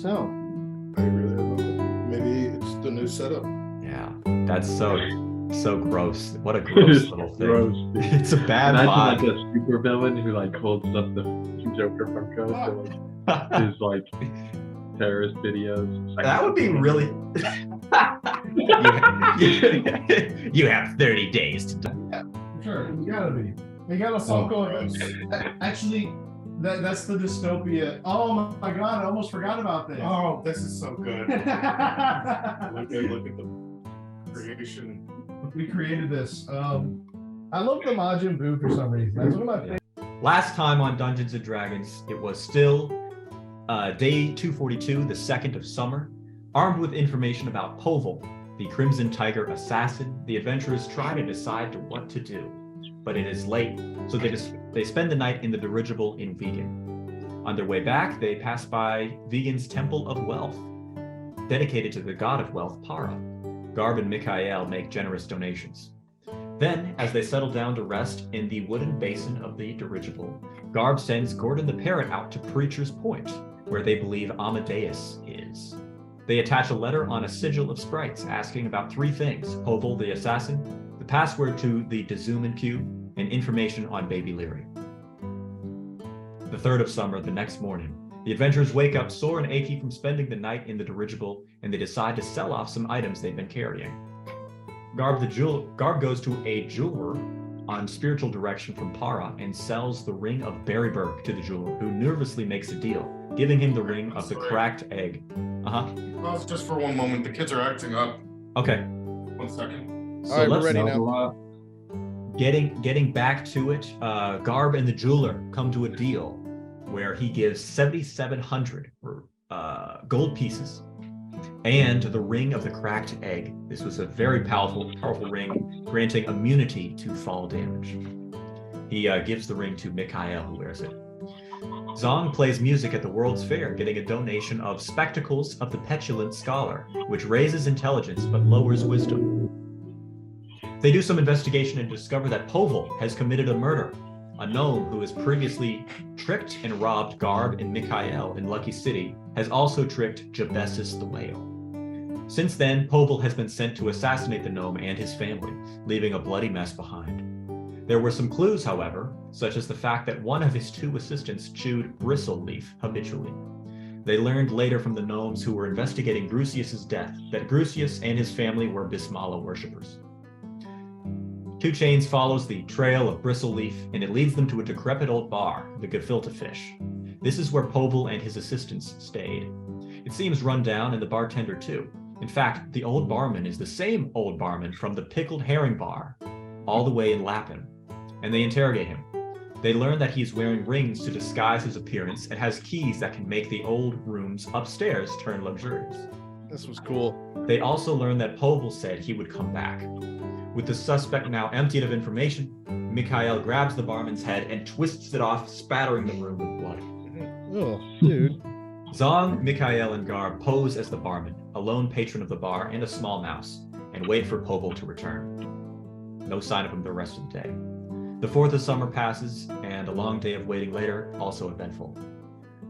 so. I really don't know. Maybe it's the new setup. Yeah, that's so gross. What a gross little thing. Gross, dude. It's a bad Imagine pod. like a super villain who like holds up the Joker Funko to his like terrorist videos. That would be really. You have 30 days to do. Sure, you gotta be. You gotta Funko. Actually, that's the dystopia. Oh my god, I almost forgot about this. Oh, this is so good. Look at the creation. We created this. I love the Majin Buu for some reason. That's one of my favorites. Last time on Dungeons and Dragons, it was still day 242, the 2nd of summer. Armed with information about Povol, the Crimson Tiger assassin, the adventurers try to decide what to do. But it is late, so they spend the night in the dirigible in Vegan. On their way back, they pass by Vegan's Temple of Wealth, dedicated to the god of wealth, Para. Garb and Mikhail make generous donations. Then, as they settle down to rest in the wooden basin of the dirigible, Garb sends Gordon the Parrot out to Preacher's Point, where they believe Amadeus is. They attach a letter on a sigil of sprites asking about 3 things: Povol the assassin, the password to the Dezuman cube, and information on Baby Leary. The 3rd of summer, the next morning, the adventurers wake up sore and achy from spending the night in the dirigible, and they decide to sell off some items they've been carrying. Garb goes to a jeweler on spiritual direction from Para and sells the ring of Berryberg to the jeweler, who nervously makes a deal, giving him the ring of the cracked egg. Well, it's just for one moment. The kids are acting up. Okay. 1 second. All right, we're let's ready now. Getting back to it, Garb and the jeweler come to a deal where he gives 7,700 gold pieces and the ring of the cracked egg. This was a very powerful ring, granting immunity to fall damage. He gives the ring to Mikhail, who wears it. Zong plays music at the World's Fair, getting a donation of Spectacles of the Petulant Scholar, which raises intelligence but lowers wisdom. They do some investigation and discover that Povol has committed a murder. A gnome who has previously tricked and robbed Garb and Mikhail in Lucky City has also tricked Jabesis the whale. Since then, Povol has been sent to assassinate the gnome and his family, leaving a bloody mess behind. There were some clues, however, such as the fact that one of his 2 assistants chewed bristle leaf habitually. They learned later from the gnomes who were investigating Grusius's death that Grusius and his family were Bismala worshippers. 2 Chains follows the trail of bristle leaf, and it leads them to a decrepit old bar, the Gefilte Fish. This is where Povol and his assistants stayed. It seems run down, and the bartender too. In fact, the old barman is the same old barman from the Pickled Herring Bar, all the way in Lappin, and they interrogate him. They learn that he's wearing rings to disguise his appearance and has keys that can make the old rooms upstairs turn luxurious. This was cool. They also learn that Povol said he would come back. With the suspect now emptied of information, Mikhail grabs the barman's head and twists it off, spattering the room with blood. Oh, dude. Zong, Mikhail, and Garb pose as the barman, a lone patron of the bar, and a small mouse, and wait for Povol to return. No sign of him the rest of the day. The 4th of summer passes, and a long day of waiting later, also eventful.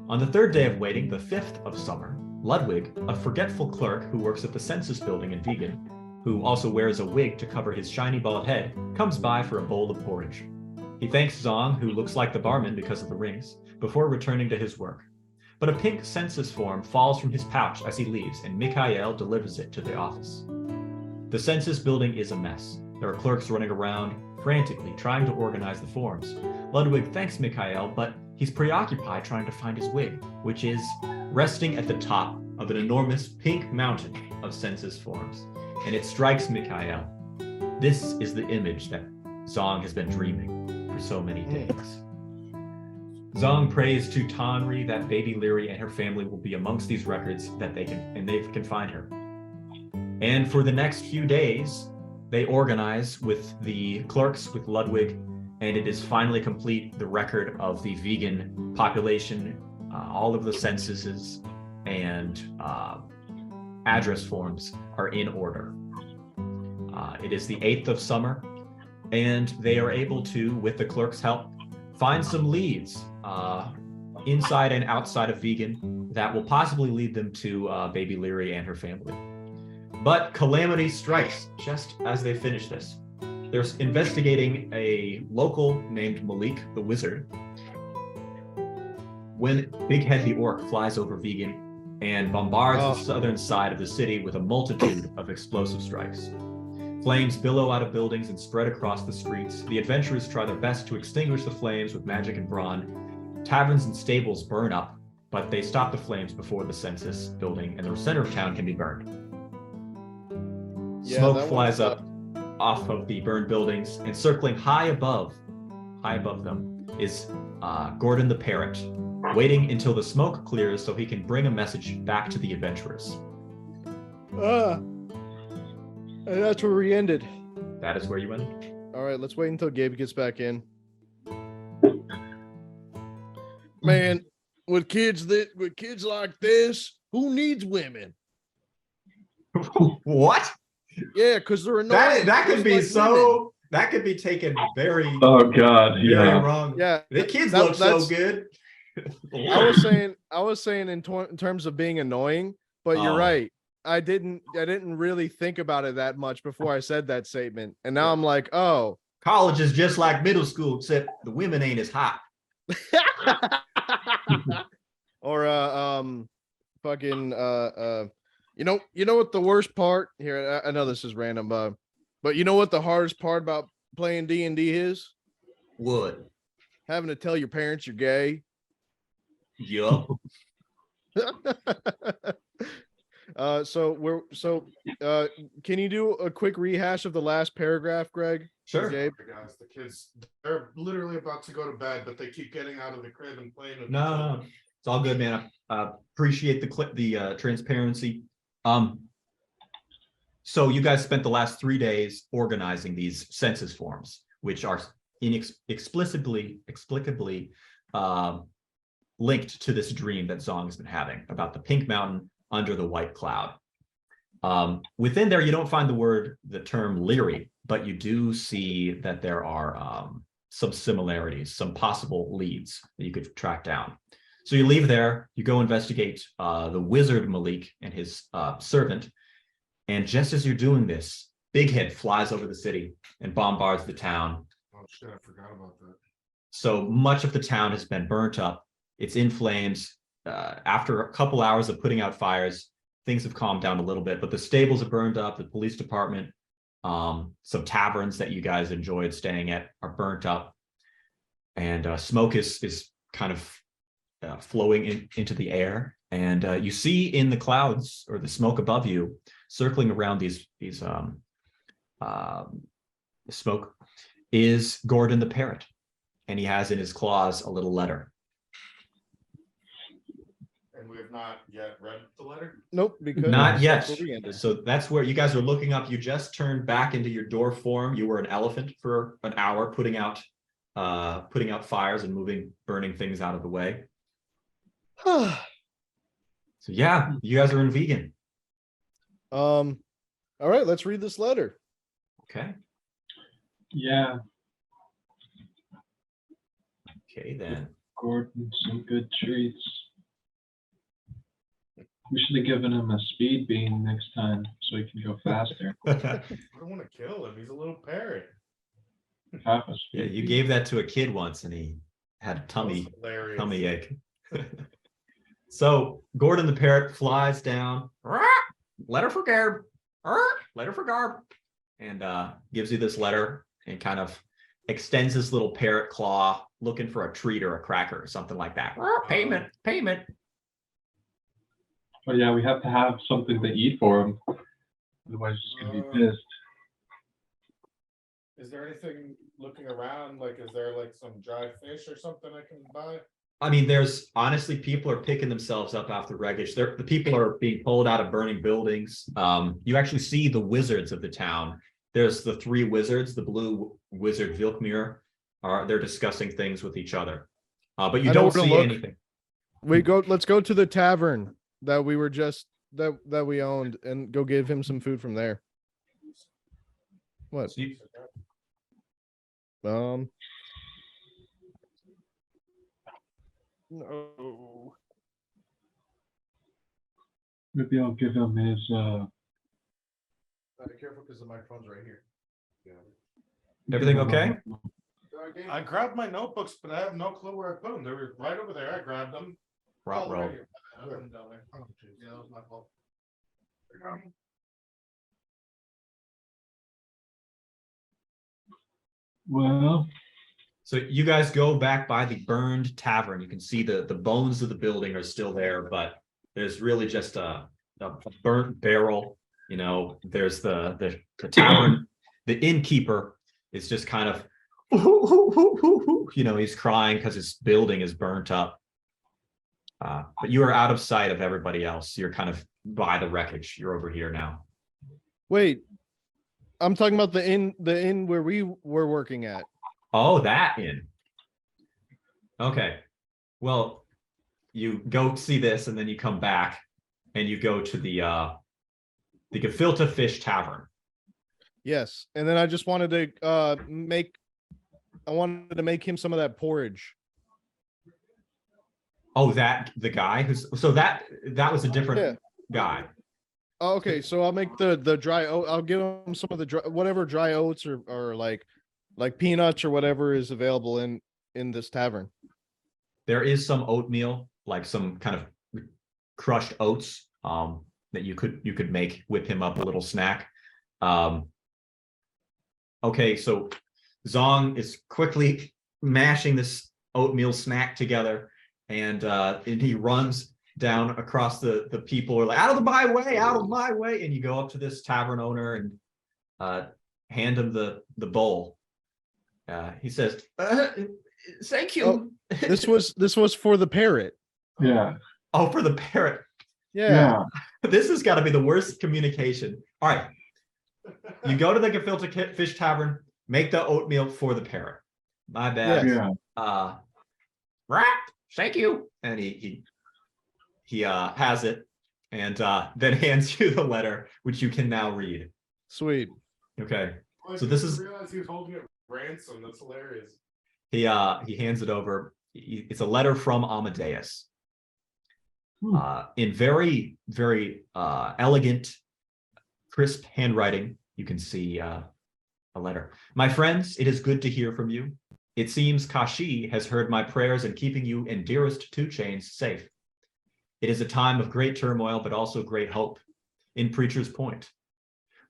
On the 3rd day of waiting, the 5th of summer, Ludwig, a forgetful clerk who works at the census building in Vegan, who also wears a wig to cover his shiny bald head, comes by for a bowl of porridge. He thanks Zong, who looks like the barman because of the rings, before returning to his work. But a pink census form falls from his pouch as he leaves, and Mikhail delivers it to the office. The census building is a mess. There are clerks running around, frantically trying to organize the forms. Ludwig thanks Mikhail, but he's preoccupied trying to find his wig, which is resting at the top of an enormous pink mountain of census forms. And it strikes Mikhail. This is the image that Zong has been dreaming for so many days. Zong prays to Tanri that Baby Leary and her family will be amongst these records that they can find her. And for the next few days, they organize with the clerks, with Ludwig, and it is finally complete, the record of the vegan population, all of the censuses and address forms are in order. It is the 8th of summer, and they are able to, with the clerk's help, find some leads inside and outside of Vegan that will possibly lead them to Baby Leary and her family. But calamity strikes just as they finish this. They're investigating a local named Malik the Wizard when Big Head the Orc flies over Vegan and bombards the southern side of the city with a multitude of explosive strikes. Flames billow out of buildings and spread across the streets. The adventurers try their best to extinguish the flames with magic and brawn. Taverns and stables burn up, but they stop the flames before the census building and the center of town can be burned. Smoke flies up off of the burned buildings, and circling high above them is Gordon the Parrot, waiting until the smoke clears so he can bring a message back to the adventurers. And that's where we ended. That is where you ended? All right, let's wait until Gabe gets back in. Man, with kids like this, who needs women? What? Yeah, because they're annoying. That could be like so. women. That could be taken very. Oh God, very yeah. wrong. Yeah, the kids look so good. I was saying in terms of being annoying, but you're right. I didn't really think about it that much before I said that statement, and now I'm like, oh, college is just like middle school, except the women ain't as hot. Or fucking you know what the worst part here? I know this is random, but you know what the hardest part about playing D&D is? What? Having to tell your parents you're gay. Yup. Can you do a quick rehash of the last paragraph, Greg? Sure. Gabe? Guys, the kids, they're literally about to go to bed, but they keep getting out of the crib and playing with No, it's all good, man. I appreciate the transparency. So you guys spent the last 3 days organizing these census forms, which are inexplicably linked to this dream that Zong has been having about the pink mountain under the white cloud. Within there, you don't find the term Leary, but you do see that there are some similarities, some possible leads that you could track down. So you leave there, you go investigate the wizard Malik and his servant. And just as you're doing this, Big Head flies over the city and bombards the town. Oh shit, I forgot about that. So much of the town has been burnt up. It's in flames. After a couple hours of putting out fires, things have calmed down a little bit, but the stables are burned up, the police department, some taverns that you guys enjoyed staying at are burnt up, and smoke is kind of flowing into the air. And you see in the clouds, or the smoke above you, circling around these smoke, is Gordon the Parrot, and he has in his claws a little letter. And we have not yet read the letter? Nope, because Not yet. that's where we ended. So that's where you guys are looking up. You just turned back into your dwarf form. You were an elephant for an hour, putting out fires and burning things out of the way. So yeah, you guys are in vegan. All right, let's read this letter. Okay. Yeah, Okay then. Gordon, some good treats. We should have given him a speed beam next time so he can go faster. I don't want to kill him. He's a little parrot. Half a Yeah, speed you beam. gave that to a kid once, and he had a That tummy was hilarious. ache. So Gordon the Parrot flies down. Letter for Garb. Letter for Garb. And gives you this letter and kind of extends this little parrot claw, looking for a treat or a cracker or something like that. Payment. But yeah, we have to have something to eat for him. Otherwise, he's gonna be pissed. Is there anything looking around? Like, is there like some dried fish or something I can buy? I mean, there's honestly, people are picking themselves up after wreckage. The people are being pulled out of burning buildings. You actually see the wizards of the town. There's the 3 wizards, the blue wizard Vilkmir, they're discussing things with each other. But you don't see anything. Let's go to the tavern that we were just that we owned and go give him some food from there. What? So you- No. Maybe I'll give him his. Be careful because the microphone's right here. Everything okay? I grabbed my notebooks, but I have no clue where I put them. They were right over there. I grabbed them. Rob, Oh, roll. right here. I put them down there. Oh, geez. Yeah, that was my fault. Well, So you guys go back by the burned tavern. You can see the bones of the building are still there, but there's really just a burnt barrel. You know, there's the tavern. The innkeeper is just kind of, you know, he's crying because his building is burnt up. But you are out of sight of everybody else. You're kind of by the wreckage. You're over here now. Wait, I'm talking about the inn where we were working at. Oh, that inn. Okay. Well, you go see this and then you come back and you go to the Gefilte Fish Tavern. Yes, and then I just wanted to make him some of that porridge. Oh, that the guy who's so that was a different guy. Oh, okay, so I'll make the dry oat. I'll give him some of the whatever dry oats or like peanuts or whatever is available in this tavern. There is some oatmeal, like some kind of crushed oats, that you could make, whip him up a little snack. Okay, so Zong is quickly mashing this oatmeal snack together, and he runs down across the people are like, out of my way, and you go up to this tavern owner and hand him the bowl. He says, thank you. Oh, this was for the parrot. yeah. Oh, for the parrot. Yeah. This has got to be the worst communication. All right. You go to the Gefilte Fish Tavern, make the oatmeal for the parrot. My bad. Yeah. Thank you. And he has it and then hands you the letter, which you can now read. Sweet. Okay. Well, So this I is realized he was holding it ransom. That's hilarious. he hands it over. It's a letter from Amadeus. In very, very elegant, crisp handwriting, you can see a letter. My friends, it is good to hear from you. It seems Kashi has heard my prayers in keeping you and dearest Two Chains safe. It is a time of great turmoil, but also great hope. In Preacher's Point,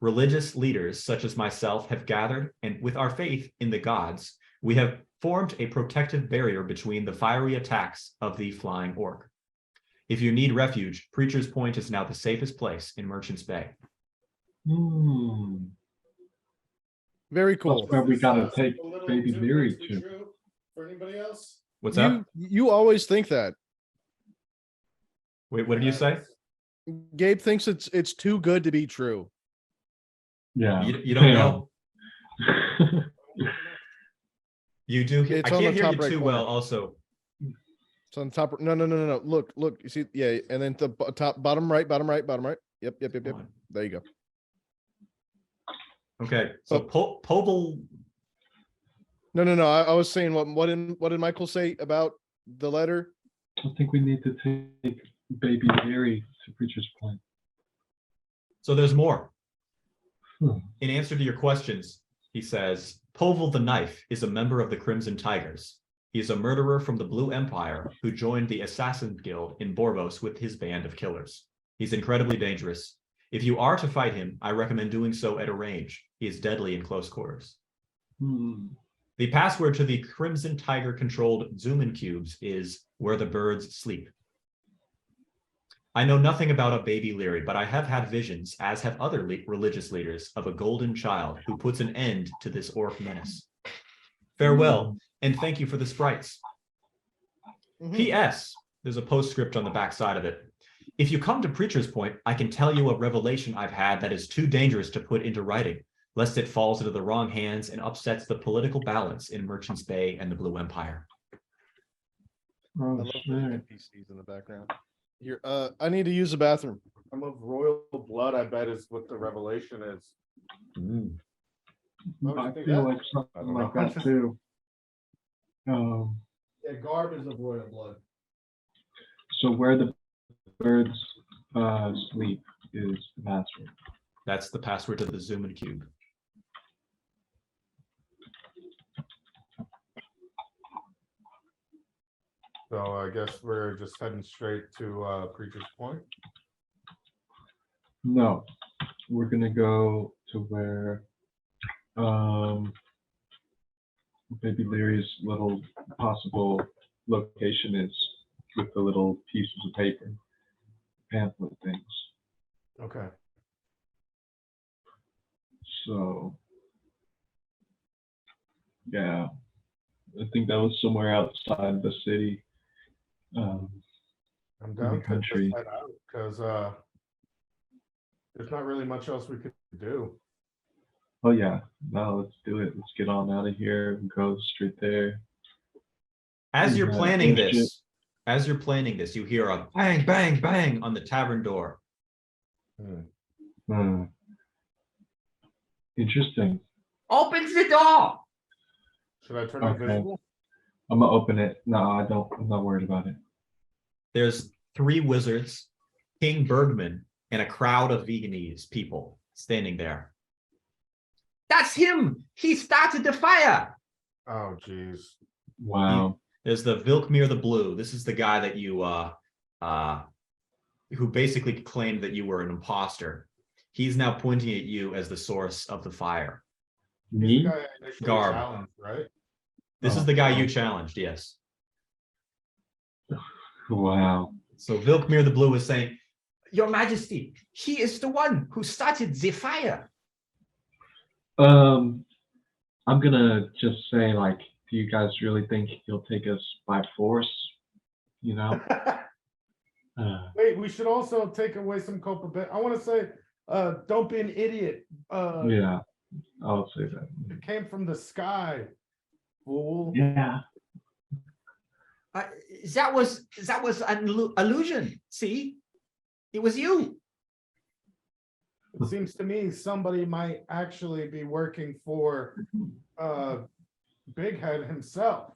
religious leaders such as myself have gathered, and with our faith in the gods, we have formed a protective barrier between the fiery attacks of the flying orc. If you need refuge, Preacher's Point is now the safest place in Merchant's Bay. Very cool. That's where we gotta take A little baby too Leary close to to. true for anybody else. What's up? You always think that. Wait, what did you say? Gabe thinks it's too good to be true. Yeah. You don't know. You do. It's I on can't the hear top you right too corner. well. Also, It's on the top. No. Look. You see? Yeah, and then the top, bottom right. Yep. come on. There you go. Okay. So Povol. No. I was saying what did Michael say about the letter? I think we need to take baby Leary to Preacher's Point. So there's more. Hmm. In answer to your questions, he says, Povol the Knife is a member of the Crimson Tigers. He is a murderer from the Blue Empire who joined the Assassin Guild in Borbos with his band of killers. He's incredibly dangerous. If you are to fight him, I recommend doing so at a range. He is deadly in close quarters. The password to the Crimson Tiger-controlled Zoomin cubes is where the birds sleep. I know nothing about a baby Leary, but I have had visions, as have other religious leaders, of a golden child who puts an end to this orc menace. Farewell, and thank you for the sprites. P.S. There's a postscript on the back side of it. If you come to Preacher's Point, I can tell you a revelation I've had that is too dangerous to put into writing, lest it falls into the wrong hands and upsets the political balance in Merchant's Bay and the Blue Empire. I Oh, love the shit. NPCs in the background. Here, I need to use the bathroom. Some of royal blood, I bet, is what the revelation is. I feel like I something don't like know. that too. Yeah, Garb is of royal blood. So where the birds Sleep is the password. That's the password to the Zoom and Cube. So I guess we're just heading straight to Preacher's Point. No, we're gonna go to where Baby Leary's little possible location is with the little pieces of paper, pamphlet things. Okay. So, yeah, I think that was somewhere outside the city. I'm in down the to country. just head out because there's not really much else we could do. Oh yeah, no, let's do it. Let's get on out of here and go straight there. As you're Yeah, planning oh, shit. this, you hear a bang, bang, bang on the tavern door. Hmm. Interesting. Opens the door. Should I turn Okay. invisible? I'm gonna open it. No, I don't. I'm not worried about it. There's 3 wizards, King Bergman, and a crowd of Veganese people standing there. That's him. He started the fire. Oh, geez. Wow. There's the Vilkmir the Blue. This is the guy that you who basically claimed that you were an imposter. He's now pointing at you as the source of the fire. He's Me? the guy I initially Garb. challenged, right? This is the guy you challenged, yes. Wow. So Vilkmir the Blue is saying, Your Majesty, he is the one who started the fire. I'm gonna just say, like, do you guys really think he'll take us by force? You know? Wait, we should also take away some culpability. I want to say, don't be an idiot. Yeah, I'll say that. It came from the sky, fool. Yeah. That was an illusion. See, it was you. It seems to me somebody might actually be working for Big Head himself.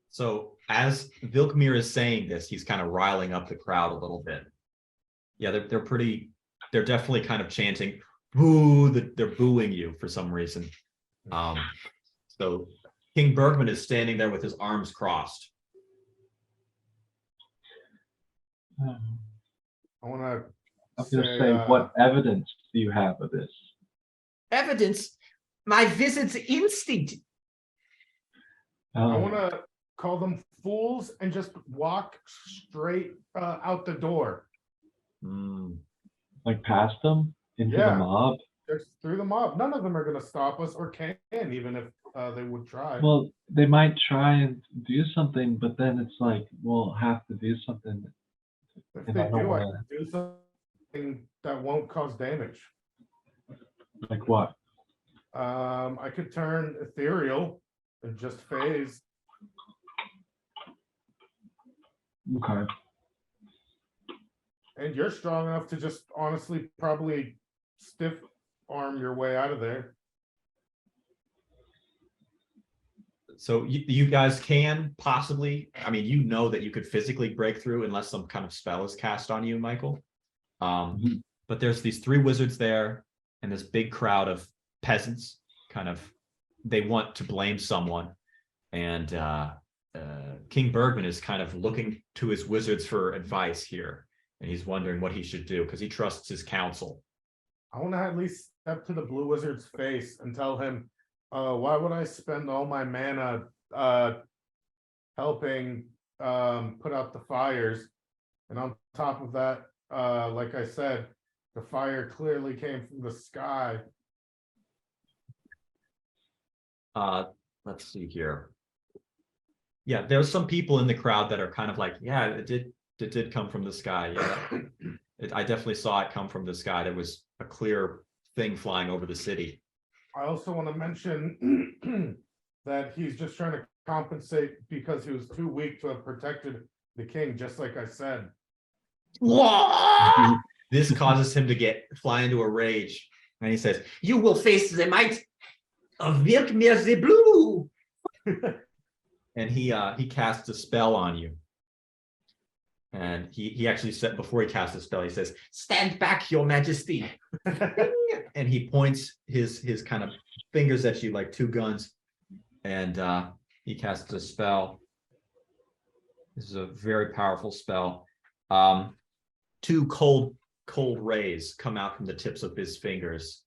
So as Vilkmir is saying this, he's kind of riling up the crowd a little bit. Yeah, they're definitely kind of chanting, boo, they're booing you for some reason. So King Bergman is standing there with his arms crossed. I want to I'm gonna say, what evidence do you have of this? Evidence, my wizard's instinct. I want to call them fools and just walk straight out the door. Like past them into Yeah. the mob. Just through the mob. None of them are going to stop us or can, even if they would try. Well, they might try and do something, but then it's like we'll have to do something. If and they I don't do, I wanna- can do something that won't cause damage. Like what? I could turn ethereal and just phase. Okay. And you're strong enough to just honestly probably stiff arm your way out of there. So you guys can possibly, I mean, you know that you could physically break through unless some kind of spell is cast on you, Michael. But there's these 3 wizards there and this big crowd of peasants, kind of, they want to blame someone. And King Bergman is kind of looking to his wizards for advice here. And he's wondering what he should do because he trusts his counsel. I want to at least step to the blue wizard's face and tell him, why would I spend all my mana helping put out the fires? And on top of that, like I said, the fire clearly came from the sky. Let's see here. Yeah, there's some people in the crowd that are kind of like, yeah, it did come from the sky. Yeah, I definitely saw it come from the sky. There was a clear thing flying over the city. I also want to mention that he's just trying to compensate because he was too weak to have protected the king, just like I said. This causes him to fly into a rage. And he says, you will face the might of Vilkmir the Blue. and he casts a spell on you. And he actually said, before he casts a spell, he says, "Stand back, your majesty." And he points his kind of fingers at you like two guns, and he casts a spell. This is a very powerful spell. Two cold rays come out from the tips of his fingers.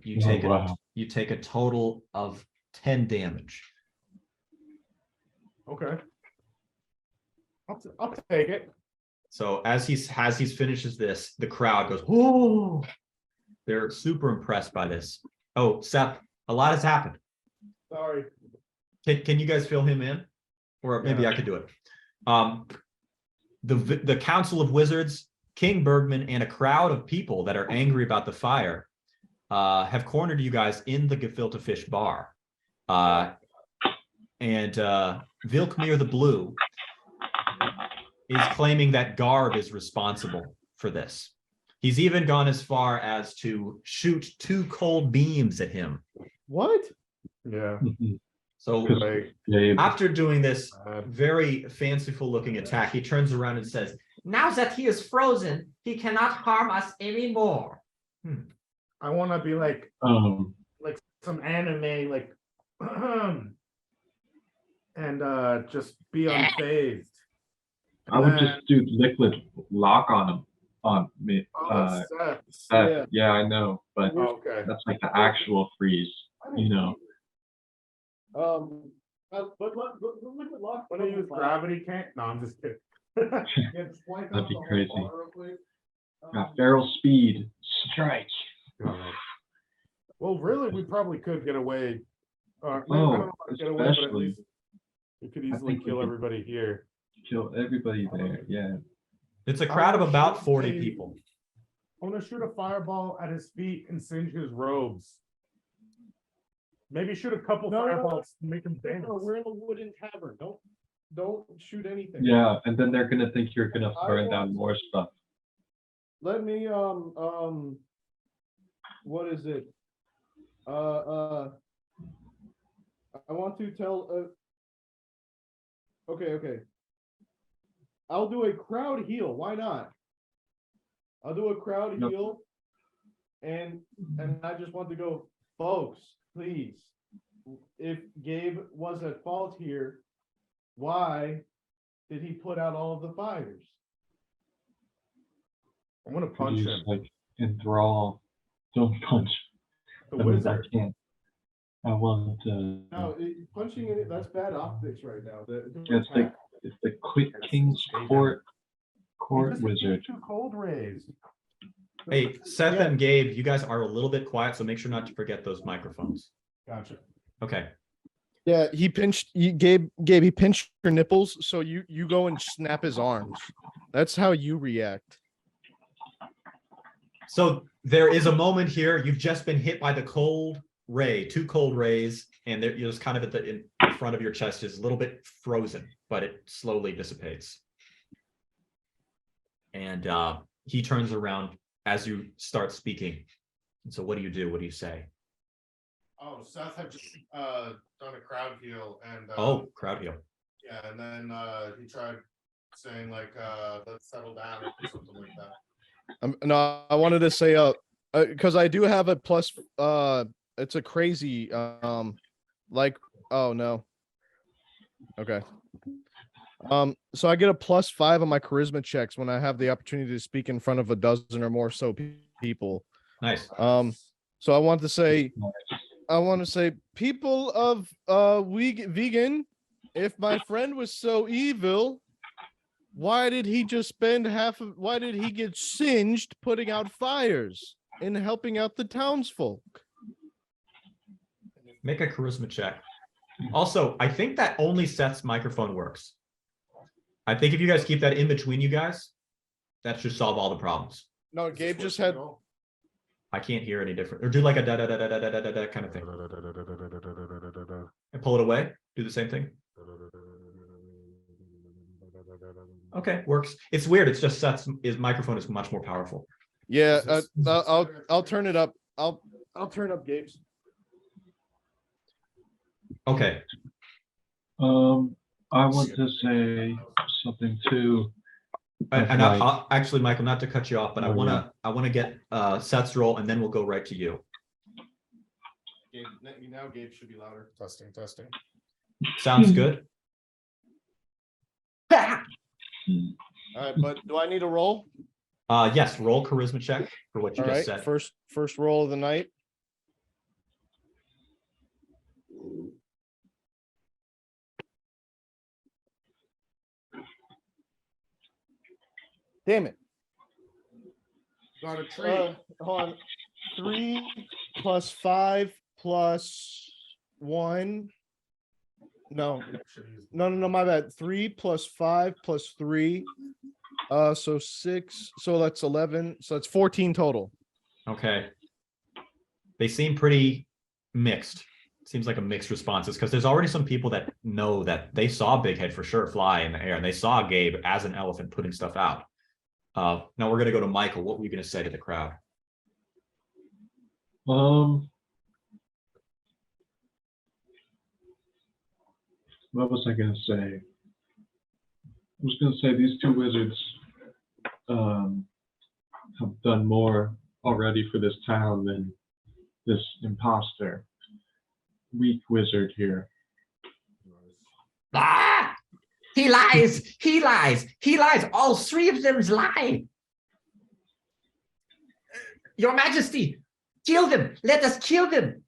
You take a total of 10 damage. Okay. I'll take it. So as he finishes this, the crowd goes, "Oh!" They're super impressed by this. Oh, Seth, a lot has happened. Sorry. Can you guys fill him in? Or maybe I could do it. The Council of Wizards, King Bergman, and a crowd of people that are angry about the fire have cornered you guys in the Gefilte Fish bar. And Vilkmir the Blue is claiming that Garb is responsible for this. He's even gone as far as to shoot 2 cold beams at him. What? Yeah. So after doing this very fanciful looking attack, he turns around and says, "Now that he is frozen, he cannot harm us anymore." I want to be like some anime, like, and just be unfazed. I would just do liquid lock on me. Yeah, I know, but Okay. that's like the actual freeze, you know. But liquid lock. Want to use gravity can't? No, I'm just kidding. That'd be crazy. Feral speed strike. Well, really, we probably could get away. I don't know how to get away, but at especially least we could easily kill everybody here. kill everybody there. Yeah. It's a crowd of about 40 people. I want to shoot a fireball at his feet and singe his robes. Maybe shoot a couple fireballs to make him dance. No, we're in a wooden tavern. Don't shoot anything. Yeah, and then they're gonna think you're gonna burn down more stuff. Let me what is it? I want to tell okay. I'll do a crowd heal. Why not? I'll do a crowd heal. And I just want to go, folks, please. If Gabe was at fault here, why did he put out all of the fires? I'm gonna punch Use, him. like enthrall. Don't punch. The I mean, wizard. I can't. I want to. No, punching in it, that's bad optics right now. It's the Quick King's Court Just wizard. 2 cold rays. Hey, Seth and Gabe, you guys are a little bit quiet, so make sure not to forget those microphones. Gotcha. Okay. Yeah, he pinched Gabe, he pinched your nipples, so you go and snap his arms. That's how you react. So there is a moment here. You've just been hit by the cold ray, 2 cold rays, and you're just kind of in front of your chest is a little bit frozen, but it slowly dissipates. And he turns around as you start speaking. And so what do you do? What do you say? Oh, Seth had just done a crowd heal and crowd heal. yeah, and then he tried saying like let's settle down or something like that. No, I wanted to say because I do have a plus. It's a crazy like, oh no. Okay. So I get a +5 on my charisma checks when I have the opportunity to speak in front of a dozen or more so people. Nice. So I want to say, people of vegan, if my friend was so evil, why did he just spend why did he get singed putting out fires and helping out the townsfolk? Make a charisma check. Also, I think that only Seth's microphone works. I think if you guys keep that in between you guys, that should solve all the problems. No, Gabe just had. I can't hear any different. Or do like a da da da da da da da da kind of thing. And pull it away. Do the same thing. Okay, works. It's weird. It's just his microphone is much more powerful. Yeah, I'll turn it up. I'll turn up Gabe's. Okay. I want to say something too. And Like- actually, Michael, not to cut you off, but Oh, I wanna get Seth's roll, and then we'll go right to you. Gabe, now Gabe should be louder. Testing. Sounds good. All right, but do I need a roll? Yes, roll charisma check for what you All just right, said. first roll of the night. Damn it. Got a treat. Hold on. 3 plus 5 plus 1. No, my bad. 3 plus 5 plus 3. So 6. So that's 11. So that's 14 total. Okay. They seem pretty mixed. Seems like a mixed responses because there's already some people that know that they saw Big Head for sure fly in the air, and they saw Gabe as an elephant putting stuff out. Now we're gonna go to Michael. What were you gonna say to the crowd? What was I gonna say? I was gonna say these two wizards have done more already for this town than this imposter, weak wizard here. Ah! He lies! He lies! He lies! All three of them lie! Your Majesty, kill them! Let us kill them!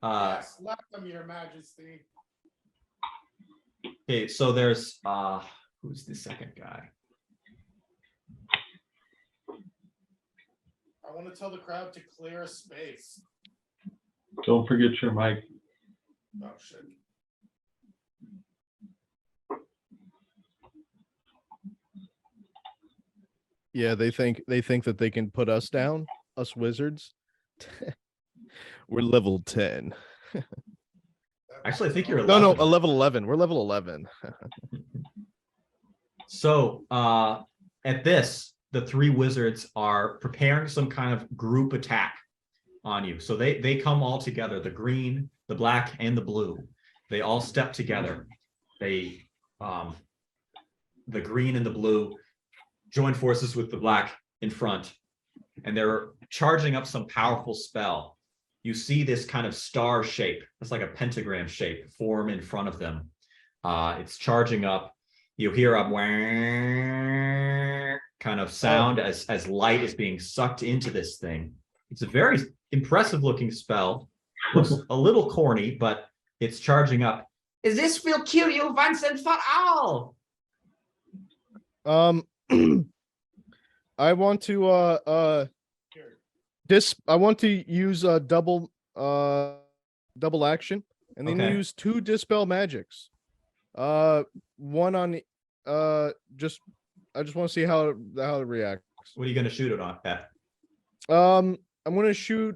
Yes, let them, Your Majesty. Okay, so there's who's the second guy? I want to tell the crowd to clear a space. Don't forget your mic. Oh shit. Yeah, they think that they can put us down, us wizards. We're level 10. Actually, I think you're No, 11. a level 11. We're level 11. So at this, the three wizards are preparing some kind of group attack on you. So they come all together, the green, the black, and the blue. They all step together. They the green and the blue join forces with the black in front, and they're charging up some powerful spell. You see this kind of star shape, it's like a pentagram shape, form in front of them. It's charging up. You hear a wah kind of sound as light is being sucked into this thing. It's a very impressive looking spell. Looks a little corny, but it's charging up. This will kill you once and for all! I want to I want to use a double action and then Okay. use 2 dispel magics. One on I just want to see how it reacts. What are you going to shoot it on at? I'm going to shoot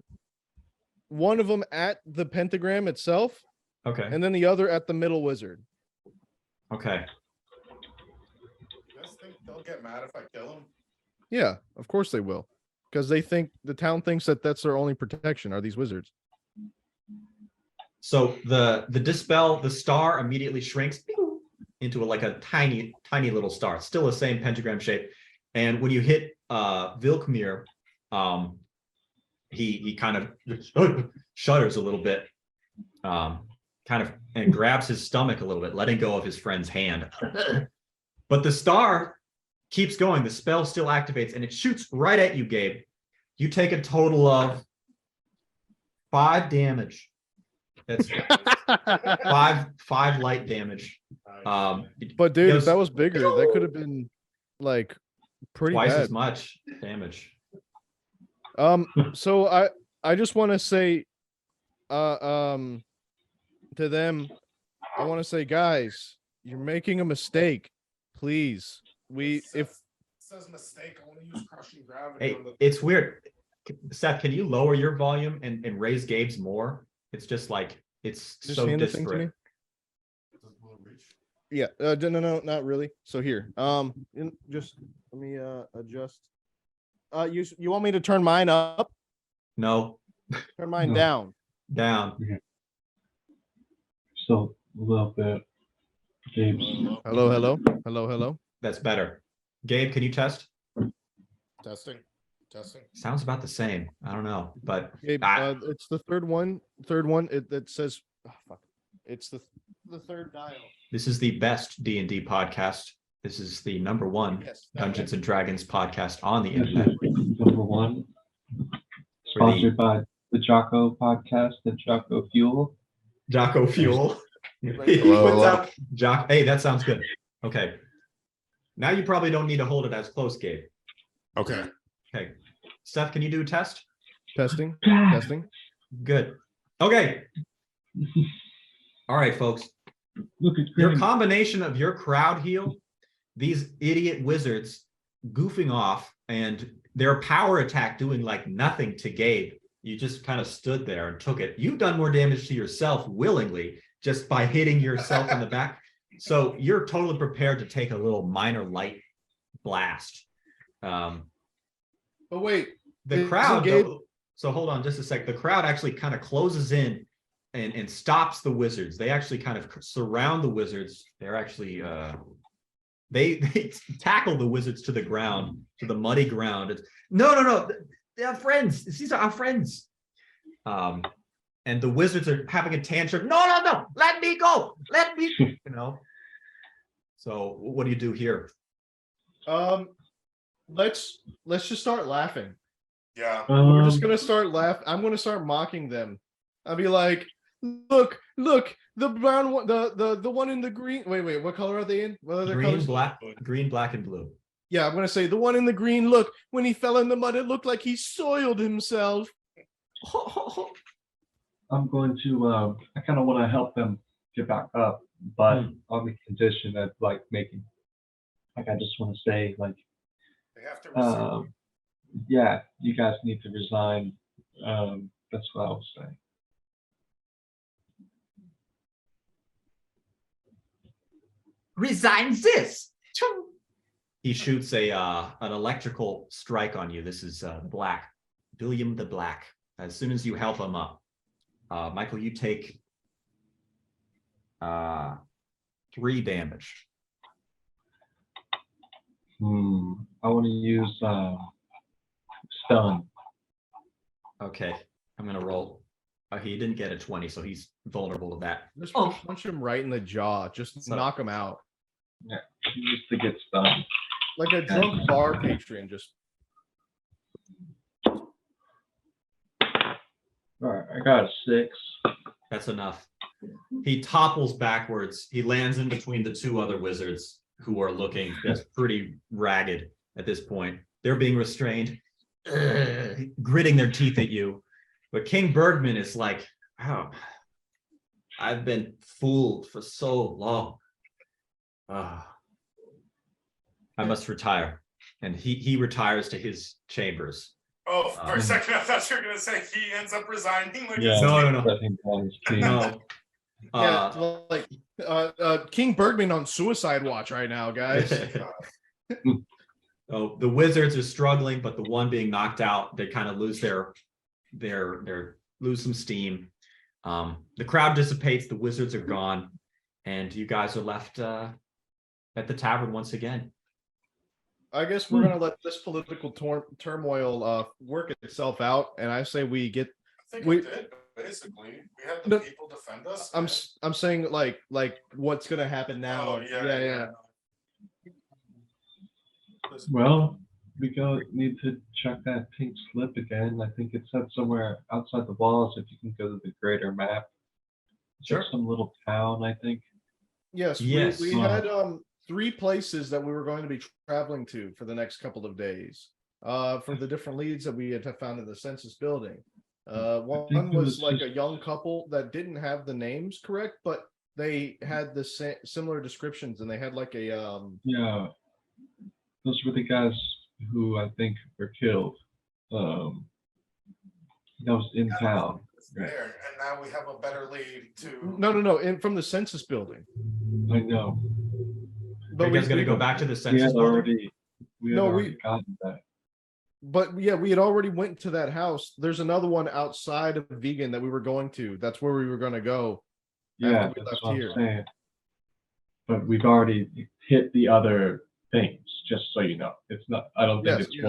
one of them at the pentagram itself Okay. and then the other at the middle wizard. Okay. You guys think they'll get mad if I kill him? Yeah, of course they will. Because they think the town thinks that that's their only protection are these wizards. So the dispel, the star immediately shrinks into like a tiny little star. It's still the same pentagram shape. And when you hit Vilkmir, he kind of shudders a little bit, kind of, and grabs his stomach a little bit, letting go of his friend's hand. But the star keeps going. The spell still activates, and it shoots right at you, Gabe. You take a total of 5 damage. That's five light damage. But dude, Yes. if that was bigger, that could have been like pretty Twice bad. as much damage. So I just want to say to them, I want to say, guys, you're making a mistake. Please. It says mistake. I want to use crushing gravity. Hey, on the... it's weird. Seth, can you lower your volume and raise Gabe's more? It's just like it's Just so hand the thing to me. disparate. Will it reach? Yeah, no, not really. So here, just let me adjust. You want me to turn mine up? No, Turn mine No. down. down. still a little bit. Gabe's Hello. That's better. Gabe, can you test? Testing. Sounds about the same. I don't know, but Gabe, it's the third one. It says, oh, fuck. It's the third dial. this is the best D&D podcast. This is the #1 Yes. Dungeons and Dragons podcast on the this internet. is number 1. Sponsored by the Jocko podcast, the Jocko Fuel. Jocko Fuel. Hello. Hey, that sounds good. Okay. Now you probably don't need to hold it as close, Gabe. Okay. Okay. Seth, can you do a test? Testing. Good. Okay. All right, folks. Look at Your Grim. combination of your crowd heal, these idiot wizards goofing off, and their power attack doing like nothing to Gabe. You just kind of stood there and took it. You've done more damage to yourself willingly just by hitting yourself in the back. So you're totally prepared to take a little minor light blast. But wait, The Isn't crowd, Gabe- though, so hold on just a sec. The crowd actually kind of closes in and stops the wizards. They actually kind of surround the wizards. They're actually they tackle the wizards to the ground, to the muddy ground. It's, no, they are friends. These are our friends. And the wizards are having a tantrum. No, let me go. Let me, So what do you do here? let's just start laughing. Yeah. We're just gonna start laughing. I'm gonna start mocking them. I'll be like, look, the brown one, the one in the green. Wait, what color are they in? What are their Green, colors? black, and blue. Yeah, I'm gonna say the one in the green. Look, when he fell in the mud, it looked like he soiled himself. I'm going to, I kind of want to help them get back up, but on the condition of like making, like, I just want to say, like, They have to resign. yeah, you guys need to resign. That's what I was saying. Resign this. He shoots an electrical strike on you. This is Black, William the Black. As soon as you help him up, Michael, you take 3 damage. I want to use stun. Okay, I'm gonna roll. He didn't get a 20, so he's vulnerable to that. Just Oh. punch him right in the jaw. Just So- knock him out. Just to get stunned. Like a drunk bar patron. Just All right, I got a 6. That's enough. He topples backwards. He lands in between the 2 other wizards who are looking just pretty ragged at this point. They're being restrained, gritting their teeth at you. But King Bergman is like, oh, I've been fooled for so long. I must retire. And he retires to his chambers. Oh, for a second, I thought you were gonna say he ends up resigning. Like Yeah. his No, team. no, no. I think that is key. No. yeah, like King Bergman on suicide watch right now, guys. Oh, the wizards are struggling, but the one being knocked out, they kind of lose their lose some steam. The crowd dissipates, the wizards are gone, and you guys are left at the tavern once again. I guess we're gonna let this political turmoil work itself out, and I say we get. I think We- it did, basically. We had the No, people defend us. I'm saying like what's gonna happen now. Oh, yeah. Well, we need to check that pink slip again. I think it's set somewhere outside the walls. If you can go to the greater map. Sure. Some little town, I think. Yes, Yes. we had 3 places that we were going to be traveling to for the next couple of days. For the different leads that we had found in the census building. One it was was like just- a young couple that didn't have the names correct, but they had the similar descriptions, and they had like a Yeah, those were the guys who I think were killed. That was in town. It's there, and now we have a better lead to. no, and from the census building. I know. Are you guys going to go back to the census building? We had No, already gotten that. But yeah, we had already went to that house. There's another one outside of Vegan that we were going to. That's where we were going to go. Yeah, we that's left what here. I'm saying. But we've already hit the other things, just so you know. It's not, I don't think Yes, it's yes.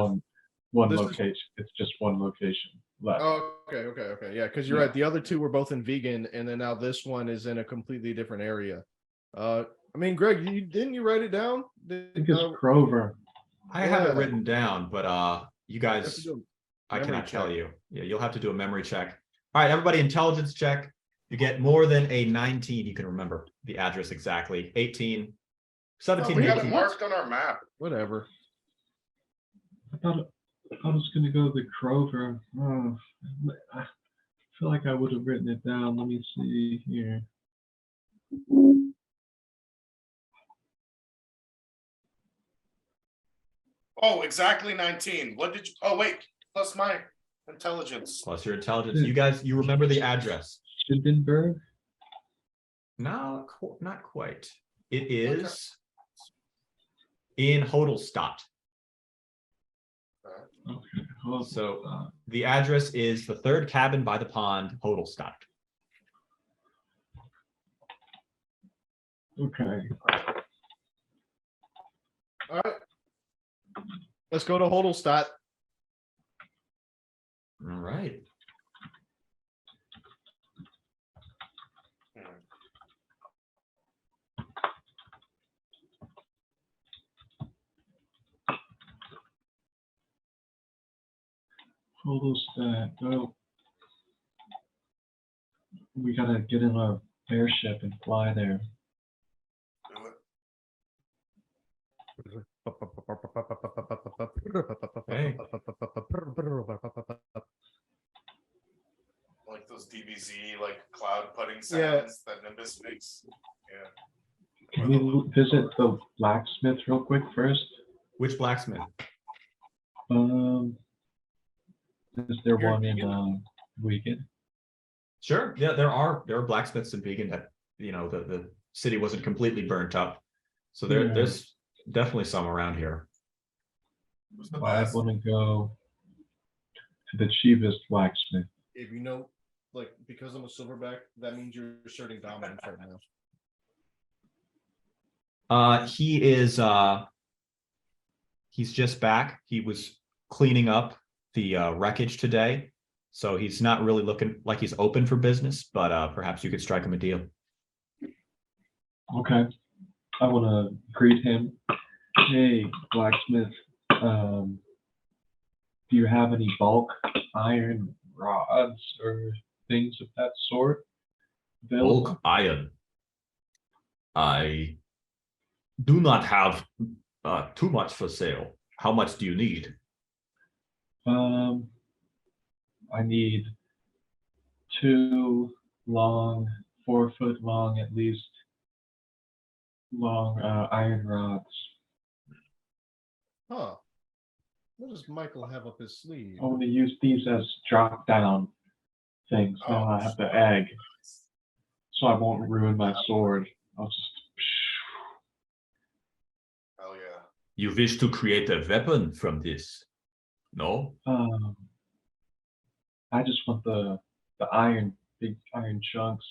one This is- location. It's just one location left. Oh, okay. Yeah, because you're Yeah. right. The other two were both in vegan, and then now this one is in a completely different area. I mean, Greg, didn't you write it down? I think it's Grover. I have it Yeah. written down, but you You have to guys, do a I memory cannot tell check. you. Yeah, you'll have to do a memory check. All right, everybody, intelligence check. You get more than a 19, you can remember the address exactly. 18, 17, We and got it 18. marked on our map. Whatever. I thought I was gonna go the Grover. Oh, I feel like I would have written it down. Let me see here. Oh, exactly 19. What did you? Oh, wait. Plus my intelligence. Plus your intelligence. You guys, you remember the address. Hindenburg? No, not quite. It is in Hodelstadt. Okay. Hold So on. the address is the third cabin by the pond, Hodelstadt. Okay. All right. Let's go to Hodelstadt. All right. Hodelstadt. Oh. We gotta get in our airship and fly there. Do it. Hey. Like those DBZ, like cloud putting Yeah. sounds that Nimbus makes. Yeah. Can we visit the blacksmith real quick first? Which blacksmith? Is there You're one in vegan? Wigan? Sure. Yeah, there are blacksmiths in Vegan that, you know, the city wasn't completely burnt up. So Yeah. there's definitely some around here. Who's the Well, I best? want to go to the cheapest blacksmith. If you know, like, because I'm a silverback, that means you're asserting dominance right now. He is he's just back. He was cleaning up the wreckage today. So he's not really looking like he's open for business, but perhaps you could strike him a deal. Okay. I want to greet him. Hey, blacksmith. Do you have any bulk iron rods or things of that sort available? Bulk iron. I do not have too much for sale. How much do you need? I need 2 long, 4 foot long at least, long iron rods. Huh. What does Michael have up his sleeve? I want to use these as drop down things. Now I have the egg, so I won't ruin my sword. I'll just. Hell yeah. You wish to create a weapon from this? No? I just want the iron, big iron chunks.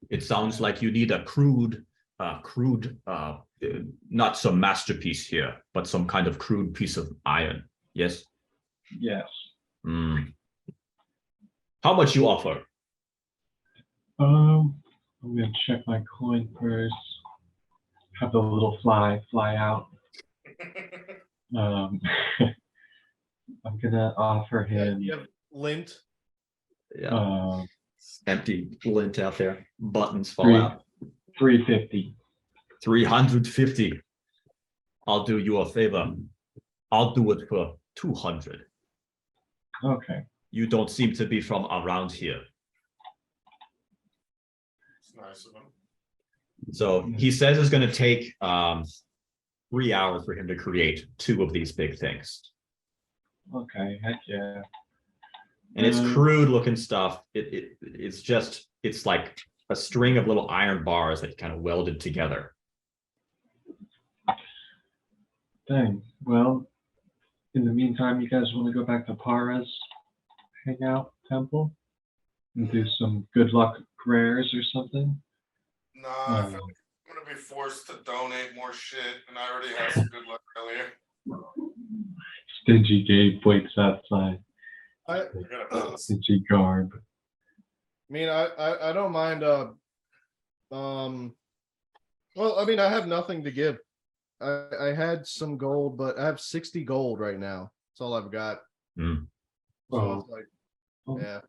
It sounds like you need a crude, not some masterpiece here, but some kind of crude piece of iron. Yes? Yes. How much you offer? I'm gonna check my coin purse. Have the little fly out. I'm gonna offer him. You have lint. Yeah. Empty lint out there. Buttons fall Three. out. 350. 350. I'll do you a favor. I'll do it for 200. Okay. You don't seem to be from around here. It's nice of him. So he says it's going to take 3 hours for him to create 2 of these big things. Okay. Heck yeah. And it's crude looking stuff. It's like a string of little iron bars that kind of welded together. Dang. Well, in the meantime, you guys want to go back to Para's hangout temple and do some good luck prayers or something. Nah, I feel like I'm gonna be forced to donate more shit, and I already had some good luck earlier. Stingy Gabe waits outside. I I gotta piss. Stingy garb. mean, I don't mind. Well, I mean, I have nothing to give. I had some gold, but I have 60 gold right now. That's all I've got. Hmm. So Oh. it's like, Oh. yeah,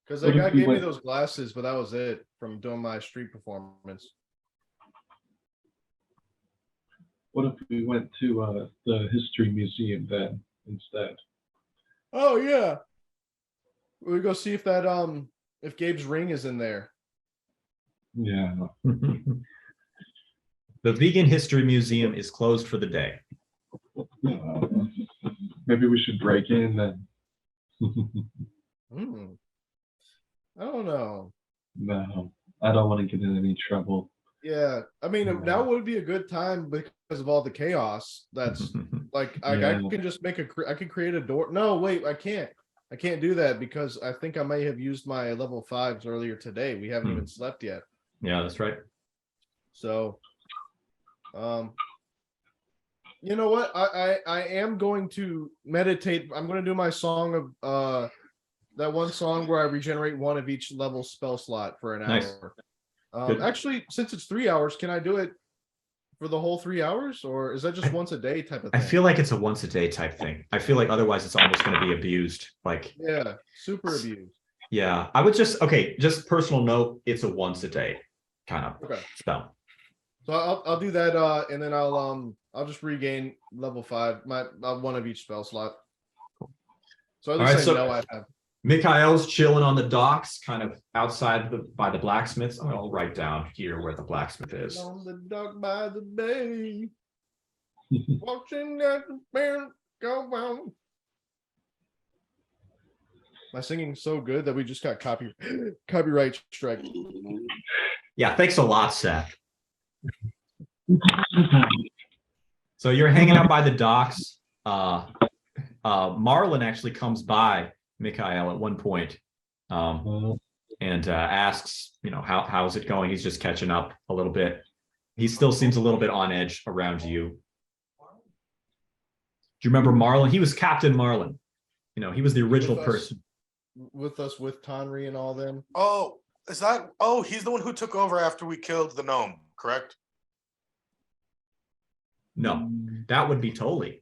because What the if guy we gave me went- those glasses, but that was it from doing my street performance. What if we went to the history museum then instead? Oh yeah, we go see if that if Gabe's ring is in there. Yeah. The Vegan History Museum is closed for the day. Maybe we should break in then. Hmm. I don't know. No, I don't want to get in any trouble. Yeah, I mean, Yeah. now would be a good time because of all the chaos. That's like I Yeah. can just make I can create a door. No, wait, I can't. I can't do that because I think I may have used my level 5s earlier today. We haven't Hmm. even slept yet. Yeah, that's right. So, you know what? I am going to meditate. I'm going to do my song of that one song where I regenerate one of each level spell slot for an Nice. hour. Good. Actually, since it's 3 hours, can I do it for the whole 3 hours, or is that just once a day type of I thing? feel like it's a once a day type thing. I feel like otherwise it's almost going to be abused. Like, Yeah, super abused. yeah, I would just personal note, it's a once a day kind of Okay, spell. so I'll do that, and then I'll just regain level 5, my one of each spell slot. So I'll All just right, say so- no. I have. Mikhail's chilling on the docks, kind of outside by the blacksmiths. I'll write down here where the blacksmith is. On the dock by the bay, watching at the bear go on. My singing's so good that we just got copyright strike. Yeah, thanks a lot, Seth. So you're hanging out by the docks. Marlin actually comes by Mikhail at one point, and asks, how's it going? He's just catching up a little bit. He still seems a little bit on edge around you. Do you remember Marlin? He was Captain Marlin. He was the original With us. person. With us, with Tonri and all them. Oh, is that? Oh, he's the one who took over after we killed the gnome, correct? No, that would be totally.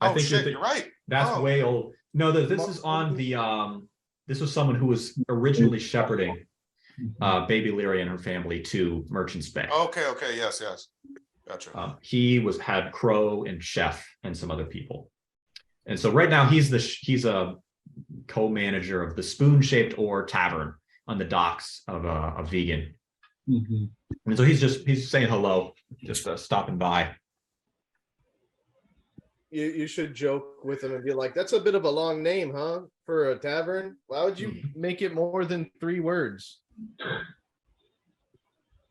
I Oh think shit, that you're right. that's Oh. way old. No, this is on the this was someone who was originally shepherding Baby Leary and her family to Merchant's Bay. Okay, yes, gotcha. He had Crow and Chef and some other people, and so right now he's a co-manager of the Spoon-Shaped Ore Tavern on the docks of Vegan, Mhm. and so he's saying hello, just stopping by. You should joke with him and be like, "That's a bit of a long name, huh? For a tavern? Why would you make it more than 3 words?"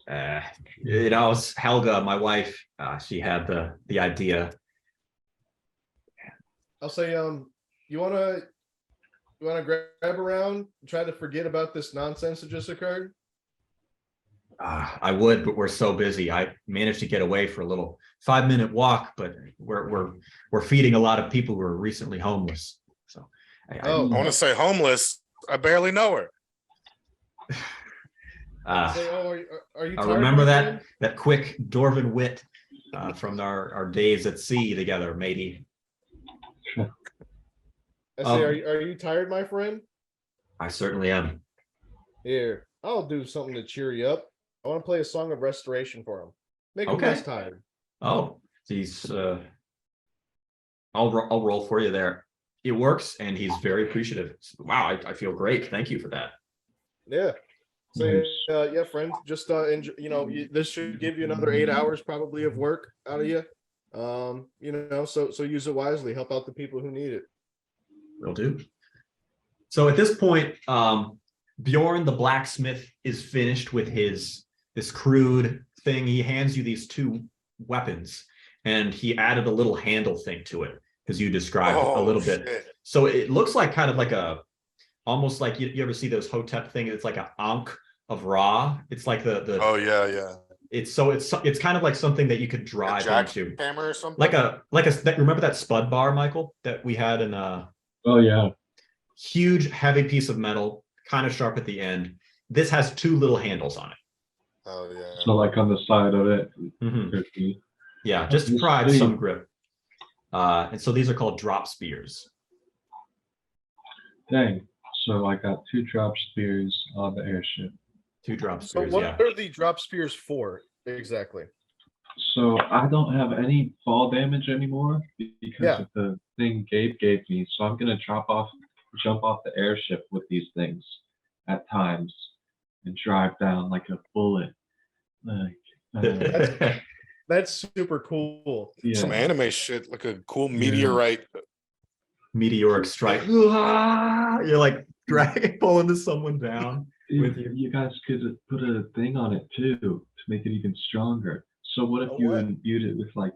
It's Helga, my wife. She had the idea. I'll say, you wanna grab around and try to forget about this nonsense that just occurred? I would, but we're so busy. I managed to get away for a little 5-minute walk, but we're feeding a lot of people who are recently homeless. So I want to say homeless. I barely know her. Say, are you I tired, remember my that friend? that quick dwarven wit from our days at sea together, matey. I say, are you tired, my friend? I certainly am. Here, I'll do something to cheer you up. I want to play a song of restoration for him. Make him Okay. less tired. Oh, he's I'll roll for you there. It works, and he's very appreciative. Wow, I feel great. Thank you for that. Yeah. Say, Nice. yeah, friend. Just enjoy, this should give you another 8 hours probably of work out of you. So use it wisely. Help out the people who need it. Will do. So at this point, Bjorn the blacksmith is finished with this crude thing. He hands you these 2 weapons, and he added a little handle thing to it because you described a little bit. Shit. So it looks like kind of like almost like you ever see those Hotep thing? It's like an ankh raw. It's like the Oh yeah. it's kind of like something that you could A drive into. jackhammer or something. Like a remember that spud bar, Michael, that we had in a Oh yeah. huge heavy piece of metal, kind of sharp at the end. This has 2 little handles on it. Oh yeah. So like on the side of it. Mhm. could be- Yeah, just to Let's provide see. some grip. And so these are called drop spears. Dang. So I got 2 drop spears on the airship. 2 drop So spears, what yeah. are the drop spears for exactly? So I don't have any fall damage anymore because Yeah. of the thing Gabe gave me. So I'm gonna jump off the airship with these things at times and drive down like a bullet. Like That's super cool. yeah. Some anime shit, like a cool Yeah. meteorite. Meteoric strike. You're like pulling someone down with you. You guys could put a thing on it too to make it even stronger. So what if Oh, you what? imbued it with like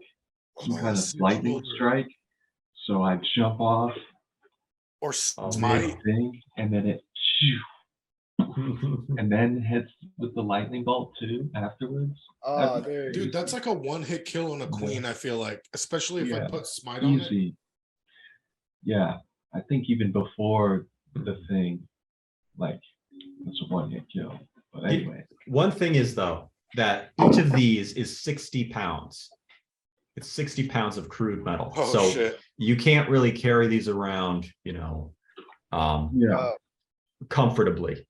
some kind of Classic lightning over. strike? So I jump off Or Oh, smite. mid thing and then it and then hits with the lightning bolt too afterwards. Ah, there. Dude, that's like a one-hit kill on a Yeah. queen, I feel like. Especially if I Yeah. put smite on it. Easy. Yeah, I think even before the thing, like it's a 1-hit kill. But anyway, One thing is though, that each of these is 60 pounds. It's 60 pounds of crude metal. Oh So shit. you can't really carry these around, yeah, comfortably.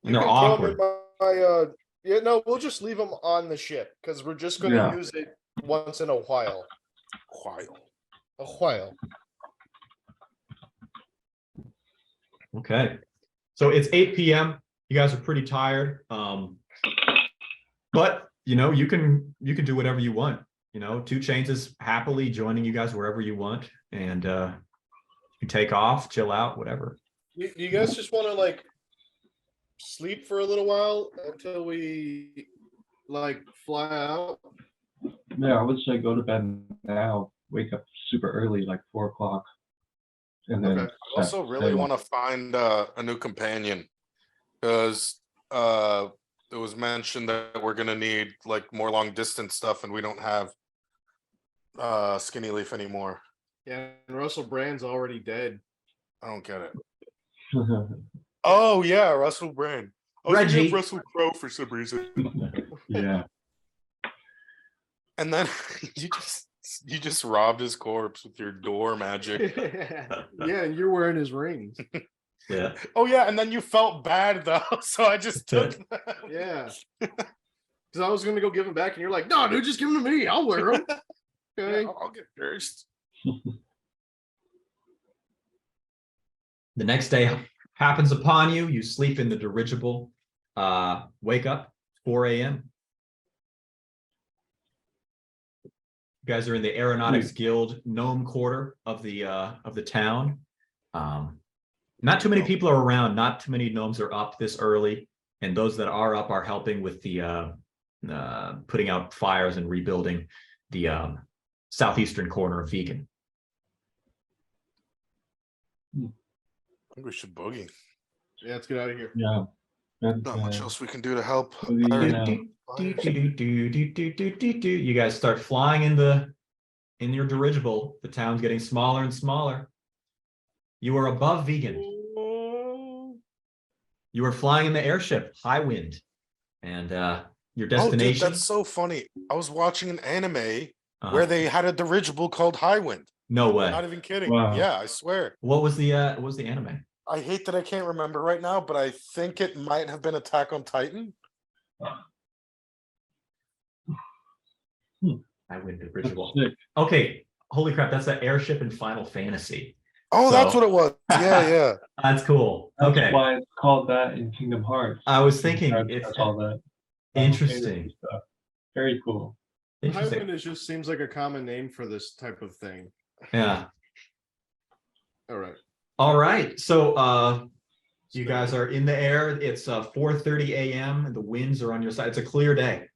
And You they're can throw 'em awkward. in my, yeah, no, we'll just leave them on the ship because we're just gonna Yeah. use it once in a while. A while. Okay. So it's 8 p.m. You guys are pretty tired. But you can do whatever you want. 2 Chains is happily joining you guys wherever you want. And you can take off, chill out, whatever. Do you guys just want to like sleep for a little while until we like fly out? yeah. I would say go to bed now. Wake up super early, like 4 o'clock, and then. Okay. I also really want to find a new companion because it was mentioned that we're gonna need like more long distance stuff, and we don't have Skinny Leaf anymore. Yeah, and Russell Brand's already dead. I don't get it. to. Oh yeah, Russell Brand. I was thinking Reggie. of Russell Crowe for some reason. yeah. And then you just robbed his corpse with your door magic. Yeah, and you're wearing his rings. Yeah. Oh yeah, and then you felt bad though, so I just took them. Yeah. Because I was gonna go give them back, and you're like, "No, dude, just give them to me. I'll wear them." Okay. Yeah, I'll get cursed. The next day happens upon you. You sleep in the dirigible. Wake up 4 a.m. You guys are in the Aeronautics Guild Gnome Quarter of the town. Not too many people are around. Not too many gnomes are up this early, and those that are up are helping with the putting out fires and rebuilding the southeastern corner of Vegan. I think we should boogie. Yeah, let's get out of here. Yeah. But, Not much else we can do to help. boogie Iron out. You guys start flying in your dirigible. The town's getting smaller and smaller. You are above Vegan. You are flying in the airship, high wind, and your Oh, dude, destination. that's so funny. I was watching an anime Uh-huh. where they had a dirigible called Highwind. No way. Not even kidding. Wow. Yeah, I swear. What was the anime? I hate that I can't remember right now, but I think it might have been Attack on Titan. I win the That's dirigible. sick. Okay, holy crap, that's that airship in Final Fantasy. Oh, So- that's what it was. Yeah. That's cool. That's Okay, why it's called that in Kingdom Hearts. I was thinking That's it's all that. interesting. Stuff. Very cool. Interesting. Highwind just seems like a common name for this type of thing. Yeah. All right. All right. So you guys are in the air. It's 4:30 a.m. and the winds are on your side. It's a clear day.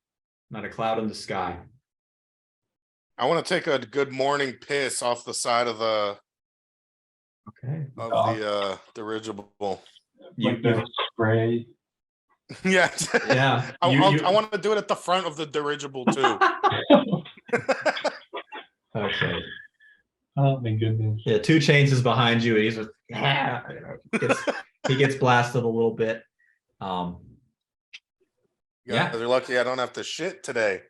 Not a cloud in the sky. I want to take a good morning piss off the side of the Okay. dirigible. You, Like the spray. Yeah. Yeah, I want to do it at the front of the dirigible too. Okay. Oh my goodness. Yeah, 2 Chainz is behind you, and he's just he gets blasted a little bit. Yeah, they're lucky I don't have to shit today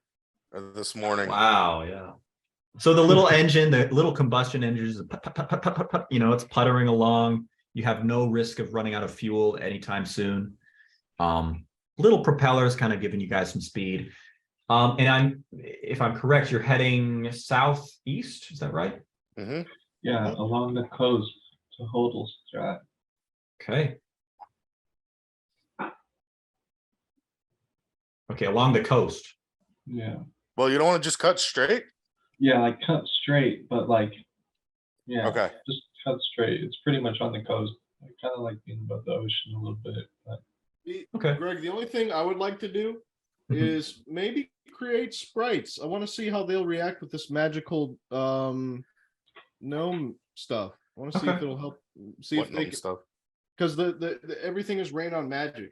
or this morning. Wow, yeah. So the little engine, the little combustion engine is you know, it's puttering along. You have no risk of running out of fuel anytime soon. Little propellers kind of giving you guys some speed. And if I'm correct, you're heading southeast, is that right? Mm-hmm. Yeah, along the coast to Hodelstraat. Okay. Okay, along the coast. Yeah. Well, you don't want to just cut straight? Yeah, like cut straight, but like, yeah, Okay. just cut straight. It's pretty much on the coast. I kind of like being above the ocean a little bit. But Okay. Greg, the only thing I would like to do is maybe create sprites. I want to see how they'll react with this magical gnome stuff. I want to see if it'll help. See What if they gnome stuff? because the everything is rain on magic.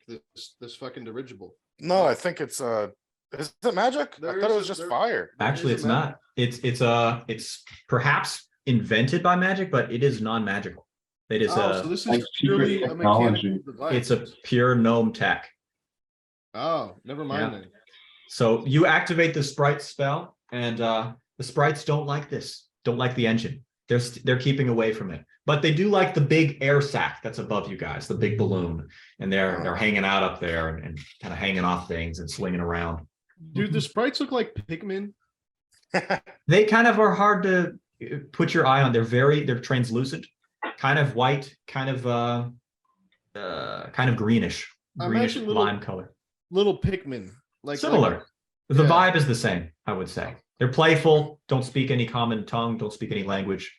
This fucking dirigible. No, I think it's is it magic? I thought it was just fire. Actually, it's not. It's perhaps invented by magic, but it is non-magical. It is so this like is purely secret a mechanical technology. device. it's a pure gnome tech. Oh, never mind then. So you activate the sprite spell, and the sprites don't like this. Don't like the engine. They're keeping away from it. But they do like the big air sac that's above you guys, the big balloon, and they're hanging out up there and kind of hanging off things and swinging around. Dude, the sprites look like Pikmin. They kind of are hard to put your eye on. They're translucent, kind of white, kind of greenish imagine little- lime color. Little Pikmin. Like Similar. The yeah. vibe is the same, I would say. They're playful, don't speak any common tongue, don't speak any language.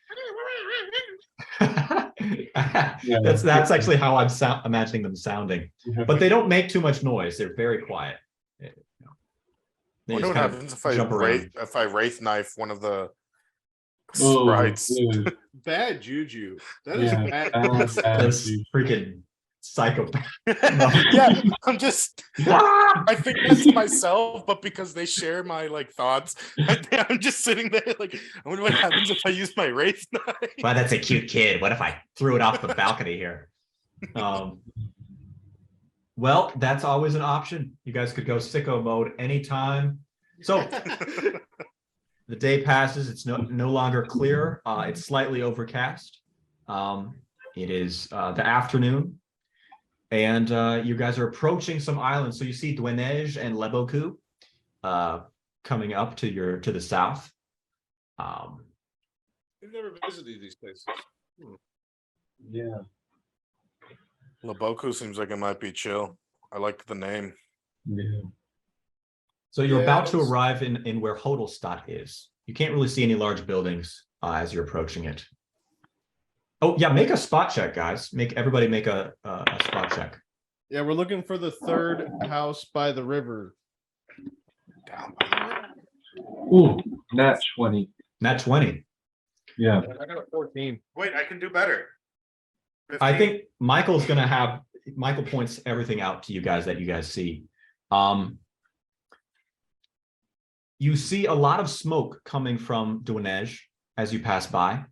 That's actually how I'm imagining them sounding. But they don't make too much noise. They're very quiet. They I wonder just what kind of happens if I jump around. wraith knife one of the Oh, sprites. dude. bad juju. That is Yeah, bad. that's bad, This dude. freaking psychopath. Yeah, I'm just I think this to myself, but because they share my like thoughts, I'm just sitting there like, I wonder what happens if I use my wraith knife. Wow, that's a cute kid. What if I threw it off the balcony here? Well, that's always an option. You guys could go sicko mode anytime. So the day passes. It's no longer clear. It's slightly overcast. It is the afternoon, and you guys are approaching some islands. So you see Douaneige and Le Bocu coming up to the south. We've never visited these places. Yeah. Laboku seems like it might be chill. I like the name. Yeah. So you're Yeah, about to it's- arrive in where Hodelstadt is. You can't really see any large buildings as you're approaching it. Oh yeah, make a spot check, guys. Everybody make a spot check. Yeah, we're looking for the third house by the river. Ooh, nat 20. Nat 20. Yeah. I got a 14. Wait, I can do better. I think Michael points everything out to you guys that you guys see. You see a lot of smoke coming from Douaneige as you pass by.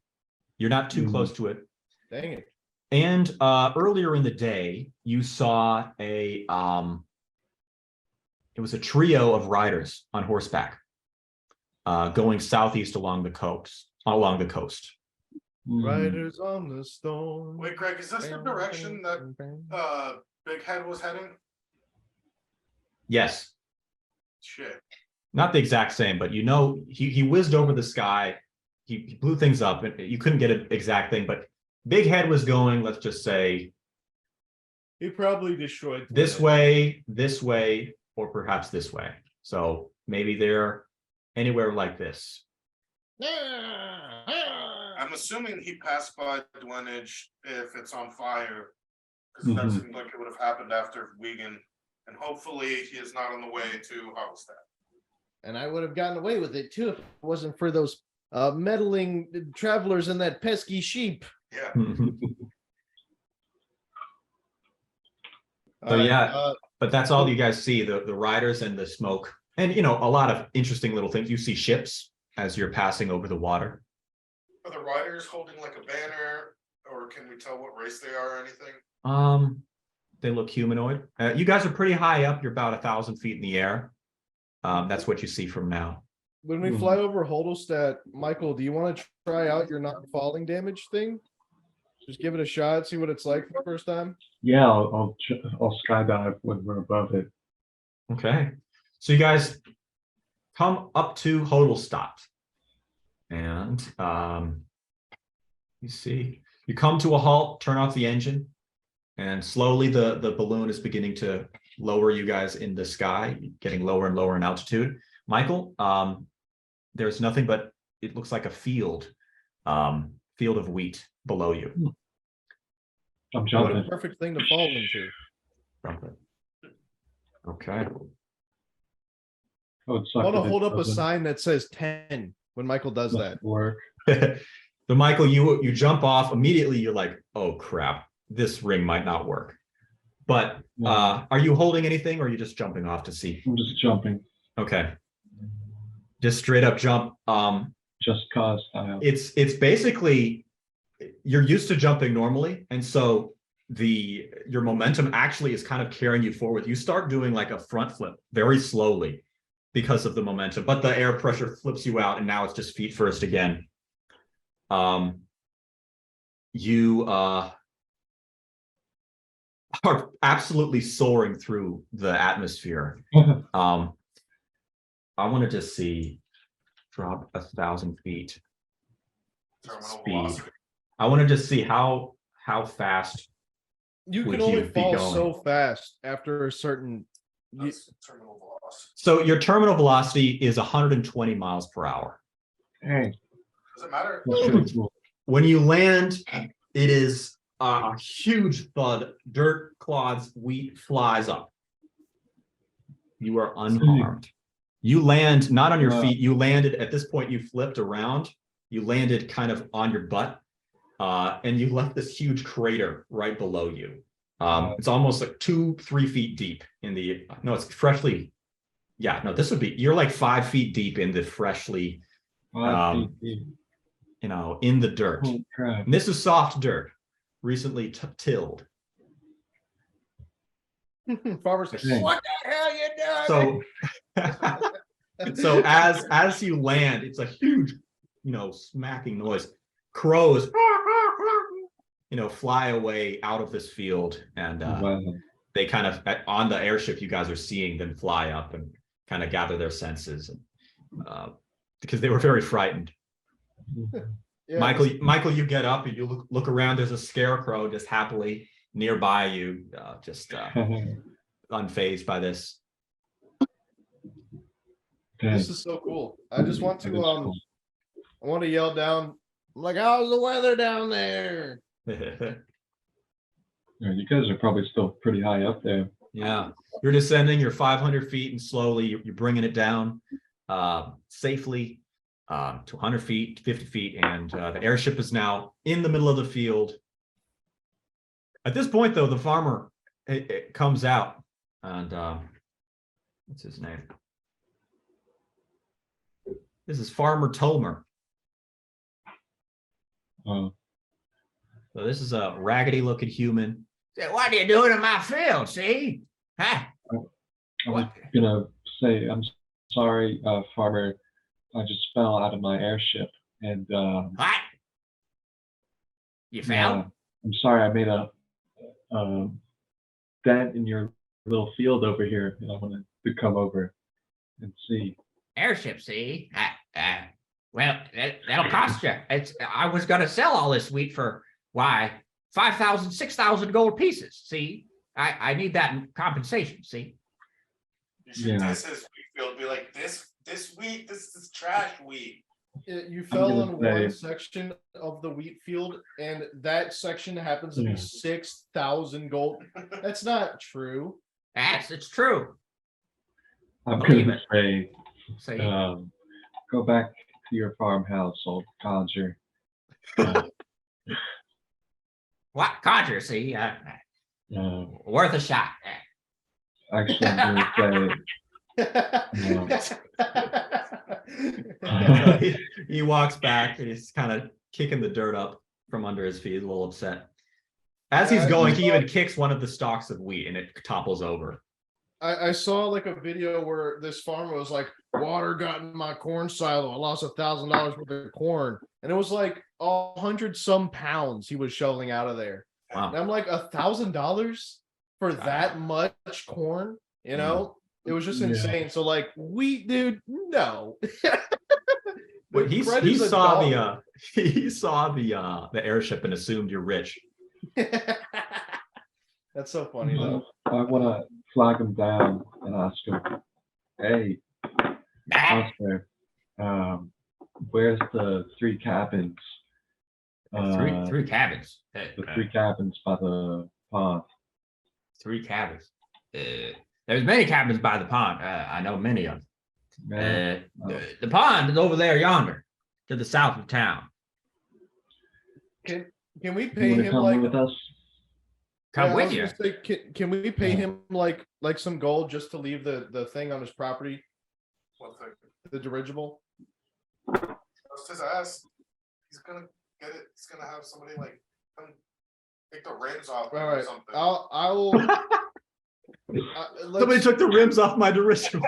You're not too close to it. Dang it. And earlier in the day, you saw it was a trio of riders on horseback going southeast along the coast. Riders on the storm. Wait, Greg, is this the direction that Big Head was heading? Yes, Shit. not the exact same, but you know, he whizzed over the sky. He blew things up. You couldn't get an exact thing, but Big Head was going, let's just say, He probably destroyed this way, or perhaps this way. So maybe they're anywhere like this. I'm assuming he passed by Douaneige if it's on fire, because that seemed like it would have happened after Wigan, and hopefully he is not on the way to Hallstatt. And I would have gotten away with it too if it wasn't for those meddling travelers and that pesky sheep. Yeah. So yeah, But that's all you guys see, the riders and the smoke. And, you know, a lot of interesting little things. You see ships as you're passing over the water. Are the riders holding like a banner, or can we tell what race they are or anything? They look humanoid. You guys are pretty high up. You're about 1,000 feet in the air. That's what you see from now. When we fly over Hodelstadt, Michael, do you want to try out your not falling damage thing? Just give it a shot, see what it's like for the first time. Yeah, I'll skydive when we're above it. Okay. So you guys come up to Hodelstadt. And you see, you come to a halt, turn off the engine, and slowly the balloon is beginning to lower you guys in the sky, getting lower and lower in altitude. Michael, there's nothing but, it looks like a field of wheat below you. I'm What a jumping. perfect thing to fall into. Okay. Oh, I want to hold up a sign that says 10 when Michael does that. Work. So Michael, you jump off immediately. You're like, oh crap, this ring might not work. But are you holding anything, or are you just jumping off to see? I'm just jumping. Okay. Just straight up jump. Just cause style. It's basically, you're used to jumping normally, and so your momentum actually is kind of carrying you forward. You start doing like a front flip very slowly because of the momentum, but the air pressure flips you out, and now it's just feet first again. You are absolutely soaring through the atmosphere. I want to just see, drop 1,000 feet Terminal speed. velocity. I want to just see how fast. You Would can only you be fall going? so fast after a certain. That's terminal velocity. So your terminal velocity is 120 miles per hour. Hey, Does it matter? that's pretty cool. When you land, it is a huge thud. Dirt clods, wheat flies up. You are unharmed. You land not on your feet. You landed, at this point, you flipped around. You landed kind of on your butt. And you left this huge crater right below you. It's almost like 2-3 feet deep in the, no, it's freshly, yeah, no, this would be, you're like 5 feet deep in the freshly, 5 feet deep. you know, in the dirt. Holy crap. And this is soft dirt, recently tilled. Farmer's like, Dang. what the hell you doing? So as you land, it's a huge, you know, smacking noise. Crows, you know, fly away out of this field, and Wow. they kind of, on the airship, you guys are seeing them fly up and kind of gather their senses, and because they were very frightened. Yeah, Michael, you get up and you look around. There's a scarecrow just happily nearby you, just unfazed by this. this is so cool. I just want to That is cool. I want to yell down, I'm like, how's the weather down there? Yeah, you guys are probably still pretty high up there. Yeah, you're descending. You're 500 feet, and slowly you're bringing it down safely to 100 feet, 50 feet, and the airship is now in the middle of the field. At this point, though, the farmer it comes out, and what's his name? This is Farmer Tolmer. Oh, So this is a raggedy-looking human. Say, what are you doing in my field? See? Huh? I was gonna say, I'm sorry, farmer. I just fell out of my airship, and What? You fell? I'm sorry, I made a dent in your little field over here, and I wanted to come over and see. Airship, see? Well, that'll cost you. I was going to sell all this wheat for, why, 5,000, 6,000 gold pieces, see? I need that in compensation, see? You should Yeah. diss his wheat field. Be like, this wheat, this is trash wheat. You fell gonna on say- one section of the wheat field, and that section happens to be Yeah. 6,000 gold. That's not true. Yes, it's true. I'm Believe gonna say, See? go back to your farmhouse, old codger. What? Conjure, see? Worth a shot. Actually, I'm gonna So he walks back and he's kind of kicking the dirt up from under his feet, a little upset. As he's going, he even kicks one of the stalks of wheat and it topples over. I saw like a video where this farmer was like, water got in my corn silo. I lost $1,000 worth of corn. And it was like 100 some pounds he was shoveling out of there. Wow. And I'm like, $1,000 for that much corn, you know? It was just insane. So like, wheat, dude, no. But he bread is saw $1. the airship and assumed you're rich. That's so funny though. I want to flag him down and ask him, hey, Oscar, where's the 3 cabins? Three cabins. The 3 cabins by the pond. 3 cabins. There's many cabins by the pond. I know many of them. Man, The pond is over there yonder, to the south of town. Can we you pay want to him come like with us? Come I with was you. gonna say, can we pay him like some gold just to leave the thing on his property, One thing. the dirigible? Trust his ass. He's gonna get it. He's gonna have somebody like come take the rims off All or right, something. I will. Somebody took the rims off my dirigible.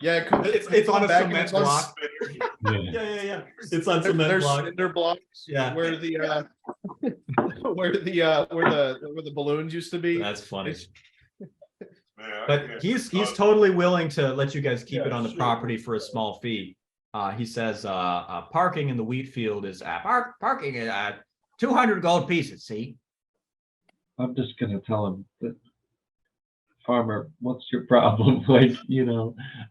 Yeah, It's on a back cement and it's on block. Yeah. Yeah. It's on cement There's block. cinder blocks. Yeah. Where the where the balloons used to be. That's funny. Man, I But can't- he's totally willing to let you guys keep Yeah, it on the sure. property for a small fee. He says parking in the wheat field is Parking is 200 gold pieces. See, I'm just gonna tell him that, farmer, what's your problem? Like,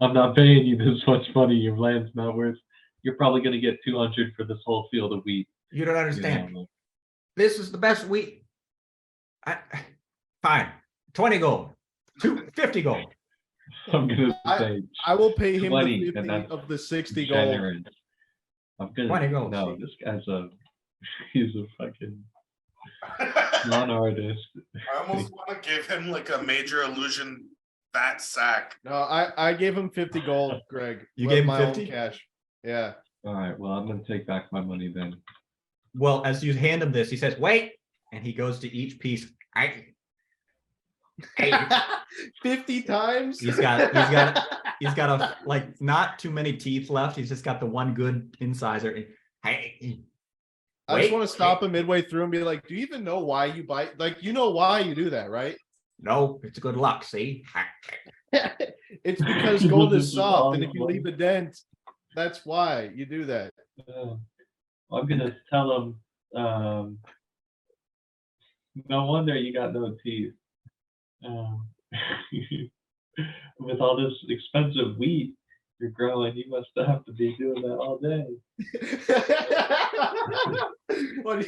I'm not paying you this much money. Your land's not worth. You're probably gonna get 200 for this whole field of wheat. you don't You understand. know? This is the best wheat. Fine, 20 gold, 50 gold. I'm gonna say I will pay him 20, the and 50 that's of the 60 gold. generous. I'm gonna 20 gold. no. This guy's he's a fucking non-artist. I almost want to give him like a major illusion fat sack. No, I gave him 50 gold, Greg. You with gave him my own 50? cash. Yeah. All right. Well, I'm gonna take back my money then. well, as you hand him this, he says, "Wait," and he goes to each piece. Hey, 50 times. He's got a like not too many teeth left. He's just got the one good incisor. hey, I just wait, want to stop him midway through and be like, "Do you even know why you buy? Like, you know why you do that, right?" no, it's good luck. See, It's because gold is soft, and if you leave a dent, that's why you do that. I'm gonna tell him. No wonder you got no teeth. With all this expensive wheat you're growing, you must have to be doing that all day. What do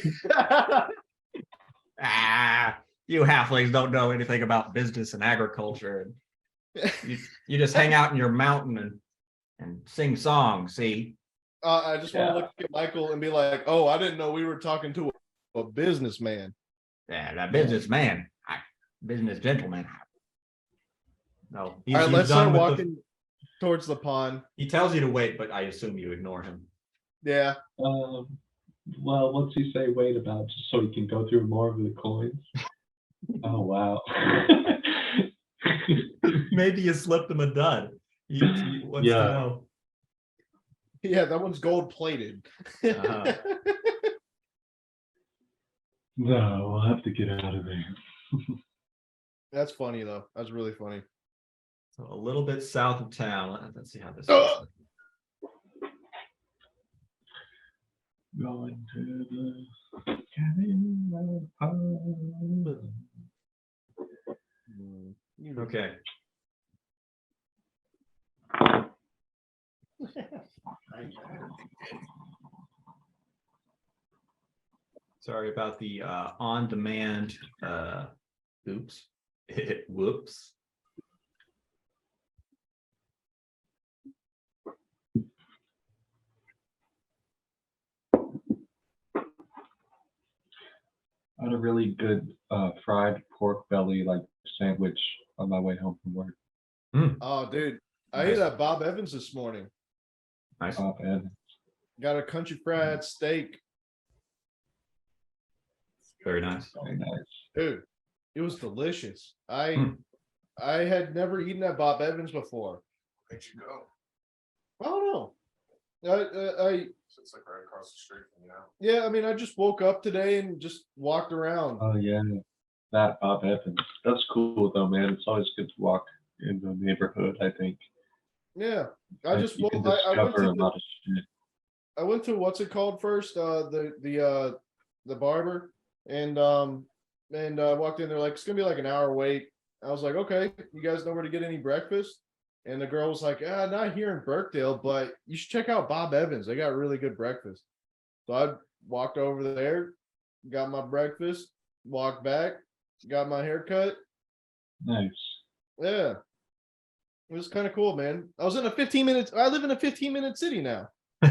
you halflings don't know anything about business and agriculture. You just hang out in your mountain and sing songs. See, I just want to look at Michael and be like, "Oh, I didn't know we were talking to a businessman." yeah, that businessman, business gentleman. No, All right, let's start walking towards the pond. He tells you to wait, but I assume you ignore him. Yeah. Well, what's he say wait about, just so he can go through more of the coins? Oh wow. Maybe you slipped him a dud. He wants to know. Yeah, that one's gold plated. Uh-huh. No, we'll have to get out of there. That's funny though. That's really funny. So a little bit south of town. Let's see how this Oh! Going to the cabin. Okay. Sorry about the on-demand oops. Whoops. I had a really good fried pork belly like sandwich on my way home from work. Oh, dude, I Nice. ate at Bob Evans this morning. Nice. And Got a country fried steak. Very nice. very nice. Dude, it was delicious. Hmm. I had never eaten at Bob Evans before. Where'd you go? I don't know. I It's like right across the street from you now. yeah, I mean, I just woke up today and just walked around. Oh yeah, that Bob Evans. That's cool though, man. It's always good to walk in the neighborhood. I think. Yeah, I just you can I went discover to a lot of shit. I went to what's it called first? The barber, and walked in. They're like, it's gonna be like an hour wait. I was like, okay, you guys know where to get any breakfast? And the girl was like, not here in Birkdale, but you should check out Bob Evans. They got really good breakfast. So I walked over there, got my breakfast, walked back, got my haircut. Nice. Yeah. It was kind of cool, man. I was in a 15-minute, I live in a 15-minute city now.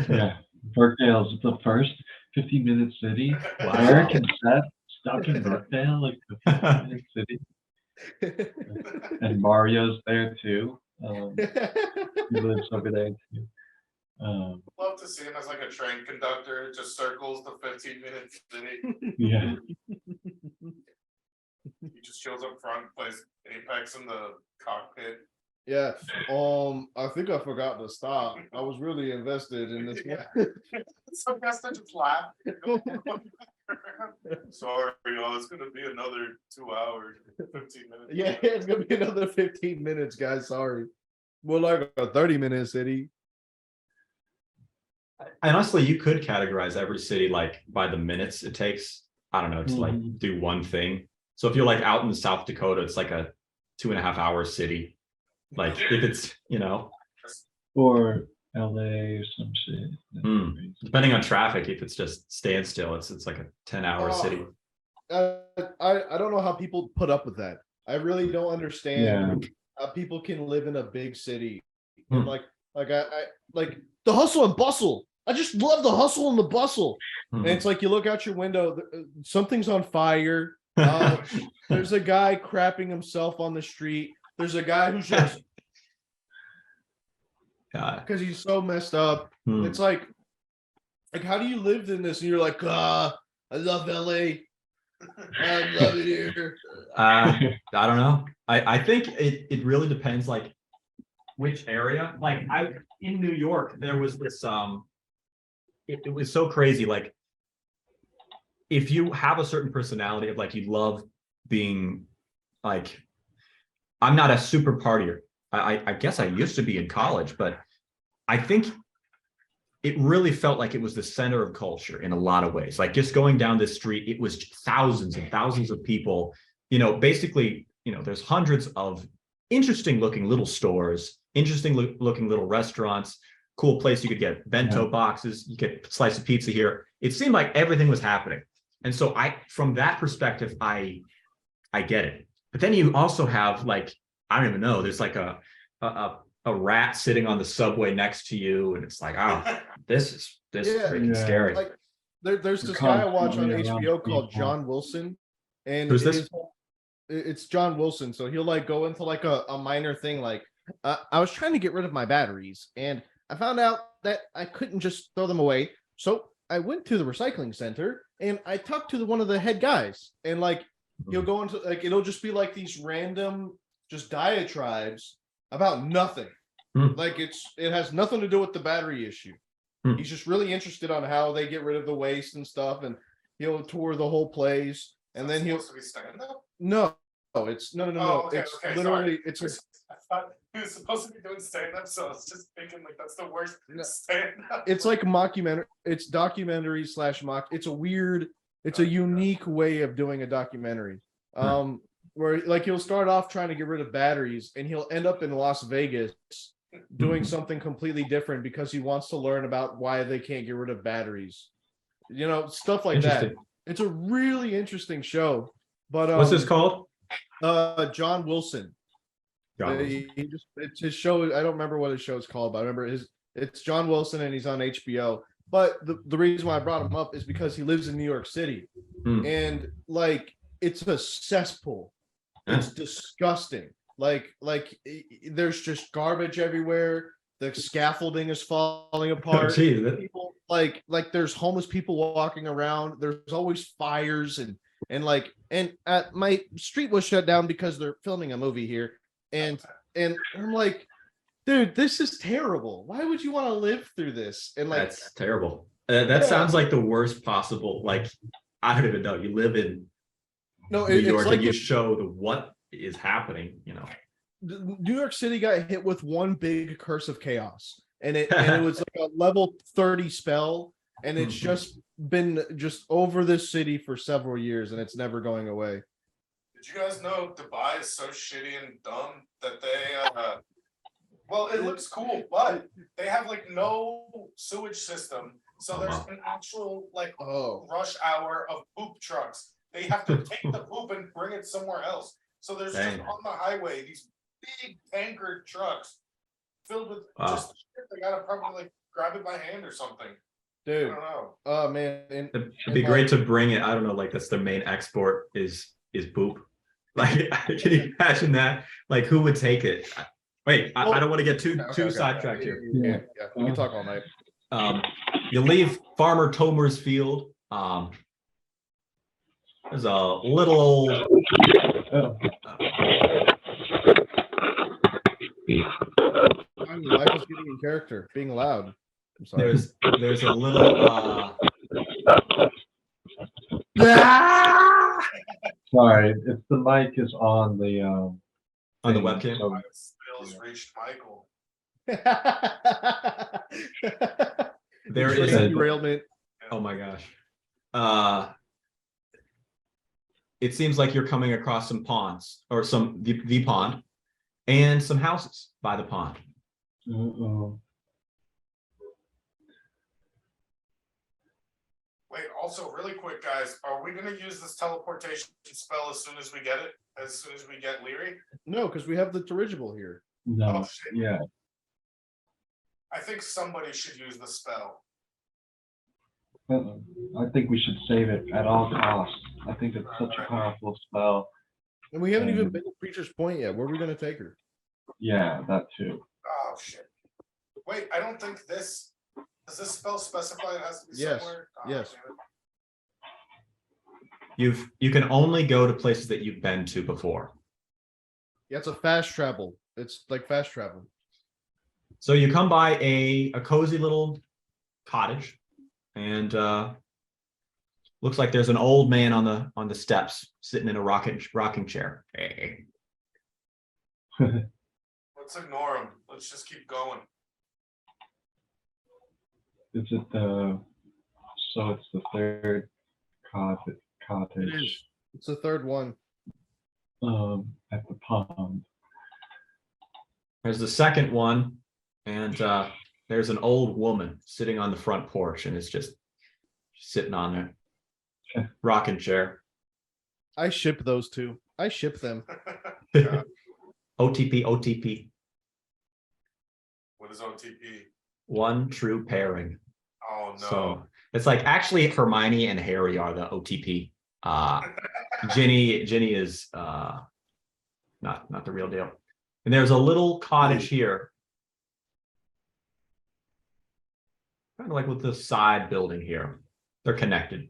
Yeah, Birkdale's the first 15-minute city. Wow. Eric and Seth stuck in Birkdale, like the 15-minute city, and Mario's there too. He lives over there too. Love to see him as like a train conductor. It just circles the 15-minute city. Yeah, He just chills up front, plays Apex in the cockpit. Yeah. I think I forgot to stop. I was really invested in this one. So I guess I just laugh. Sorry, y'all. It's gonna be another 2 hours, 15 minutes. Yeah, it's gonna be another 15 minutes, guys. Sorry. More like a 30-minute city. And honestly, you could categorize every city like by the minutes it takes, I don't know, to like Mhm. do one thing. So if you're like out in South Dakota, it's like a 2.5 hour city. Like if it's, or LA or some shit. That's Hmm. crazy. depending on traffic, if it's just standstill, it's like a 10-hour Oh, city. I don't know how people put up with that. I really don't understand Yeah. how people can live in a big city. Hmm. And like I like the hustle and bustle. I just love the hustle and the bustle. And it's like you look out your window, something's on fire. There's a guy crapping himself on the street. There's a guy who's just because he's so messed up. Hmm. It's like how do you live in this? And you're like, I love LA. I love it here. I don't know. I think it really depends like which area. Like in New York, there was this it was so crazy. Like if you have a certain personality of like you love being like, I'm not a super partier. I guess I used to be in college, but I think it really felt like it was the center of culture in a lot of ways. Like just going down this street, it was thousands and thousands of people, basically, there's hundreds of interesting looking little stores, interesting looking little restaurants, cool place you could get bento boxes, you get a slice of pizza here. It seemed like everything was happening. And so from that perspective, I get it. But then you also have like, I don't even know, there's like a rat sitting on the subway next to you, and it's like, oh, this is freaking scary. Like there's this You're guy I watch on constantly HBO around called people. John Wilson, and Who's this? It's John Wilson. So he'll like go into like a minor thing, like I was trying to get rid of my batteries, and I found out that I couldn't just throw them away. So I went to the recycling center and I talked to one of the head guys, and like he'll go into like it'll just be like these random just diatribes about nothing. Like it has nothing to do with the battery issue. He's just really interested on how they get rid of the waste and stuff, and he'll tour the whole place, and then he'll supposed to be stand up. no, it's no. Oh, okay, It's okay, literally sorry. it's I thought he was supposed to be doing stand up, so I was just thinking like that's the worst No. stand up. it's like mockumentary. It's documentary / mock. It's a unique way of doing a documentary. Where like he'll start off trying to get rid of batteries, and he'll end up in Las Vegas doing something completely different because he wants to learn about why they can't get rid of batteries. Stuff like that. Interesting. It's a really interesting show. But What's this called? John Wilson. It's his show. I don't remember what his show is called, but I remember it's John Wilson, and he's on HBO. But the reason why I brought him up is because he lives in New York City, Hmm. and like it's a cesspool. It's disgusting. There's just garbage everywhere. The scaffolding is falling apart. Geez, that- People there's homeless people walking around. There's always fires and my street was shut down because they're filming a movie here, and I'm like, dude, this is terrible. Why would you want to live through this? And like, That's terrible. That Yeah. sounds like the worst possible. Like, I don't even know. You live in no, New it's York like and you if show what is happening. New York City got hit with one big curse of chaos, and it was like a level 30 spell, and it's Mhm. just been just over this city for several years, and it's never going away. Did you guys know Dubai is so shitty and dumb that they well, it looks cool, but they have like no sewage system. So there's wow. an actual like Oh, rush hour of poop trucks. They have to take the poop and bring it somewhere else. So there's Dang. just on the highway these big tanker trucks filled with Wow. just shit. They gotta probably like grab it by hand or something. I dude. don't know. Oh man. It'd be great to bring it. I don't know. Like that's their main export is poop. Like, can you imagine that? Like, who would take it? Wait, I don't want to get too sidetracked here. Yeah, we can talk all night. You leave Farmer Tomer's field. There's a little old. Oh, Life is getting in character, being loud. I'm sorry. There's a little. sorry, if the mic is on the On the thing, webcam. so- Spills reached Michael. There Just is a a. derailment. Oh my gosh. It seems like you're coming across some ponds or the pond and some houses by the pond. Uh-oh. Wait, also really quick, guys, are we gonna use this teleportation spell as soon as we get it? As soon as we get Leary? No, because we have the dirigible here. No, Oh, shit. yeah, I think somebody should use the spell. I think we should save it at all costs. I think it's such a powerful spell. And we haven't even Mm. been to Preacher's Point yet. Where are we gonna take her? Yeah, that too. Oh shit. Wait, I don't think this does this spell specify it has to be Yes, somewhere? yes. Damn it. You can only go to places that you've been to before. Yeah, it's a fast travel. It's like fast travel. So you come by a cozy little cottage, and looks like there's an old man on the steps sitting in a rocking chair. Hey. Let's ignore him. Let's just keep going. Is it the, so it's the third It cottage, is. It's the third one. at the pond. There's the second one, and there's an old woman sitting on the front porch, and is just sitting on a rocking chair. I ship those two. I ship them. OTP. What is OTP? One true pairing. Oh no. So it's like actually Hermione and Harry are the OTP. Ginny is not the real deal. And there's a little cottage here. Kind of like with the side building here. They're connected.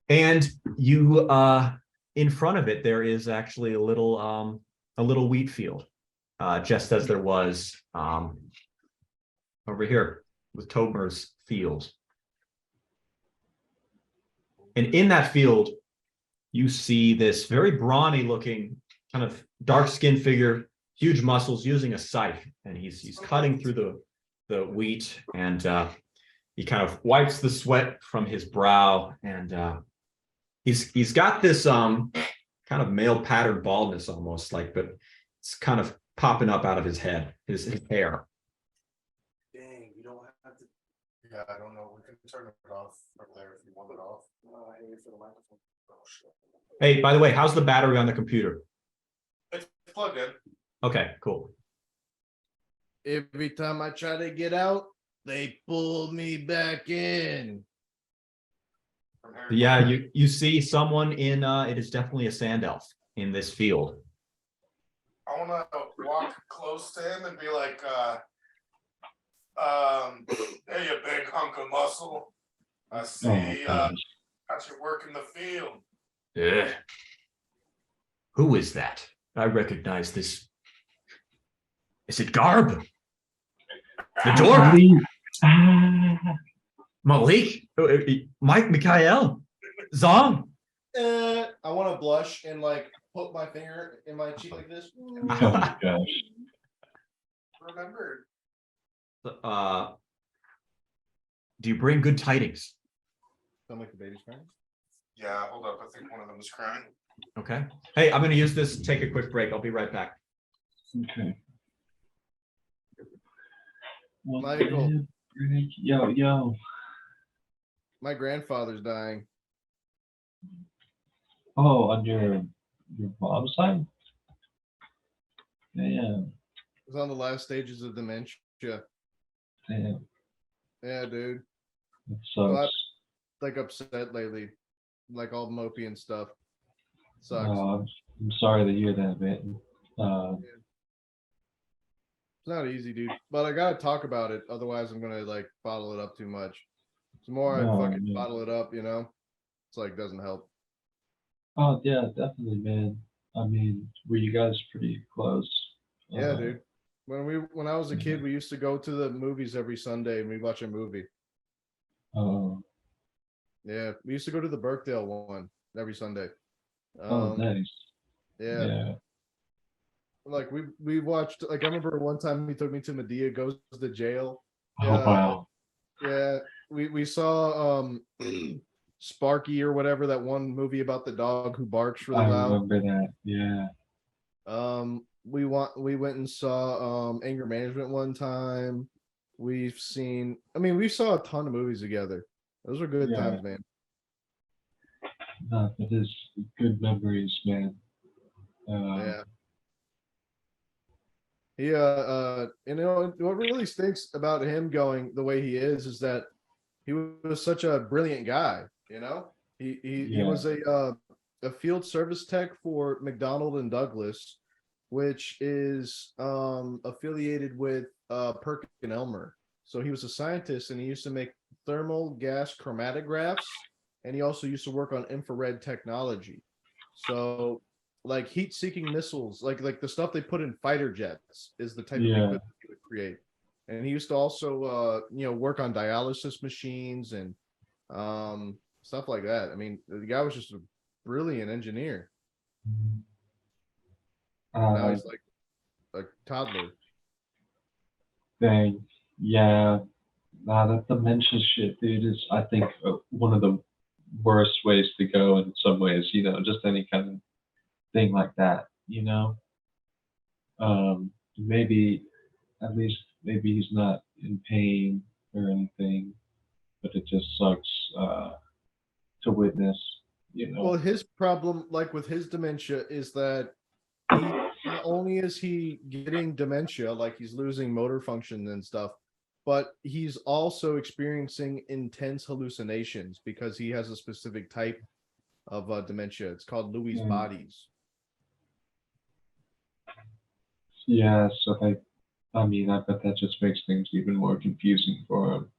And you in front of it there is actually a little wheat field. Just as there was over here with Tober's field. And in that field, you see this very brawny looking, kind of dark-skinned figure, huge muscles, using a scythe. And he's cutting through the wheat, and he kind of wipes the sweat from his brow, and he's got this kind of male pattern baldness almost, like, but it's kind of popping up out of his head, his hair. Dang, you don't have to. Yeah, I don't know. We can turn it off from there if you want it off. I need for the microphone. Oh shit. Hey, by the way, how's the battery on the computer? It's plugged in. Okay, cool. Every time I try to get out, They pulled me back in. From Harry Yeah, Potter. you see someone in it is definitely a sand elf in this field. I wanna walk close to him and be like, hey, you big hunk of muscle. I Oh, see gosh. got your work in the field. Who is that? I recognize this. Is it Garb? The door? Please. Ah. Malik? Mike? Mikhail? Zong? I want to blush and like put my finger in my cheek like this. Oh my gosh. Remember. Do you bring good tidings? Sound like the baby's crying. Yeah, hold up. I think one of them is crying. Okay. Hey, I'm going to use this to take a quick break. I'll be right back. Okay. Well, Michael. Yo. My grandfather's dying. Oh, on your mom's side? Damn. He's on the last stages of dementia. Damn. Yeah, dude. That So sucks. like upset lately, like all mopey and stuff. Sucks. I'm sorry to hear that, man. It's not easy, dude. But I gotta talk about it, otherwise I'm gonna like bottle it up too much. The more I No, fucking yeah. bottle it up, it's like doesn't help. Oh yeah, definitely, man. I mean, were you guys pretty close? Yeah, dude. When I was a kid, we used to go to the movies every Sunday and we watch a movie. Oh, Yeah, we used to go to the Birkdale one every Sunday. nice. Yeah. Yeah. Like we watched, like I remember one time he took me to Medea Goes to Jail. Oh wow. Yeah, we saw Sparky or whatever, that one movie about the dog who barks really I loud. remember that. Yeah. We went and saw Anger Management one time. We saw a ton of movies together. Those were good Yeah. times, man. No, it is good memories, man. Yeah. What really stinks about him going the way he is that he was such a brilliant guy. He Yeah. was a field service tech for McDonnell and Douglas, which is affiliated with Perkin-Elmer. So he was a scientist and he used to make thermal gas chromatographs, and he also used to work on infrared technology. So like heat-seeking missiles, like the stuff they put in fighter jets is the type of equipment he would create. And he used to also work on dialysis machines and stuff like that. I mean, the guy was just a brilliant engineer. Now he's like a toddler. Dang. Yeah. Nah, that dementia shit, dude, is I think one of the worst ways to go in some ways. Just any kind of thing like that. Maybe at least maybe he's not in pain or anything, but it just sucks to witness. Well, his problem, like with his dementia, is that not only is he getting dementia, like he's losing motor function and stuff, but he's also experiencing intense hallucinations because he has a specific type of dementia. It's called Lewy bodies. Yeah, so I bet that just makes things even more confusing for him.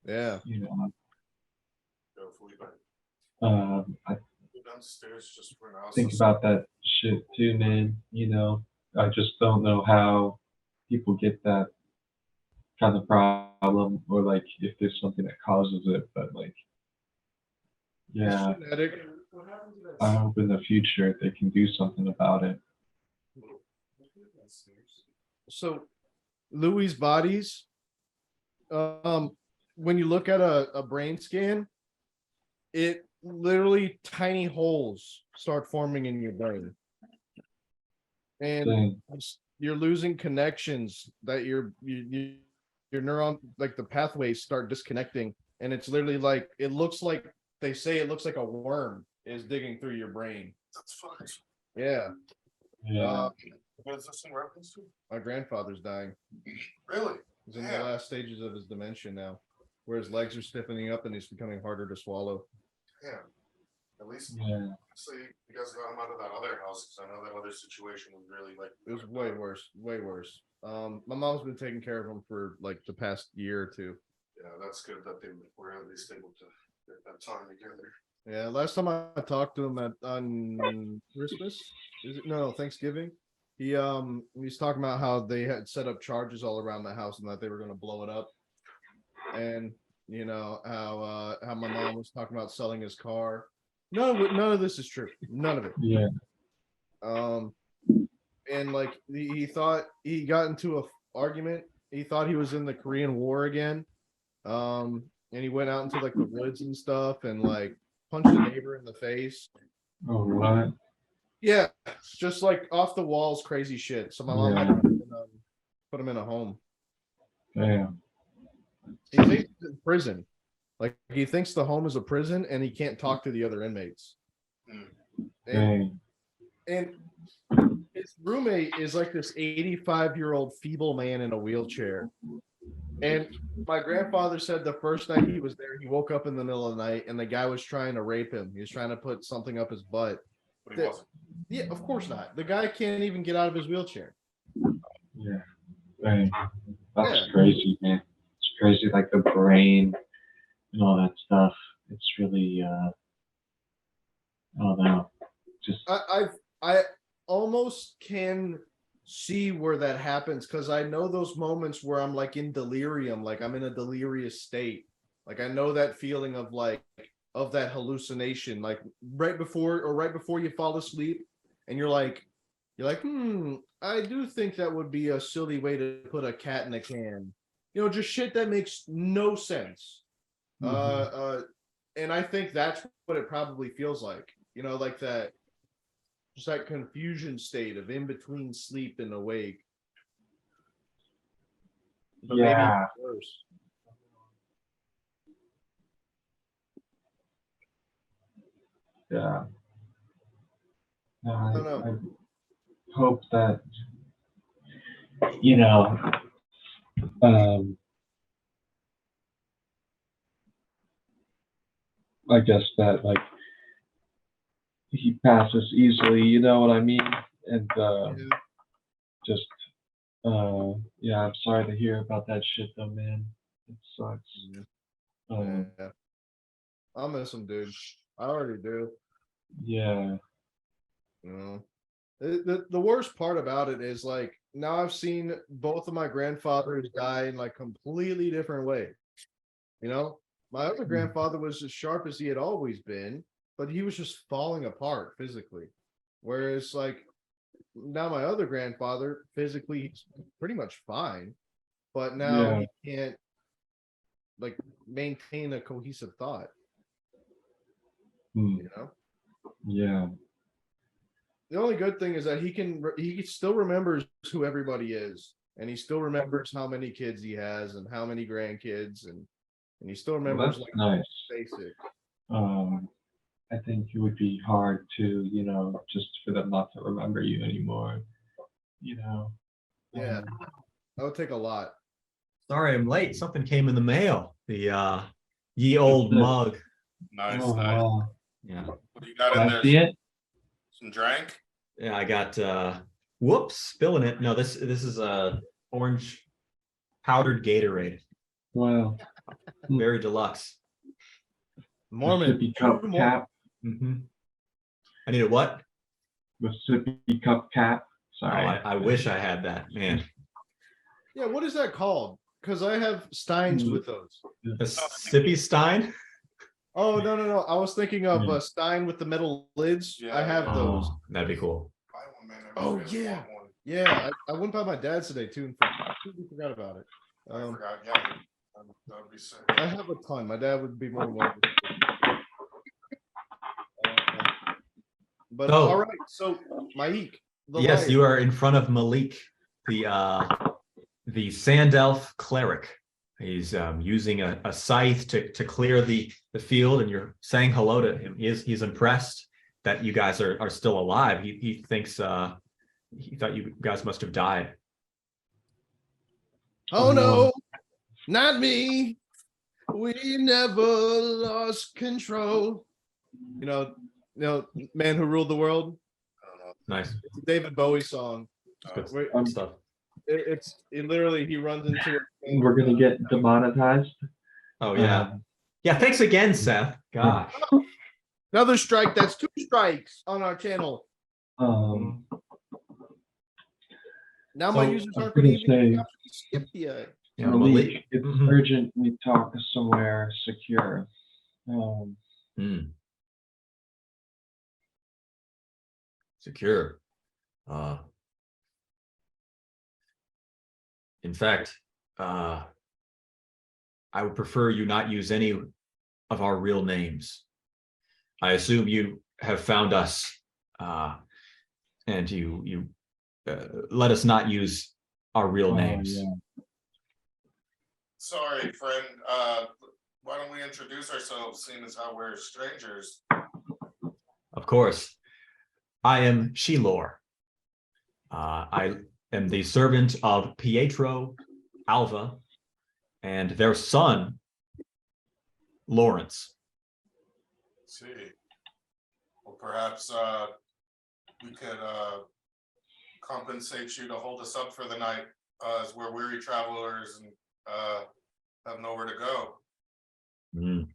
Yeah. I Downstairs just for now. think about that shit too, man. I just don't know how people get that kind of problem, or like if there's something that causes it. But like, yeah, It's genetic. I hope in the future they can do something about it. So Lewy bodies, when you look at a brain scan, it literally tiny holes start forming in your brain, and Dang. you're losing connections that your neuron, like the pathways start disconnecting, and it's literally like it looks like a worm is digging through your brain. That's fucked. Yeah. Yeah. What is this in reference to? My grandfather's dying. Really? He's in the Yeah. last stages of his dementia now, where his legs are stiffening up and he's becoming harder to swallow. Yeah. At least, Yeah. honestly, you guys got him out of that other house, because I know that other situation was really like. It was way worse, way worse. My mom's been taking care of him for like the past year or two. Yeah, that's good that they were at least able to get that time together. Yeah, last time I talked to him on Christmas, is it no Thanksgiving? He was talking about how they had set up charges all around the house and that they were gonna blow it up. And you know how my mom was talking about selling his car. None of this is true. None of it. Yeah. And like he thought he got into a argument. He thought he was in the Korean War again. And he went out into like the woods and stuff and like punched a neighbor in the face. Oh, what? Yeah, just like off the walls, crazy shit. So my mom had to put him in a home. Damn. He thinks he's in prison. Like he thinks the home is a prison and he can't talk to the other inmates. And, Dang. and his roommate is like this 85-year-old feeble man in a wheelchair. And my grandfather said the first night he was there, he woke up in the middle of the night and the guy was trying to rape him. He was trying to put something up his butt. But he wasn't. Yeah, of course not. The guy can't even get out of his wheelchair. Yeah. Dang. That's Yeah. crazy, man. It's crazy, like the brain and all that stuff. It's really, I don't know. Just, I almost can see where that happens because I know those moments where I'm like in delirium, like I'm in a delirious state. Like I know that feeling of like of that hallucination, like right before you fall asleep, and you're like, I do think that would be a silly way to put a cat in a can. You know, just shit that makes no sense. And I think that's what it probably feels like. You know, like that, just that confusion state of in between sleep and awake. But maybe yeah. worse. Yeah. No, I don't know. I hope that, you know, I guess that like he passes easily, you know what I mean? And just yeah, I'm sorry to hear about that shit though, man. It sucks. Yeah. I'll miss him, dude. I already do. Yeah. You know, the worst part about it is like now I've seen both of my grandfathers die in like completely different ways. You know, my other grandfather was as sharp as he had always been, but he was just falling apart physically. Whereas like now my other grandfather physically he's pretty much fine, but now he can't like maintain a cohesive thought. You know? Yeah. The only good thing is that he still remembers who everybody is, and he still remembers how many kids he has and how many grandkids, and he still remembers Well, like nice. basic. I think it would be hard to, you know, just for them not to remember you anymore. You know. Yeah, that would take a lot. Sorry, I'm late. Something came in the mail. The ye old mug. Nice, Oh, nice. wow. Yeah. What do you got Can in I there? see it? Some drank? Yeah, I got whoops, spilling it. No, this is a orange powdered Gatorade. Wow. Very deluxe. Mormon. The sippy cup cap. I need a what? The sippy cup cap. Oh, Sorry. I wish I had that, man. Yeah, what is that called? Because I have Steins with those. A sippy Stein? Oh no! I was thinking of a Stein with the metal lids. Yeah, I have those. Oh, that'd be cool. Buy one, man. Oh, Everybody has yeah. one. Yeah, I went by my dad's today too, and I completely forgot about it. I forgot. Yeah, that would be sick. I have a ton. My dad would be more than welcome. But So- all right, so Mike, Yes, you are in front of Malik, the Sand Elf cleric. He's using a scythe to clear the field, and you're saying hello to him. He's impressed that you guys are still alive. He thinks he thought you guys must have died. Oh no, not me. We never lost control. You know, Man Who Ruled the World. I don't know. Nice. It's a David Bowie song. Good Wait, stuff. it literally he runs into it. We're gonna get demonetized. Oh yeah. Yeah, thanks again, Seth. Gosh. Another strike. That's 2 strikes on our channel. Um, Now my So, users I was aren't going to gonna even say- skip yet. Yeah, Malik, it's Mhm. urgent we talk somewhere secure. Hmm. Secure. In fact, I would prefer you not use any of our real names. I assume you have found us, and you let us not use our real Oh, names. yeah. Sorry, friend. Why don't we introduce ourselves, seeing as how we're strangers? Of course, I am Shilor. I am the servant of Pietro, Alva, and their son, Lawrence. See. Well, perhaps we could compensate you to hold us up for the night, as we're weary travelers and have nowhere to go. Mm.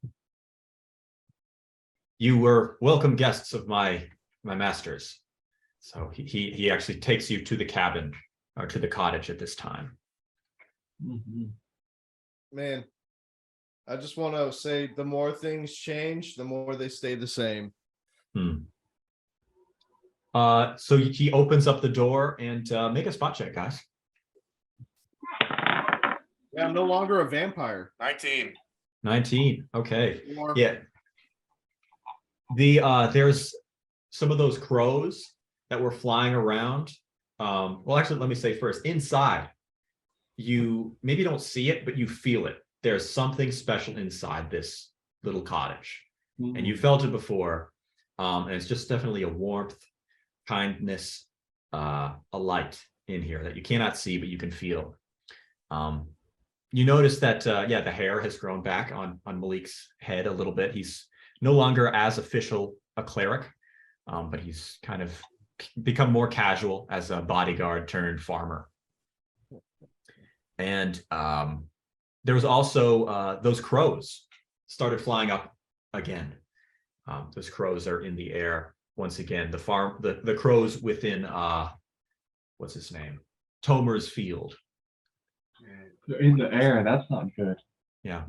You were welcome guests of my master's. So he actually takes you to the cabin or to the cottage at this time. Mhm. Man, I just want to say the more things change, the more they stay the same. So he opens up the door and make a spot check, guys. Yeah, I'm no longer a vampire. 19. 19. Okay. Or- Yeah. There's some of those crows that were flying around. Well, actually, let me say first, inside, you maybe don't see it, but you feel it. There's something special inside this little cottage. And you felt it before. And it's just definitely a warmth, kindness, a light in here that you cannot see, but you can feel. You notice that, the hair has grown back on Malik's head a little bit. He's no longer as official a cleric, but he's kind of become more casual as a bodyguard turned farmer. And there was also those crows started flying up again. Those crows are in the air once again. The crows within what's his name? Tomer's field. They're in the air. That's not good. Yeah.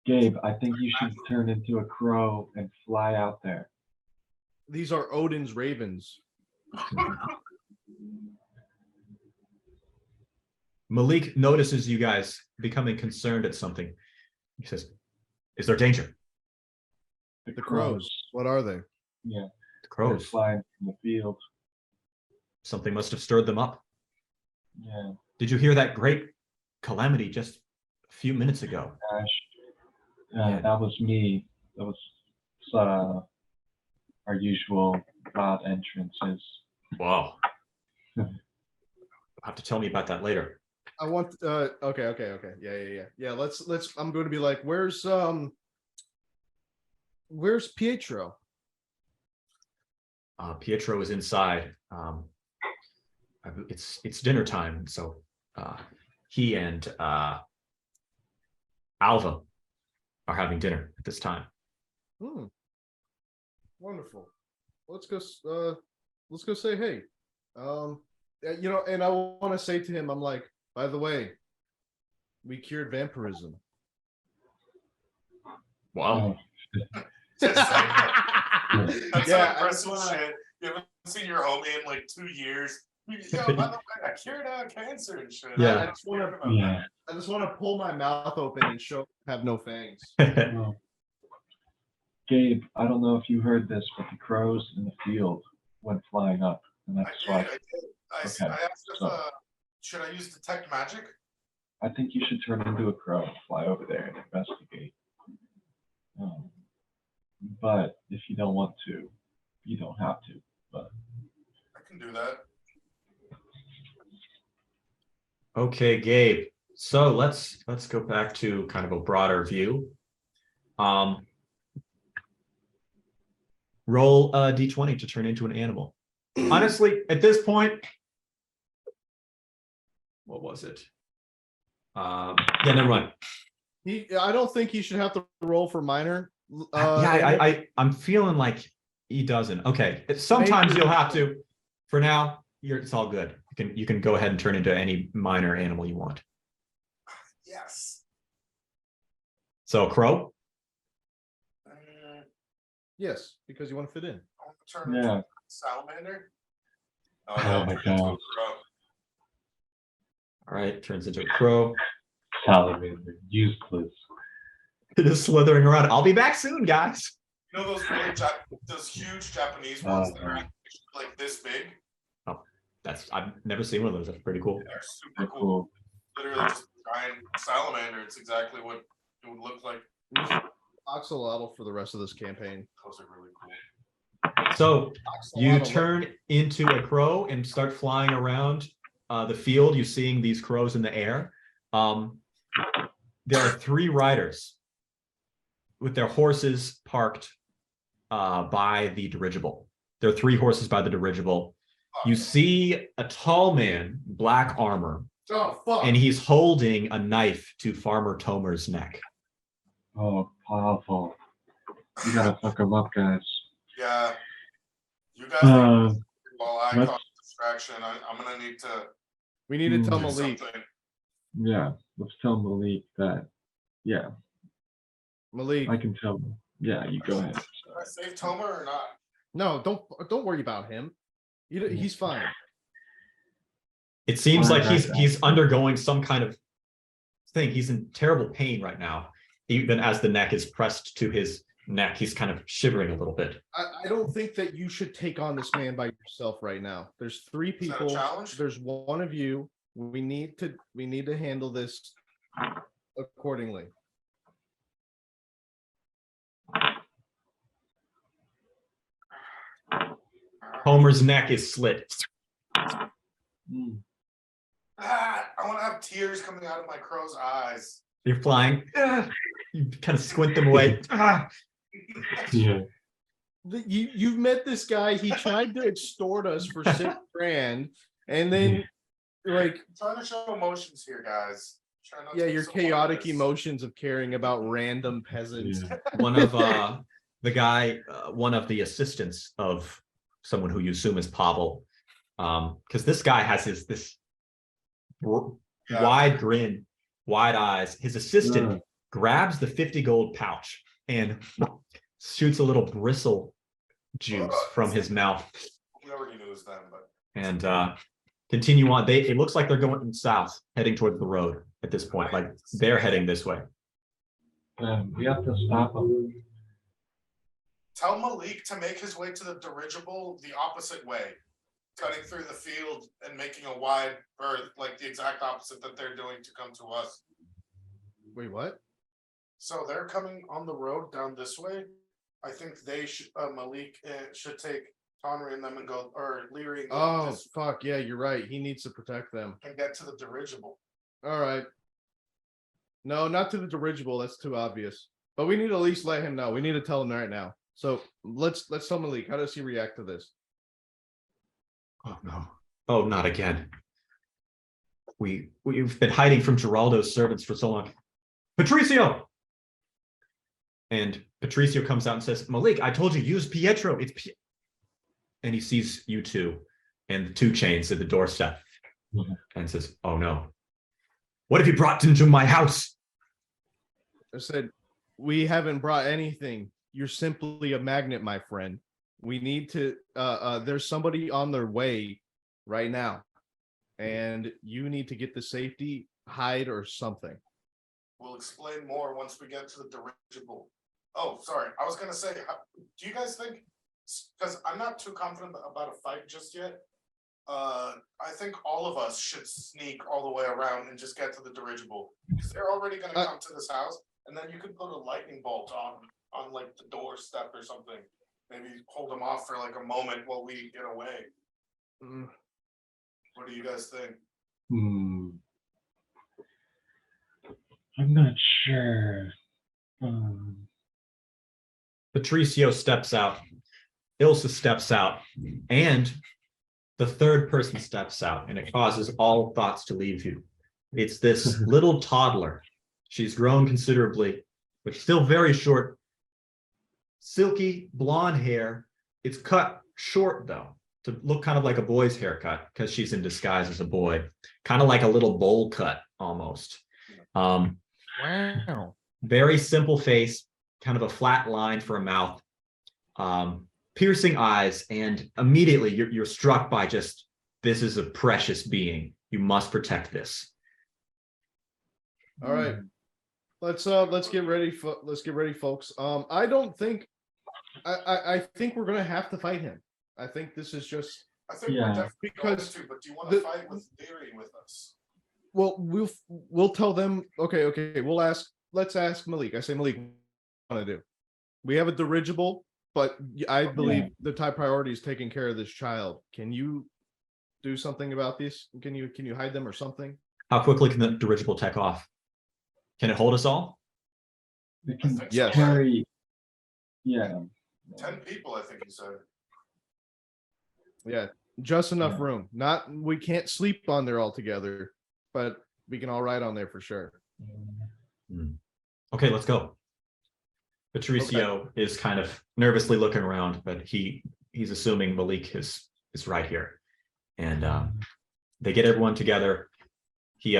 Gabe, I think you should turn into a crow and fly out there. These are Odin's ravens. Malik notices you guys becoming concerned at something. He says, "Is there danger?" The crows. What are they? Yeah. The They're crows. flying from the field. Something must have stirred them up. Yeah. Did you hear that great calamity just a few minutes ago? Gosh. Yeah. That was me. That was our usual odd entrances. Wow. You'll have to tell me about that later. I want okay. Yeah, let's I'm going to be like, where's Pietro? Pietro is inside. It's dinner time, so he and Alva are having dinner at this time. Wonderful. Let's go say hey. And I want to say to him, I'm like, by the way, we cured vampirism. Wow. That's Yeah, some impressive shit. You haven't seen your homie in like 2 years. Yo, by the way, I cured cancer and shit. Yeah. I just wondered about that. Yeah. I just want to pull my mouth open and show I have no fangs. Well, Gabe, I don't know if you heard this, but the crows in the field went flying up, and that's I why did. I Okay, asked if so- should I use detect magic? I think you should turn into a crow and fly over there and investigate. But if you don't want to, you don't have to. But I can do that. Okay, Gabe. So let's go back to kind of a broader view. Roll a d20 to turn into an animal. Honestly, at this point, what was it? Yeah, never mind. I don't think he should have to roll for minor. I'm feeling like he doesn't. Okay, sometimes you'll have to. For now, it's all good. You can go ahead and turn into any minor animal you want. Yes. So crow. Yes, because you want to fit in. I want to turn Yeah. into salamander. Oh my God. All right, turns into a crow. Salamander, useless. It is slithering around. I'll be back soon, guys. You know those those huge Japanese ones that are actually like this big? I've never seen one of those. That's pretty cool. They're super cool. Literally just a giant salamander. It's exactly what it would look like. Axolotl for the rest of this campaign. Those are really cool. So you Axolotl. turn into a crow and start flying around the field. You're seeing these crows in the air. There are 3 riders with their horses parked by the dirigible. There are 3 horses by the dirigible. You see a tall man, black armor, Oh, fuck. and he's holding a knife to Farmer Tomer's neck. Oh, Povol. You gotta fuck him up, guys. Yeah. You guys while I let's- cause distraction, I'm gonna need to We need to tell do Malik. something. Yeah, let's tell Malik that. Yeah, Malik. I can tell him. Yeah, you go ahead. Should I save Tomer or not? No, don't worry about him. He's fine. It seems Fine, like right, he's undergoing some kind of thing. He's in terrible pain right now. Even as the neck is pressed to his neck, he's kind of shivering a little bit. I don't think that you should take on this man by yourself right now. There's 3 Is that a people. challenge? There's one of you. We need to handle this accordingly. Homer's neck is slit. Mm. I want to have tears coming out of my crow's eyes. You're flying. You kind of squint them away. Yeah. You've met this guy. He tried to extort us for $6,000, and then like I'm trying to show emotions here, guys. Try not to yeah, be your so chaotic heartless. emotions of caring about random peasants. Yeah. One of the guy, one of the assistants of someone who you assume is Povol, because this guy has this Yeah. wide grin, wide eyes. His assistant Yeah. grabs the 50 gold pouch and shoots a little bristle juice from his mouth We already knew it was them, but and continue on. It looks like they're going south, heading towards the road at this point. Like they're heading this way. We have to stop him. tell Malik to make his way to the dirigible the opposite way, cutting through the field and making a wide berth, like the exact opposite that they're doing to come to us. Wait, what? So they're coming on the road down this way. I think they should, Malik should take Tonry and them and go, or Leary and go Oh this fuck yeah, you're right. He needs to protect them. and get to the dirigible. All right. No, not to the dirigible. That's too obvious. But we need to at least let him know. We need to tell him right now. So let's tell Malik. How does he react to this? Oh no. Oh, not again. We've been hiding from Geraldo's servants for so long. Patricio! And Patricio comes out and says, Malik, I told you, use Pietro. And he sees you two and the 2 chains at the doorstep and says, oh no. What have you brought into my house? I said, we haven't brought anything. You're simply a magnet, my friend. We need to there's somebody on their way right now. And you need to get to safety, hide or something. We'll explain more once we get to the dirigible. Oh, sorry. I was gonna say, do you guys think? Because I'm not too confident about a fight just yet. I think all of us should sneak all the way around and just get to the dirigible. Because they're already gonna come to this house, and then you could put a lightning bolt on like the doorstep or something. Maybe hold them off for like a moment while we get away. Mm. What do you guys think? I'm not sure. Patricio steps out. Ilsa steps out. And the third person steps out, and it causes all thoughts to leave you. It's this little toddler. She's grown considerably, but still very short. Silky blonde hair. It's cut short, though, to look kind of like a boy's haircut because she's in disguise as a boy. Kind of like a little bowl cut almost. Wow. Very simple face, kind of a flat line for a mouth, piercing eyes, and immediately you're struck by just, this is a precious being. You must protect this. All right. Let's get ready, folks. I don't think I think we're gonna have to fight him. I think this is just I think Yeah. we're definitely going Because to, but do you want to the- fight with Leary with us? well, we'll tell them. Okay, let's ask Malik. I say, Malik, what do you want to do? We have a dirigible, but I believe the top priority is taking care of this child. Can you do something about this? Can you hide them or something? How quickly can the dirigible take off? Can it hold us all? We can think so, Yes. carry. Yeah. 10 people, I think he said. Yeah, just enough Yeah. room. Not we can't sleep on there all together, but we can all ride on there for sure. Okay, let's go. Patricio is kind of nervously looking around, but he's assuming Malik is right here. And they get everyone together. He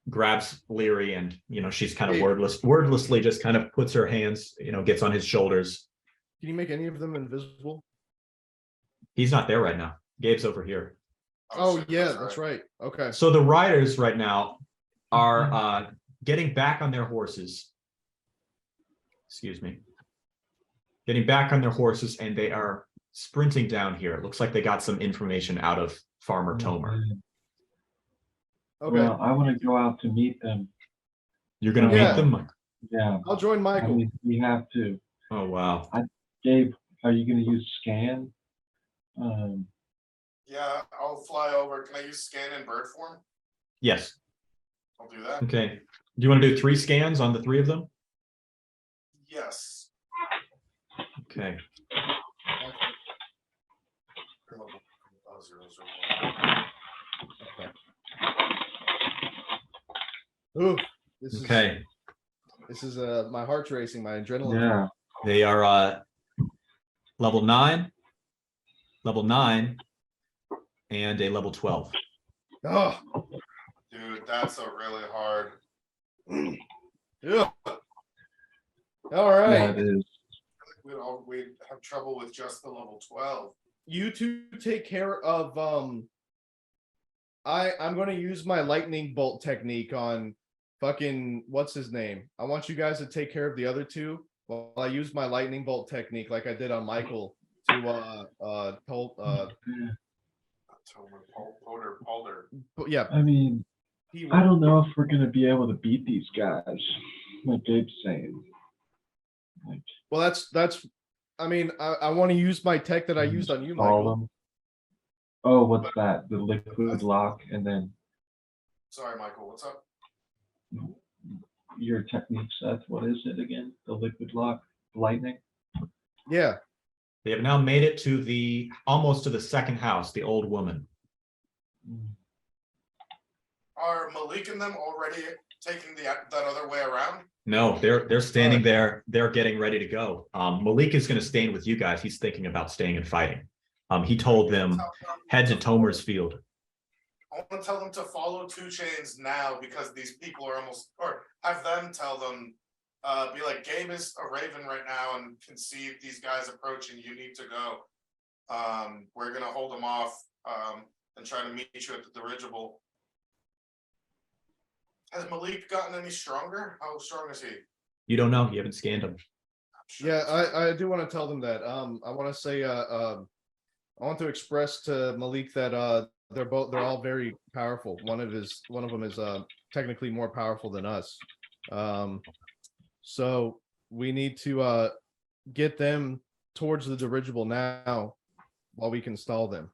grabs Leary, and she's kind of wordlessly just kind of puts her hands, gets on his shoulders. Can you make any of them invisible? He's not there right now. Gabe's over here. Oh shit, yeah, that's right. Okay. So the riders right now are getting back on their horses. Excuse me. Getting back on their horses, and they are sprinting down here. It looks like they got some information out of Farmer Tomer. Okay. Well, I want to go out to meet them. You're gonna Yeah. meet them? Yeah. I'll join I Michael. mean, we have to. Oh wow. Gabe, are you going to use scan? Yeah, I'll fly over. Can I use scan in bird form? Yes. I'll do that. Okay. Do you want to do 3 scans on the 3 of them? Yes. Okay. Oh, 0, 0, 1. Ooh, this Okay. is my heart's racing, my adrenaline. Yeah. They are level 9, and a level 12. Oh, Dude, that's a really hard. yeah. All Yeah, right. it is. We'd have trouble with just the level 12. You two take care of I'm going to use my lightning bolt technique on fucking what's his name. I want you guys to take care of the other two while I use my lightning bolt technique like I did on Michael to Polder. yeah, I mean, he I don't know if we're going to be able to beat these guys, like Gabe's saying. Like, well that's I mean I want to use my tech that I used on you, all Michael. them. Oh, what's that? The liquid lock, and then Sorry, Michael, what's up? your technique, Seth. What is it again? The liquid lock, lightning. Yeah. They have now made it to almost to the second house, the old woman. Are Malik and them already taking that other way around? No, they're standing there. They're getting ready to go. Malik is going to stay in with you guys. He's thinking about staying and fighting. He told them head to Tomer's field. I want to tell them to follow 2 Chains now because these people are almost, or have them tell them, be like, Gabe is a Raven right now and can see these guys approaching. You need to go. We're going to hold them off and try to meet you at the dirigible. Has Malik gotten any stronger? How strong is he? You don't know. You haven't scanned him. Yeah, I do want to tell them that. I want to say I want to express to Malik that they're all very powerful. One of them is technically more powerful than us. So we need to get them towards the dirigible now while we can stall them.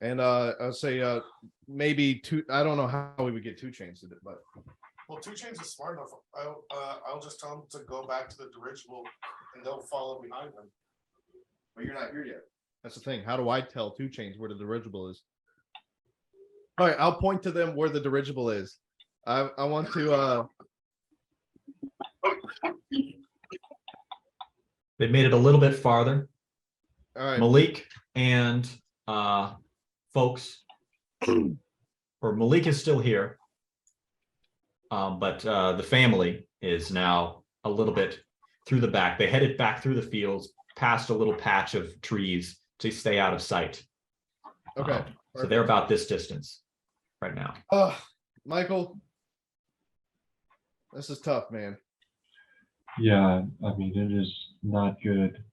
And I'll say maybe 2. I don't know how we would get 2 chains to it, but Well, 2 Chains is smart enough. I'll just tell them to go back to the dirigible and they'll follow behind them. But you're not here yet. That's the thing. How do I tell 2 Chains where the dirigible is? All right, I'll point to them where the dirigible is. I want to. They made it a little bit farther. All right. Malik and folks, or Malik is still here, but the family is now a little bit through the back. They headed back through the fields, past a little patch of trees to stay out of sight. Okay. So they're about this distance right now. Michael, this is tough, man. Yeah, I mean, it is not good.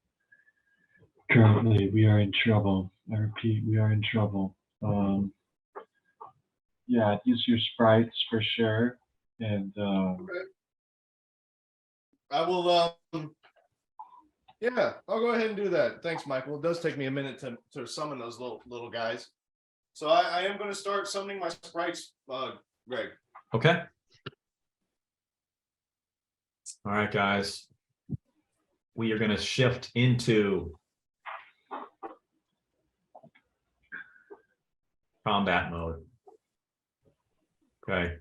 Currently, we are in trouble. I repeat, we are in trouble. Yeah, use your sprites for sure. And I will. Yeah, I'll go ahead and do that. Thanks, Michael. It does take me a minute to summon those little guys. So I am going to start summoning my sprites, Greg. Okay. All right, guys. We are going to shift into combat mode. Okay.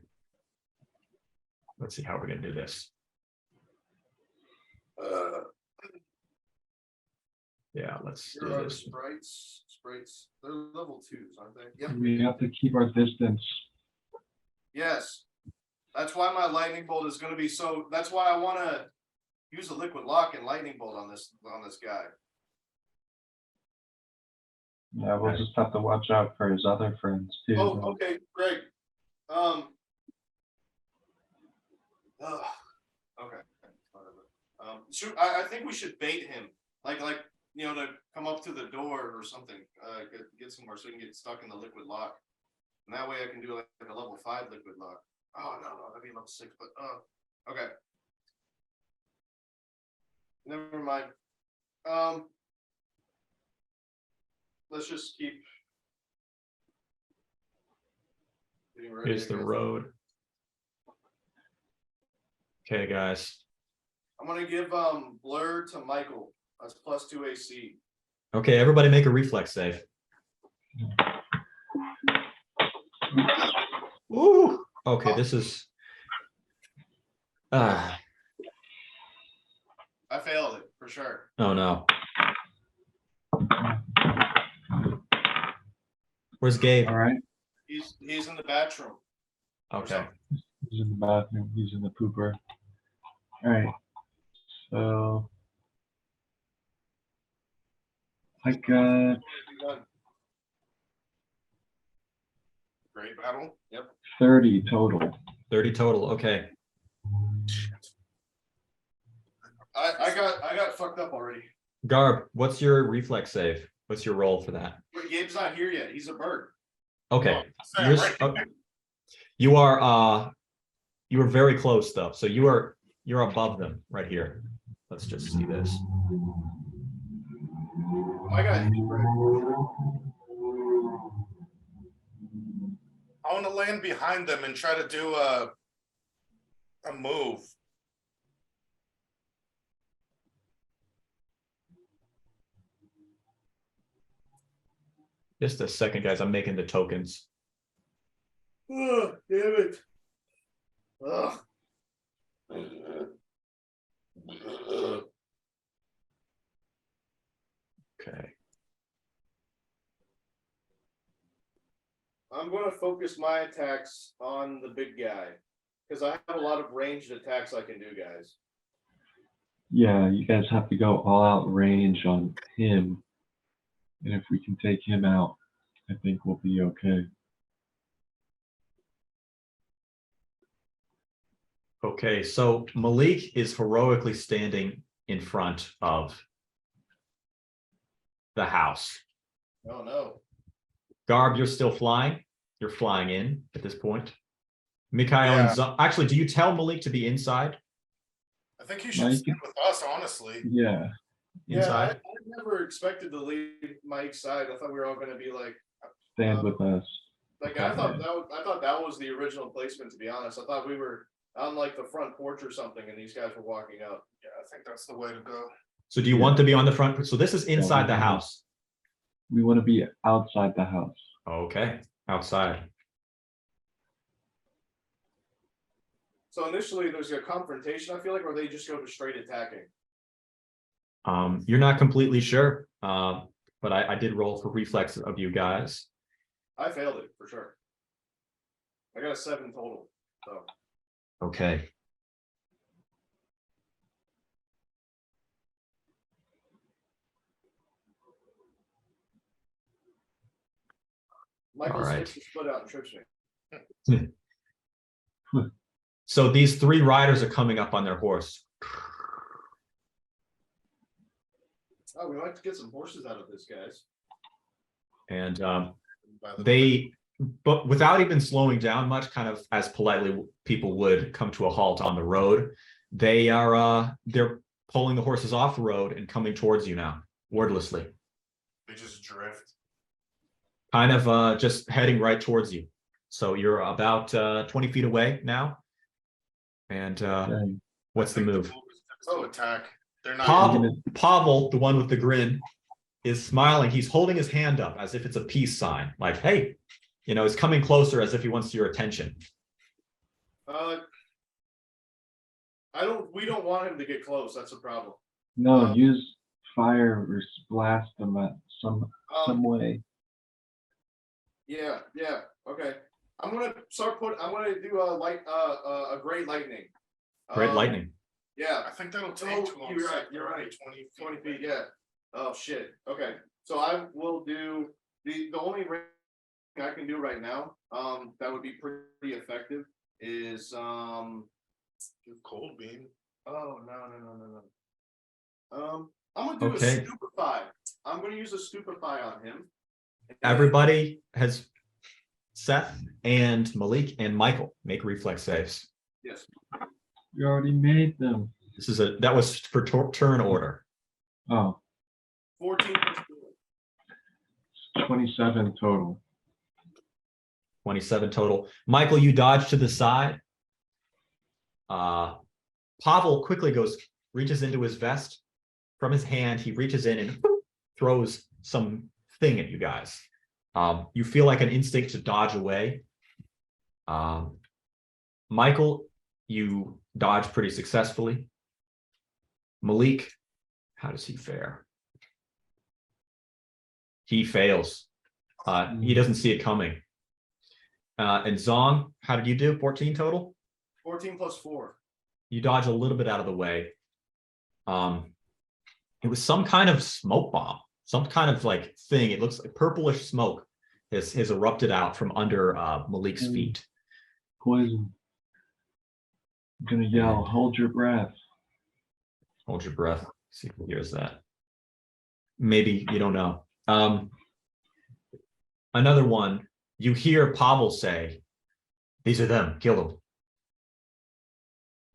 Let's see how we're going to do this. Yeah, let's do this. Sprites. They're level 2s, aren't they? Yep. we have to keep our distance. Yes. That's why my lightning bolt is going to be so. That's why I want to use a liquid lock and lightning bolt on this guy. Yeah, we'll just have to watch out for his other friends too. Oh, okay, great. Okay. Shoot, I think we should bait him, like to come up to the door or something, get somewhere so he can get stuck in the liquid lock, and that way I can do like a level 5 liquid lock. Oh no, that'd be level 6, but okay. Never mind. Let's just keep getting ready. Here's the road. Okay, guys. I'm gonna give blur to Michael. That's +2 AC. Okay, everybody make a reflex save. Ooh. Okay, this is. I failed it for sure. Oh no. Where's Gabe? All right, He's in the bathroom. Okay. he's in the bathroom. He's in the pooper. All right, so I got Great battle. Yep. 30 total. 30 total. Okay. I got fucked up already. Garb, what's your reflex save? What's your roll for that? But Gabe's not here yet. He's a bird. Okay. Oh, You're, right. you are very close though. So you're above them right here. Let's just see this. I got I want to land behind them and try to do a move. Just a second, guys. I'm making the tokens. Oh, damn it. Ugh. Okay. I'm going to focus my attacks on the big guy because I have a lot of ranged attacks I can do, guys. Yeah, you guys have to go all out range on him. And if we can take him out, I think we'll be okay. Okay, so Malik is heroically standing in front of the house. Oh, no. Garb, you're still flying. You're flying in at this point. Mikhail Yeah. and actually, do you tell Malik to be inside? I think you should stick with us, honestly. Yeah. Inside. I never expected to leave Mike's side. I thought we were all going to be like Stand with us. I thought that was the original placement, to be honest. I thought we were on like the front porch or something, and these guys were walking up. Yeah, I think that's the way to go. So do you want to be on the front? So this is inside the house. We want to be outside the house. Okay, outside. So initially, there's a confrontation. I feel like, or they just go to straight attacking. You're not completely sure, but I did roll for reflex of you guys. I failed it for sure. I got a 7 total. So Okay. Michael All right. sticks the split out and trips me. So these 3 riders are coming up on their horse. Oh, we like to get some horses out of this, guys. And By the they, but without even slowing down much, kind of as politely people would come to a halt on the road, they're pulling the horses off the road and coming towards you now, wordlessly. they just drift. Kind of just heading right towards you. So you're about 20 feet away now. And Okay. what's the move? To attack. They're not. Povol, the one with the grin, is smiling. He's holding his hand up as if it's a peace sign. Like, hey, he's coming closer as if he wants your attention. We don't want him to get close. That's a problem. No, use fire or blast them at some way. Yeah. Okay. I'm gonna do a great lightning. Great lightning. Yeah. I think that'll take Oh, too long. you're right. 20 feet. Yeah. Oh shit. Okay. So I will do the only range I can do right now. That would be pretty effective. Is Cold beam. Oh no. I'm gonna do Okay. a stupefy. I'm gonna use a stupefy on him. Everybody has Seth and Malik and Michael make reflex saves. Yes. You already made them. That was for turn order. Oh, 14 plus 4. 27 total. 27 total. Michael, you dodge to the side. Povol quickly reaches into his vest. From his hand, he reaches in and throws some thing at you guys. You feel like an instinct to dodge away. Michael, you dodge pretty successfully. Malik, how does he fare? He fails. He doesn't see it coming. And Zong, how did you do? 14 total? 14 plus 4. You dodge a little bit out of the way. It was some kind of smoke bomb, some kind of like thing. It looks like purplish smoke has erupted out from under Malik's feet. Poison. I'm gonna yell, hold your breath. Hold your breath. See who hears that. Maybe you don't know. Another one, you hear Povol say, "These are them, kill them."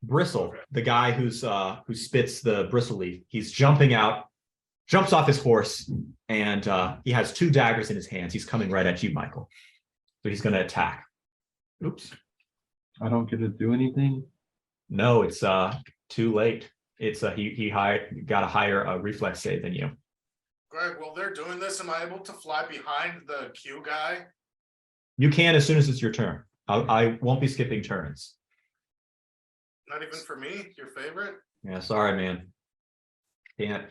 Bristle, the guy who spits the bristle leaf, he's jumping out, jumps off his horse, and he has 2 daggers in his hands. He's coming right at you, Michael. So he's going to attack. Oops. I don't get to do anything. No, it's too late. It's he got a higher reflex save than you. Greg, while they're doing this, am I able to fly behind the Q guy? You can as soon as it's your turn. I won't be skipping turns. Not even for me, your favorite? Yeah, sorry, man. Can't.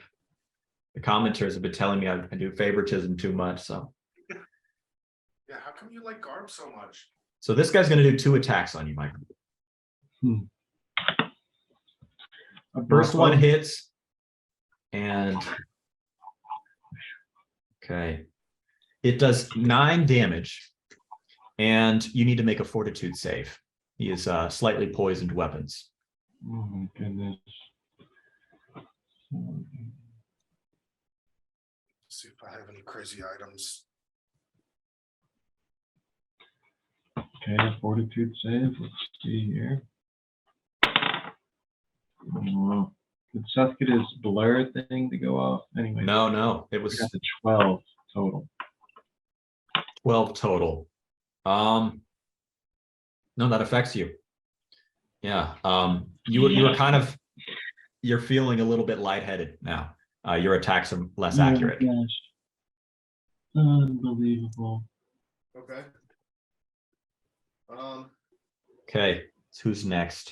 The commenters have been telling me I do favoritism too much. So Yeah, how come you like Garb so much? So this guy's going to do 2 attacks on you, Michael. First one hits, and okay, it does 9 damage, and you need to make a fortitude save. He is slightly poisoned weapons. Oh my goodness. See if I have any crazy items. Okay, fortitude save. Let's see here. Did Seth get his blur thing to go off? Anyway. No, it We was got the 12 total. 12 total. No, that affects you. Yeah. You were kind of, you're feeling a little bit lightheaded now. Your attacks are less accurate. Oh, gosh. Unbelievable. Okay. Okay. So who's next?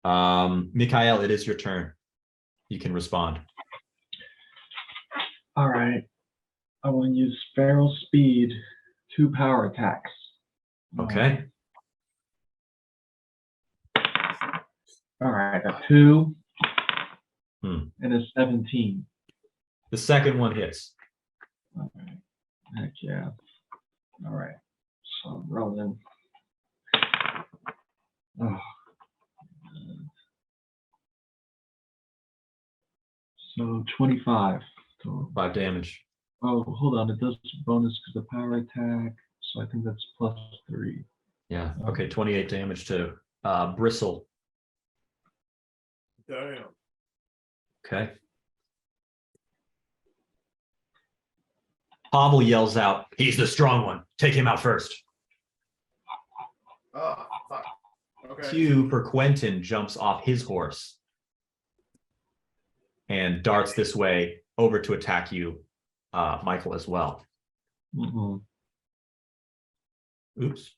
Mikhail, it is your turn. You can respond. All right. I want to use feral speed, 2 power attacks. Okay. All right, a 2 Hmm. and a 17. The second one hits. All right. Heck yeah. All right. So I'm rolling. Oh. So 25 total. 5 damage. Oh, hold on. It does bonus because of power attack. So I think that's +3. Yeah. Okay. 28 damage to Bristle. Damn. Okay. Povol yells out, "He's the strong one. Take him out first." Oh, fuck. Okay. Q for Quentin jumps off his horse and darts this way over to attack you, Michael, as well. Mhm. Oops.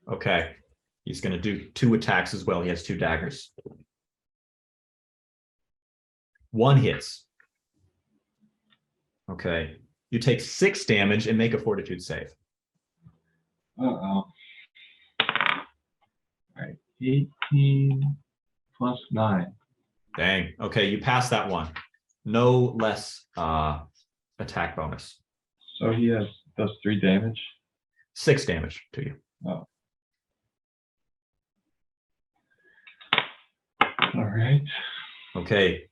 Okay. He's going to do 2 attacks as well. He has 2 daggers. 1 hits. Okay. You take 6 damage and make a fortitude save. Uh-oh. All right. 18 plus 9. Dang. Okay. You pass that one. No less attack bonus. So he does 3 damage. 6 damage to you. Oh. All right. Okay.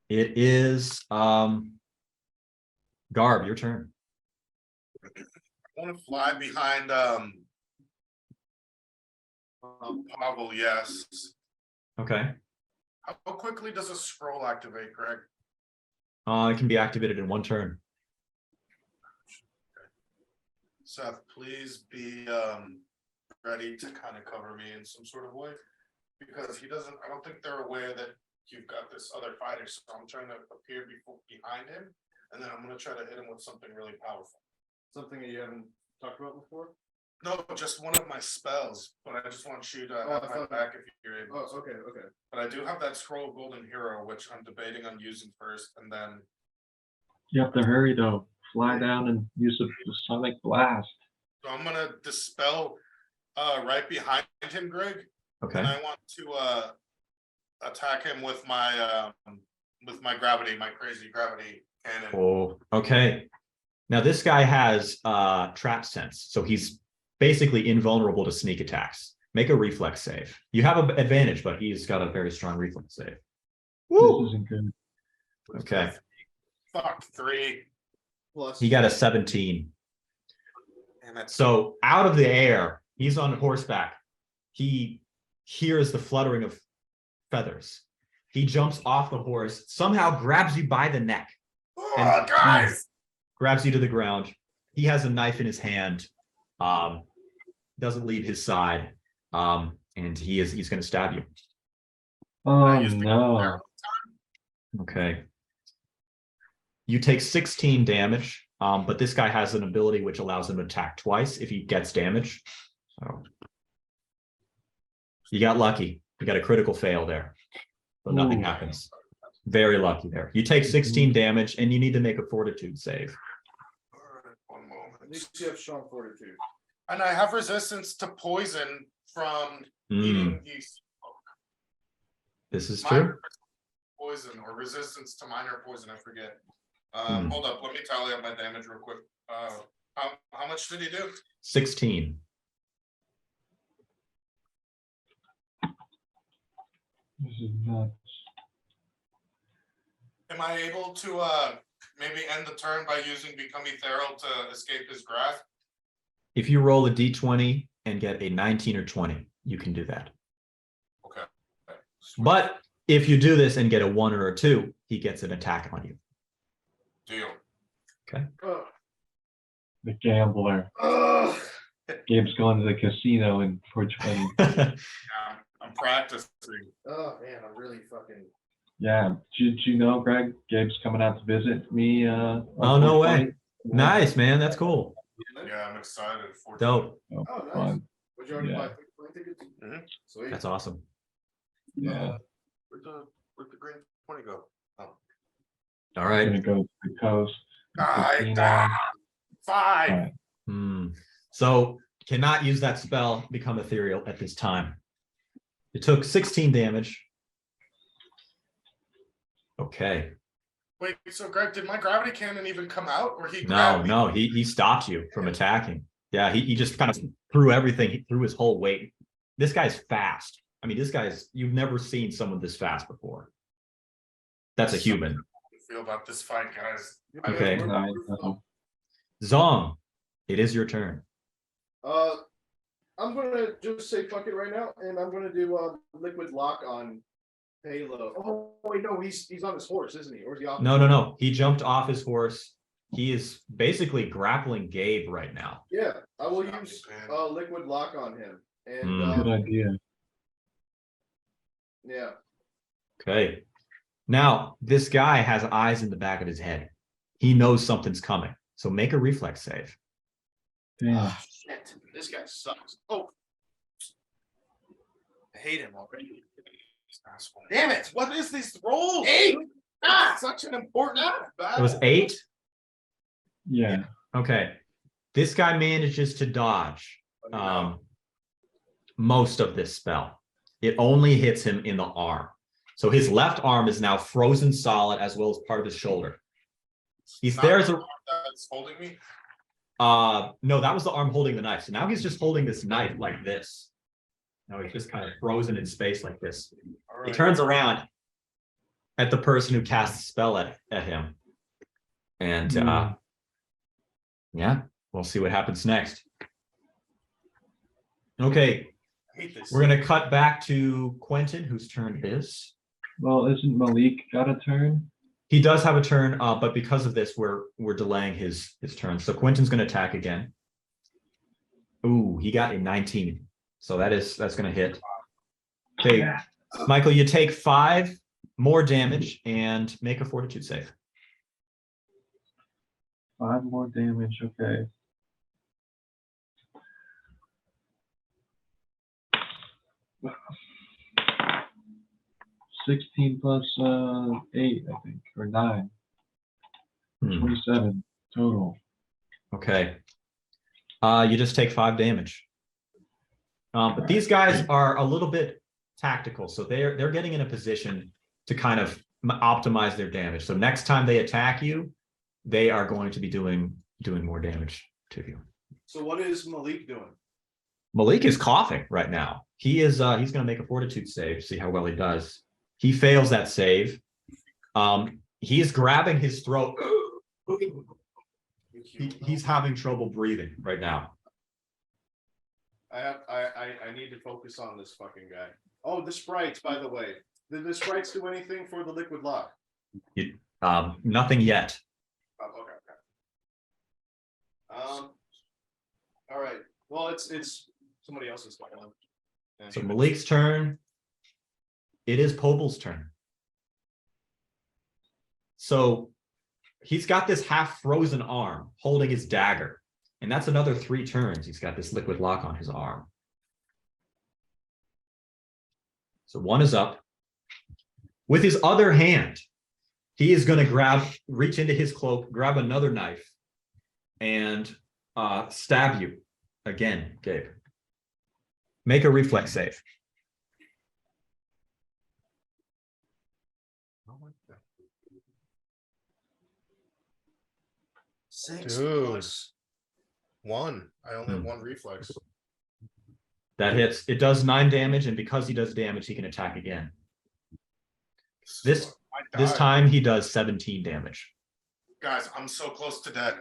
It is Garb, your turn. I want to fly behind Povol, yes. Okay. How quickly does a scroll activate, Greg? It can be activated in 1 turn. Seth, please be ready to kind of cover me in some sort of way. Because I don't think they're aware that you've got this other fighter, so I'm trying to appear behind him, and then I'm going to try to hit him with something really powerful. Something that you haven't talked about before? No, just one of my spells, but I just want you to have my back if you're able. Oh, okay, okay. But I do have that Scroll of Golden Hero, which I'm debating on using first, and then... You have to hurry though. Fly down and use the sonic blast. So I'm going to dispel right behind him, Greg. Okay. And I want to attack him with my gravity, my crazy gravity cannon. Oh, okay. Now this guy has trap sense, so he's basically invulnerable to sneak attacks. Make a reflex save. You have an advantage, but he's got a very strong reflex save. Woo! This isn't good. Okay. Fuck, 3. Plus. He got a 17. And that's So out of the air, he's on horseback. He hears the fluttering of feathers. He jumps off the horse, somehow grabs you by the neck, and guys! grabs you to the ground. He has a knife in his hand. Doesn't leave his side. And he's going to stab you. Oh no. Okay. You take 16 damage, but this guy has an ability which allows him to attack twice if he gets damage. So you got lucky. You got a critical fail there, but nothing Ooh. happens. Very lucky there. You take 16 damage, and you need to make a fortitude save. All right, 1 moment. At least you have strong fortitude. And I have resistance to poison from Mm, eating yeast. this is Minor true. poison or resistance to minor poison, I forget. Hmm. Hold up, let me tally up my damage real quick. How much did he do? 16. This is nuts. Am I able to maybe end the turn by using Become Ethereal to escape his grasp? If you roll a d20 and get a 19 or 20, you can do that. Okay. But if you do this and get a 1 or a 2, he gets an attack on you. Deal. Ugh. The gambler. Ugh. Gabe's going to the casino in Porch Bunny. Yeah, I'm practicing. Oh, man, I'm really fucking. Yeah, did you know, Greg? Gabe's coming out to visit me. On Oh, no 420. way. Nice, man. That's cool. Yeah, I'm excited for Dope. Oh, Oh, nice. fun. Would you already Yeah. buy plane tickets? Mhm. Sweet. That's awesome. Yeah, Where'd the green 20 go? Oh. All I'm right. gonna go to the coast. I, Casino. 5. All right. So cannot use that spell, become ethereal at this time. It took 16 damage. Okay. Wait, so Greg, did my gravity cannon even come out, or he No, grabbed me? no, he stopped you from attacking. Yeah, he just kind of threw everything. He threw his whole weight. This guy's fast. I mean, you've never seen someone this fast before. That's a human. How do you feel about this fight, guys? Okay. Nice. Zong, it is your turn. I'm gonna just say fuck it right now, and I'm gonna do liquid lock on Halo. Oh wait, no, he's on his horse, isn't he? Or is he off? No. He jumped off his horse. He is basically grappling Gabe right now. Yeah, I will use liquid lock on him, and Good idea. yeah. Okay. Now, this guy has eyes in the back of his head. He knows something's coming. So make a reflex save. Damn. Ah, shit, this guy sucks. Oh, I hate him already. Damn it! What is these rolls? 8. Such an important battle. It was 8. Yeah. Okay. This guy manages to dodge most of this spell. It only hits him in the arm. So his left arm is now frozen solid as well as part of his shoulder. He's Not there as the a arm that's holding me. no, that was the arm holding the knife. So now he's just holding this knife like this. Now he's just kind of frozen in space like this. All He right. turns around at the person who cast the spell at him. And yeah, we'll see what happens next. Okay, I hate this. we're gonna cut back to Quentin, whose turn it is. Well, isn't Malik got a turn? He does have a turn, but because of this, we're delaying his turn. So Quentin's gonna attack again. Ooh, he got a 19. So that's gonna hit. Okay, Michael, you take 5 more damage and make a fortitude save. 5 more damage. Okay. Wow. 16 plus 8, I think, or 9. 27 total. Okay. You just take 5 damage. But these guys are a little bit tactical, so they're getting in a position to kind of optimize their damage. So next time they attack you, they are going to be doing more damage to you. So what is Malik doing? Malik is coughing right now. He's going to make a fortitude save, see how well he does. He fails that save. He's grabbing his throat. He's having trouble breathing right now. I need to focus on this fucking guy. Oh, the sprites, by the way. Did the sprites do anything for the liquid lock? Nothing yet. Oh, okay. All right. Well, it's somebody else's turn. Yeah. So Malik's turn. It is Povol's turn. So he's got this half frozen arm holding his dagger. And that's another 3 turns. He's got this liquid lock on his arm. So 1 is up. With his other hand, he is going to reach into his cloak, grab another knife, and stab you again, Gabe. Make a reflex save. Dude. 1. I only have 1 reflex. That hits. It does 9 damage, and because he does damage, he can attack again. This time he does 17 damage. Guys, I'm so close to dead.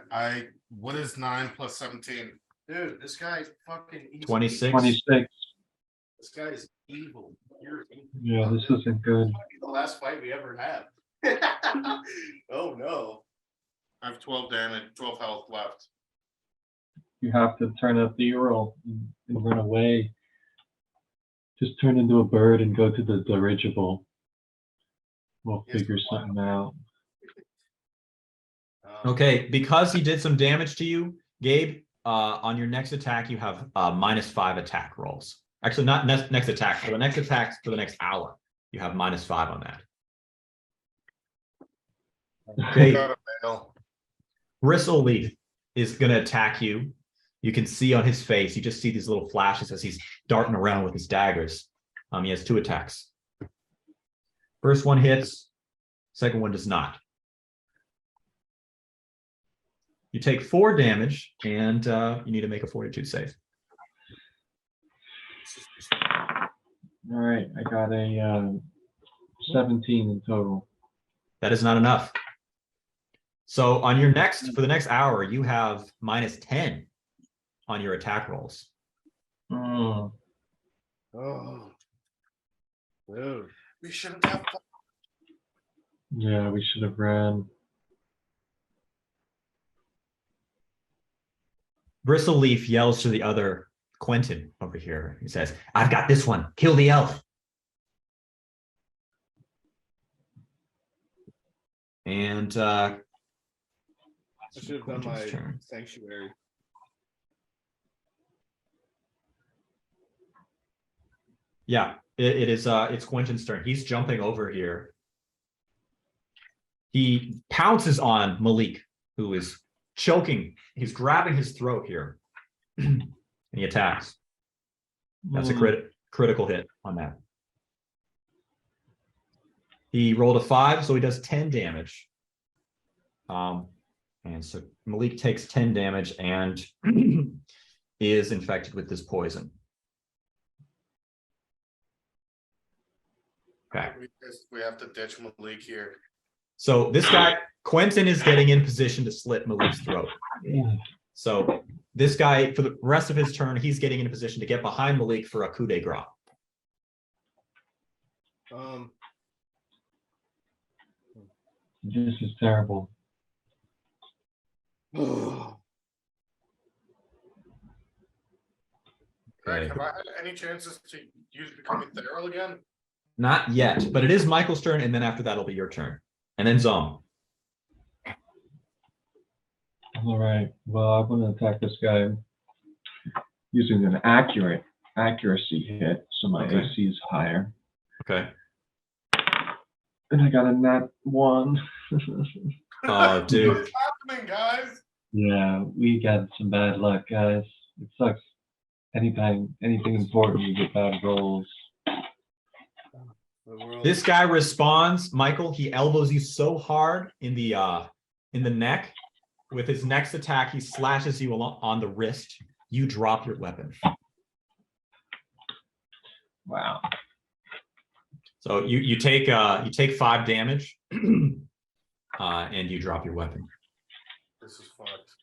What is 9 plus 17? Dude, this guy's fucking evil. 26. 26. This guy is evil. You're evil. Yeah, this isn't good. The last fight we ever had. Oh no. I have 12 damage, 12 health left. you have to turn up the earl and run away. Just turn into a bird and go to the dirigible. We'll Yes, figure but why? something out. Okay, because he did some damage to you, Gabe, on your next attack, you have -5 attack rolls. Actually, not next attack. For the next attack for the next hour, you have -5 on that. Okay, Got a fail. Bristleweed is going to attack you. You can see on his face, you just see these little flashes as he's darting around with his daggers. He has 2 attacks. First one hits, second one does not. You take 4 damage, and you need to make a fortitude save. All right, I got a 17 in total. That is not enough. So on your for the next hour, you have -10 on your attack rolls. Oh, Oh. Dude. We shouldn't have. yeah, we should have ran. Bristleweed yells to the other Quentin over here. He says, "I've got this one. Kill the elf." And I should have done Quentin's my turn. sanctuary. Yeah, it's Quentin's turn. He's jumping over here. He pounces on Malik, who is choking. He's grabbing his throat here. And he attacks. That's a critical hit on that. He rolled a 5, so he does 10 damage. And so Malik takes 10 damage and is infected with this poison. Okay. We have to ditch Malik here. So this guy, Quentin, is getting in position to slit Malik's throat. So this guy, for the rest of his turn, he's getting in a position to get behind Malik for a coup de grace. This is terrible. Greg, have I had any chances to use becoming feral again? Not yet, but it is Michael's turn, and then after that, it'll be your turn. And then Zom. All right. Well, I'm going to attack this guy using an accuracy hit, so my Okay. AC is higher. Okay. And I got a nat 1. Oh, dude. What's happening, guys? Yeah, we got some bad luck, guys. It sucks. Anytime anything important, you get bad rolls. This guy responds, Michael. He elbows you so hard in the neck. With his next attack, he slashes you on the wrist. You drop your weapon. Wow. So you take 5 damage, and you drop your weapon. This is fucked.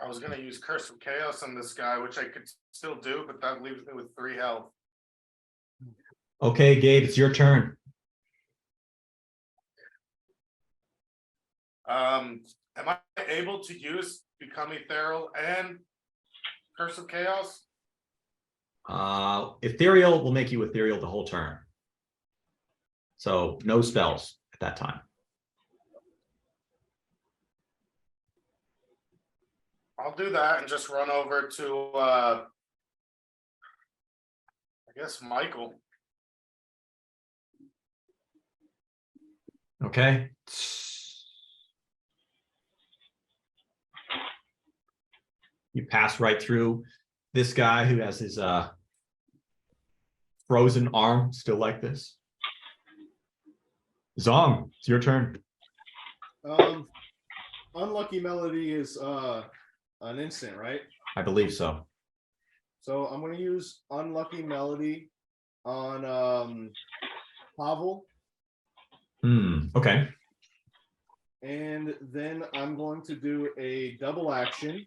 I was gonna use Curse of Chaos on this guy, which I could still do, but that leaves me with 3 health. Okay, Gabe, it's your turn. Am I able to use Become Ethereal and Curse of Chaos? Ethereal will make you ethereal the whole turn. So no spells at that time. I'll do that and just run over to I guess Michael. Okay. You pass right through this guy who has his frozen arm still like this. Zong, it's your turn. Unlucky Melody is an instant, right? I believe so. So I'm going to use Unlucky Melody on Povol, Okay. and then I'm going to do a double action,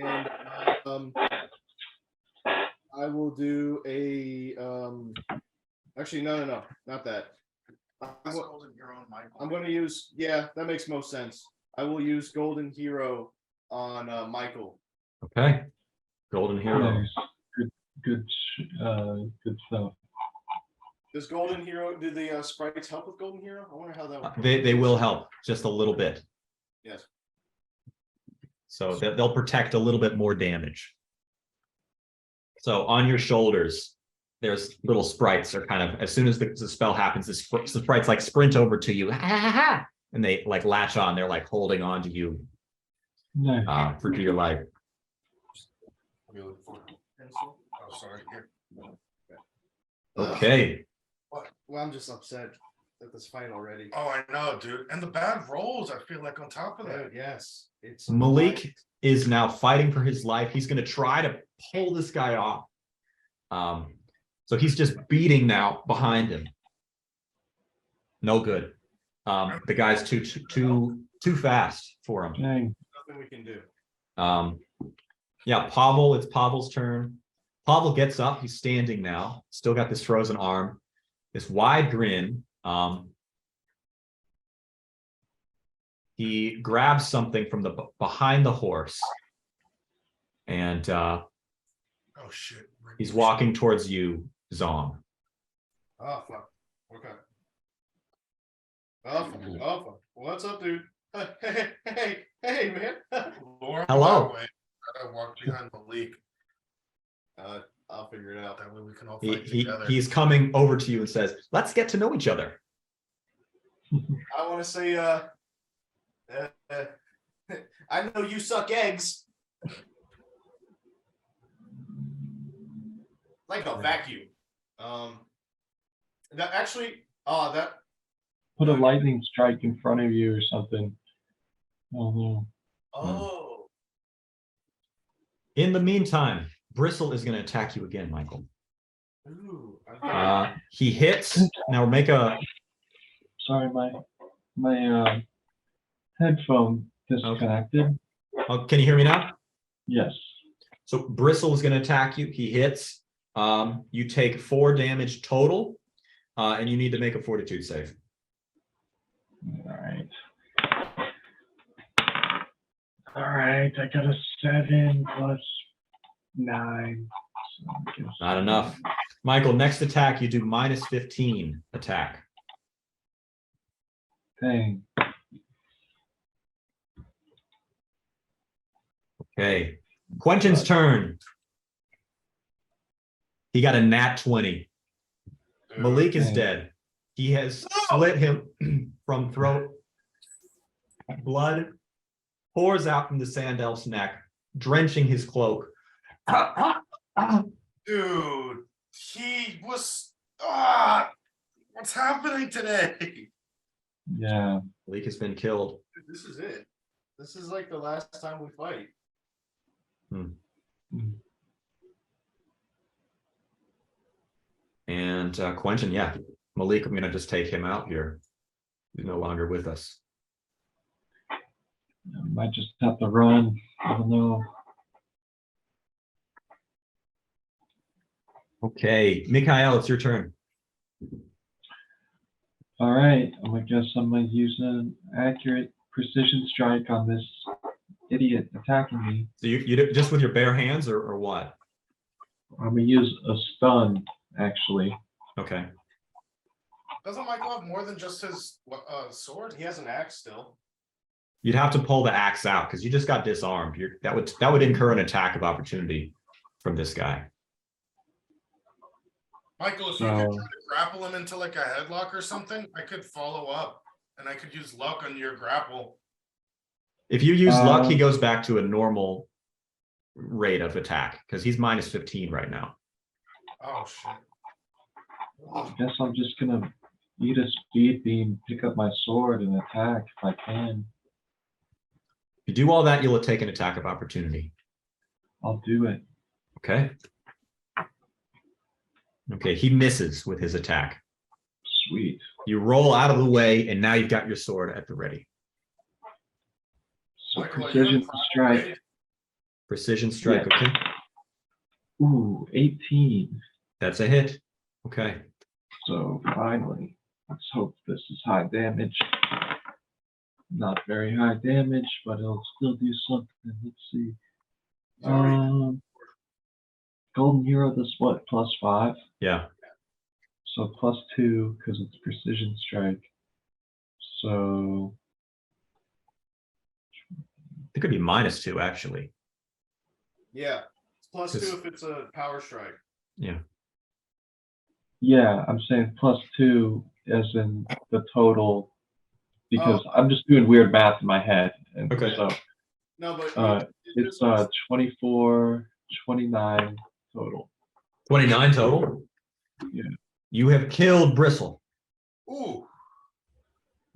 and I will do a Actually, no, not that. That's Golden Hero on Michael. I'm going to use, yeah, that makes most sense. I will use Golden Hero on Michael. Okay. Golden Hero. Nice. Good stuff. Does Golden Hero, do the sprites help with Golden Hero? I wonder how that would. They will help just a little bit. Yes. So they'll protect a little bit more damage. So on your shoulders, there's little sprites are kind of, as soon as the spell happens, the sprites like sprint over to you, and they like latch on. They're like holding on to you Nice. for dear life. What are you looking for? Pencil? Oh, sorry. Here. Okay. Well, I'm just upset at this fight already. Oh, I know, dude. And the bad rolls, I feel like on top of that. Yes. It's Malik is now fighting for his life. He's going to try to pull this guy off. So he's just beating now behind him. No good. The guy's too fast for him. Dang. nothing we can do. Yeah, Povol, it's Povol's turn. Povol gets up, he's standing now, still got this frozen arm, this wide grin. He grabs something from the behind the horse, and Oh shit. he's walking towards you, Zong. Oh fuck. Okay. Oh fuck. Oh fuck. What's up, dude? Hey, man. Laura, Hello. that way. I gotta walk behind Malik. I'll figure it out. That way we can all fight He, together. he's coming over to you and says, "Let's get to know each other." I want to say, I know you suck eggs. Like a vacuum. That actually, that. Put a lightning strike in front of you or something. Oh no. Oh. In the meantime, Bristle is going to attack you again, Michael. Ooh. He hits. Now make a. Sorry, my headphone disconnected. Oh, can you hear me now? Yes. So Bristle is going to attack you. He hits. You take 4 damage total, and you need to make a fortitude save. All right. All right. I got a 7 plus 9. So I guess- Not enough. Michael, next attack, you do minus 15 attack. Dang. Okay. Quentin's turn. He got a nat 20. Malik is Okay. dead. He has slit him from throat. Blood pours out from the sand elf's neck, drenching his cloak. Dude, he was. What's happening today? Yeah. Malik has been killed. Dude, this is it. This is like the last time we fight. And Quentin, yeah, Malik, I'm going to just take him out here. He's no longer with us. I might just have to run. I don't know. Okay, Mikhail, it's your turn. All right. I guess I'm gonna use an accurate precision strike on this idiot attacking me. So you just with your bare hands or what? I'm gonna use a stun, actually. Okay. Doesn't Michael have more than just his sword? He has an axe still. You'd have to pull the axe out because you just got disarmed. That would incur an attack of opportunity from this guy. Michael, if you could try to grapple him into like a headlock or something, I could follow up and I could use luck on your grapple. If you use luck, he goes back to a normal rate of attack because he's minus 15 right now. Oh shit. I guess I'm just gonna eat a speed beam, pick up my sword, and attack if I can. If you do all that, you'll take an attack of opportunity. I'll do it. Okay. Okay, he misses with his attack. Sweet. You roll out of the way, and now you've got your sword at the ready. So Michael, are you precision in strike. Precision strike, Yeah. okay? Ooh, 18. That's a hit. Okay. So finally, let's hope this is high damage. Not very high damage, but it'll still do something. Let's see. Golden Hero, this what, +5? Yeah. So +2 because it's precision strike. So It could be -2 actually. Yeah, it's +2 It's- if it's a power strike. Yeah. yeah, I'm saying +2 as in the total because I'm just doing weird math in my head. And Okay. so No, but it's 24, 29 total. 29 total. Yeah. You have killed Bristle. Ooh,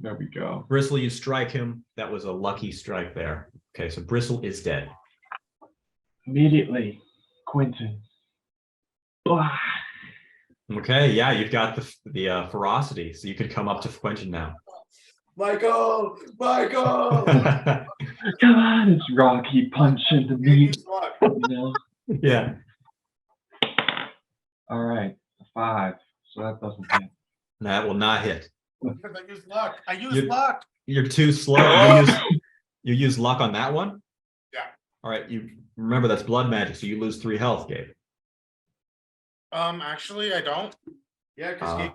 There we go. Bristle, you strike him. That was a lucky strike there. Okay, so Bristle is dead. Immediately, Quentin. Blah. Okay, yeah, you've got the ferocity, so you could come up to Quentin now. Michael, Michael. Come on, it's Rocky punching the meat, you know? Yeah. All right, 5. So that doesn't hit. That will not hit. because I used luck. I used You're- luck. You're too slow. You use luck on that one? Yeah. All right, you remember that's blood magic, so you lose 3 health, Gabe. Actually, I don't. Yeah, because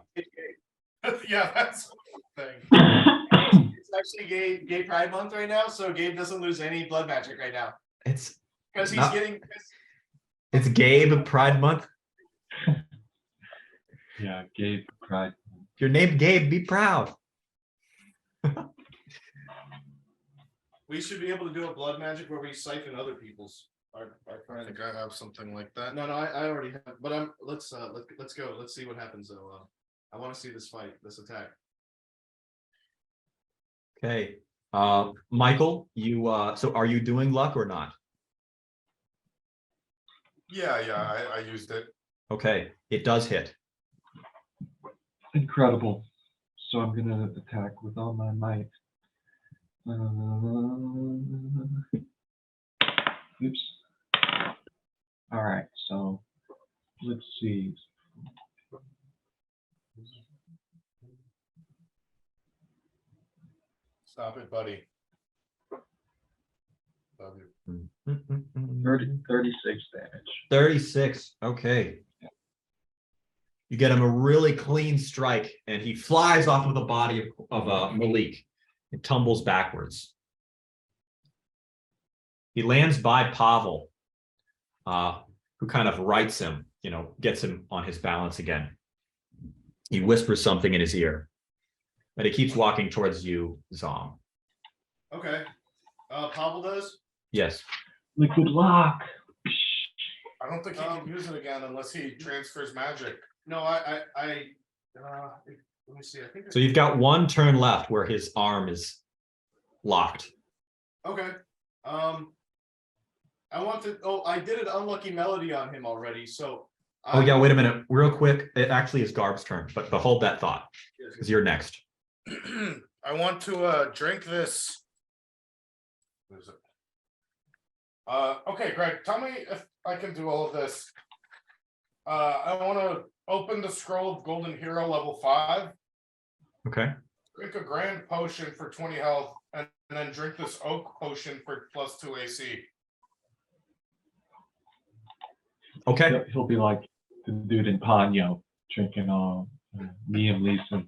Yeah, that's the thing. it's actually gay Pride Month right now, so Gabe doesn't lose any blood magic right now It's because he's Not- getting. it's Gabe Pride Month. Yeah, Gabe cried. If you're named Gabe, be proud. We should be able to do a blood magic where we siphon other people's. Our I friends. think I have something like that. No, I already have, but let's go. Let's see what happens though. I want to see this fight, this attack. Okay. Michael, you so are you doing luck or not? Yeah, I used it. Okay, it does hit. Incredible. So I'm gonna attack with all my might. Oops. All right, so let's see. Stop it, buddy. Love you. 36 damage. 36. Okay. You get him a really clean strike, and he flies off of the body of Malik. It tumbles backwards. He lands by Povol, who kind of rights him, gets him on his balance again. He whispers something in his ear, but he keeps walking towards you, Zong. Okay. Povol does. Yes. Liquid lock. I don't think he can use it again unless he transfers magic. No, let me see. I think. So you've got one turn left where his arm is locked. Okay. I want to. Oh, I did an unlucky melody on him already. So. Oh yeah, wait a minute, real quick. It actually is Garb's turn, but hold that thought because you're next. I want to drink this. What is it? Okay, Greg, tell me if I can do all of this. I want to open the scroll of Golden Hero level 5. Okay. Drink a grand potion for 20 health, and then drink this oak potion for +2 AC. Okay. He'll be like the dude in Ponyo, drinking all, me and Lisa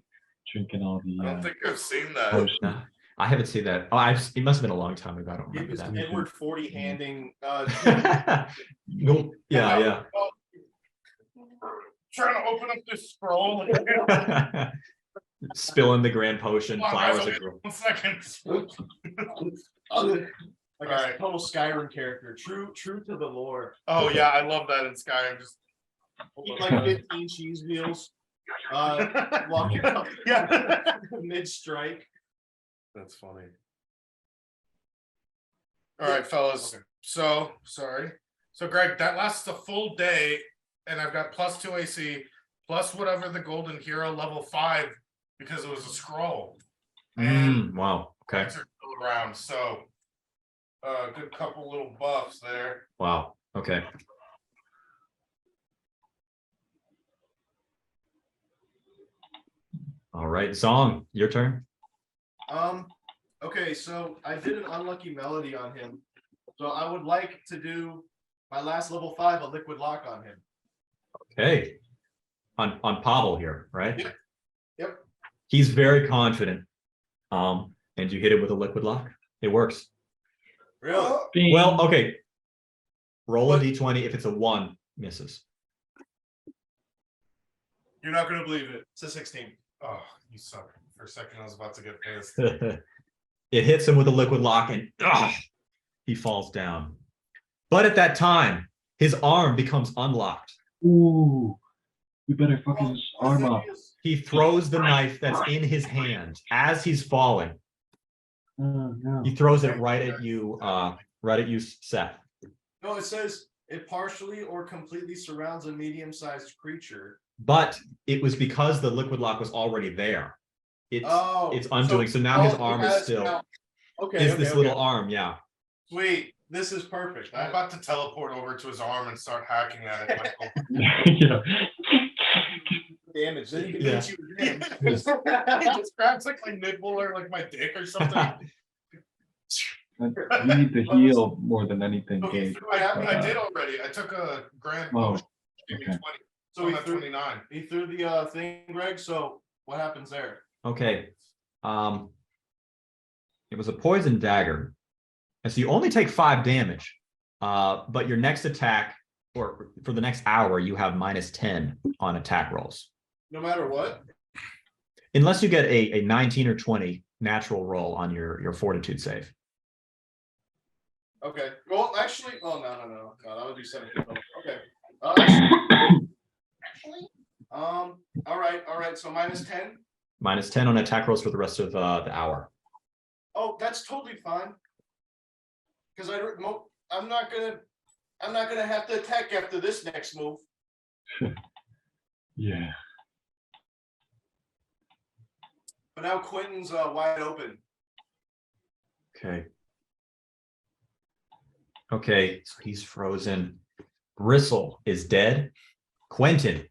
drinking all the. I don't think I've seen that. potions. No, I haven't seen that. Oh, it must have been a long time ago. I don't It remember was that. Edward 40 handing. Nope. Yeah, Trying to open up this scroll. yeah. Spilling the grand potion, Come on, flowers guys, are growing. 1 second. Like Alright. a total Skyrim character, true to the lore. Oh Okay. yeah, I love that in Skyrim. Just Eat like 15 cheese wheels. Walking up yeah. mid strike. That's funny. All right, fellas. Okay. So sorry. So Greg, that lasts a full day, and I've got +2 AC, plus whatever the Golden Hero level 5, because it was a scroll. And Wow. Okay. points are still around, so good couple little buffs there. Wow. Okay. All right, Zong, your turn. Okay, so I did an unlucky melody on him. So I would like to do my last level 5, a liquid lock on him. Okay. On Povol here, right? Yep. Yep. He's very confident. And you hit him with a liquid lock. It works. Really? Bing. Well, okay. Roll a But- d20. If it's a 1, misses. You're not gonna believe it. It's a 16. Oh, you suck. For a second, I was about to get pissed. It hits him with a liquid lock and he falls down. But at that time, his arm becomes unlocked. Ooh, we better fuck his arm up. He throws the knife that's in his hand as he's falling. Oh no. He throws it right at you, Seth. No, it says it partially or completely surrounds a medium-sized creature. But it was because the liquid lock was already there. It's undoing. So now his arm is still this little arm, yeah. Sweet. This is perfect. I'm about to teleport over to his arm and start hacking at it. Michael. You know, Damage. Then you can Yeah. hit you again. He just grabs like my nipple or like my dick or something. we need to heal more than anything, Okay, Gabe. I did already. I took a grand Oh, potion. Gave me okay. 20. So So he I'm at threw, 29. he threw the thing, Greg. So what happens there? Okay. It was a poison dagger. And so you only take 5 damage. But your next attack, or for the next hour, you have -10 on attack rolls. No matter what. Unless you get a 19 or 20 natural roll on your fortitude save. Okay. Well, actually, oh no, that would be 17. Okay. Actually, all right. So -10. -10 on attack rolls for the rest of the hour. Oh, that's totally fine. Because I'm not gonna have to attack after this next move. Yeah. But now Quentin's wide open. Okay. Okay, so he's frozen. Bristle is dead. Quentin.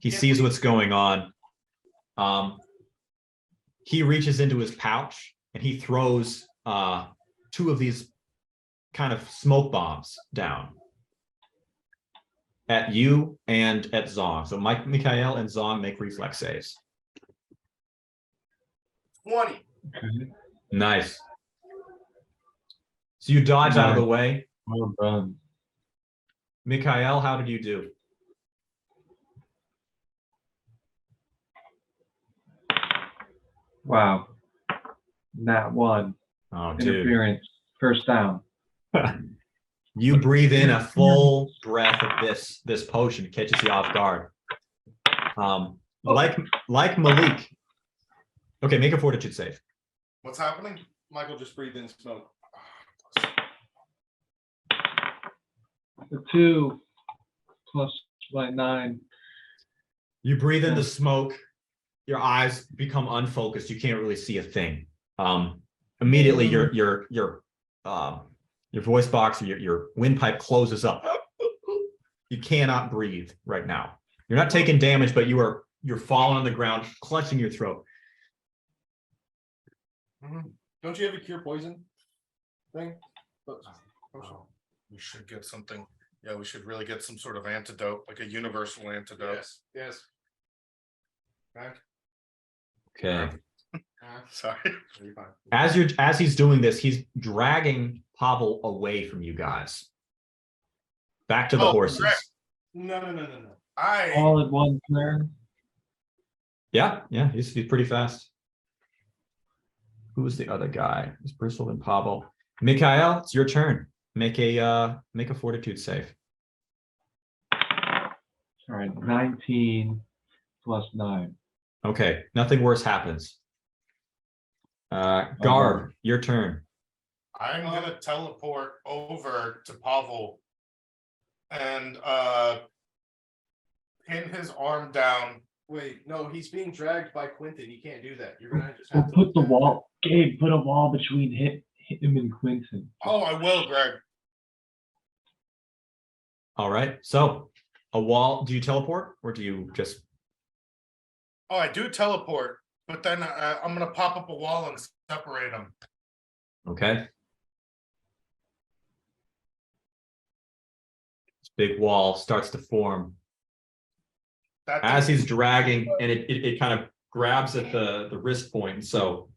He sees what's going on. He reaches into his pouch and he throws 2 of these kind of smoke bombs down at you and at Zong. So Mikhail and Zong make reflex saves. 20. Okay. Nice. So you dodge out of the way. Well done. Mikhail, how did you do? Wow. Nat 1. Oh, dude. Interference. First down. You breathe in a full breath of this potion, catches you off guard. Like Malik. Okay, make a fortitude save. What's happening? Michael just breathed in smoke. The 2 plus my 9. You breathe in the smoke, your eyes become unfocused, you can't really see a thing. Immediately your voice box or your windpipe closes up. You cannot breathe right now. You're not taking damage, but you're falling on the ground, clutching your throat. Don't you have a cure poison thing? Oh, we should get something. Yeah, we should really get some sort of antidote, like a universal antidote. Yes. Back. Okay. Sorry. You're fine. As he's doing this, he's dragging Povol away from you guys. Back to the Oh, horses. Greg. No. All at one turn. Yeah, he's pretty fast. Who was the other guy? It's Bristle and Povol. Mikhail, it's your turn. Make a fortitude save. All right, 19 plus 9. Okay, nothing worse happens. Garb, your turn. I'm gonna teleport over to Povol and pin his arm down. Wait, no, he's being dragged by Quentin. You can't do that. You're gonna just We'll have to put the wall. Gabe, put a wall between him and Quentin. Oh, I will, Greg. All right. So a wall. Do you teleport or do you just Oh, I do teleport, but then I'm gonna pop up a wall and separate them. Okay. This big wall starts to form That as thing- he's dragging, and it kind of grabs at the wrist point. So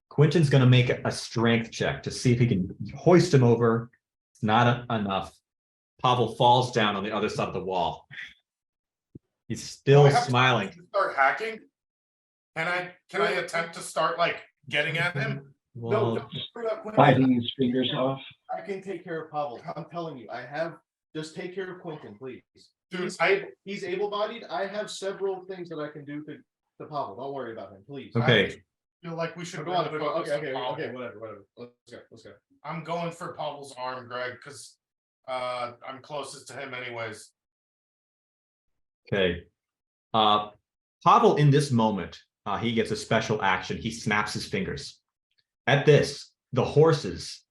Quentin's going to make a strength check to see if he can hoist him over. It's not enough. Povol falls down on the other side of the wall. He's Do I still have to smiling. Start hacking. Can I attempt to start like getting at him? No, Well, don't screw up Quentin. Biting his fingers off. I can take care of Povol. I'm telling you, I have. Just take care of Quentin, please. Dude, He's able-bodied. I have several things that I can do to Povol. Don't worry about him, please. okay. feel like we should Go on. bring it up to Okay, Povol. whatever. Let's go. I'm going for Pavel's arm, Greg, because I'm closest to him anyways. Okay. Povol, in this moment, he gets a special action. He snaps his fingers. At this, the horses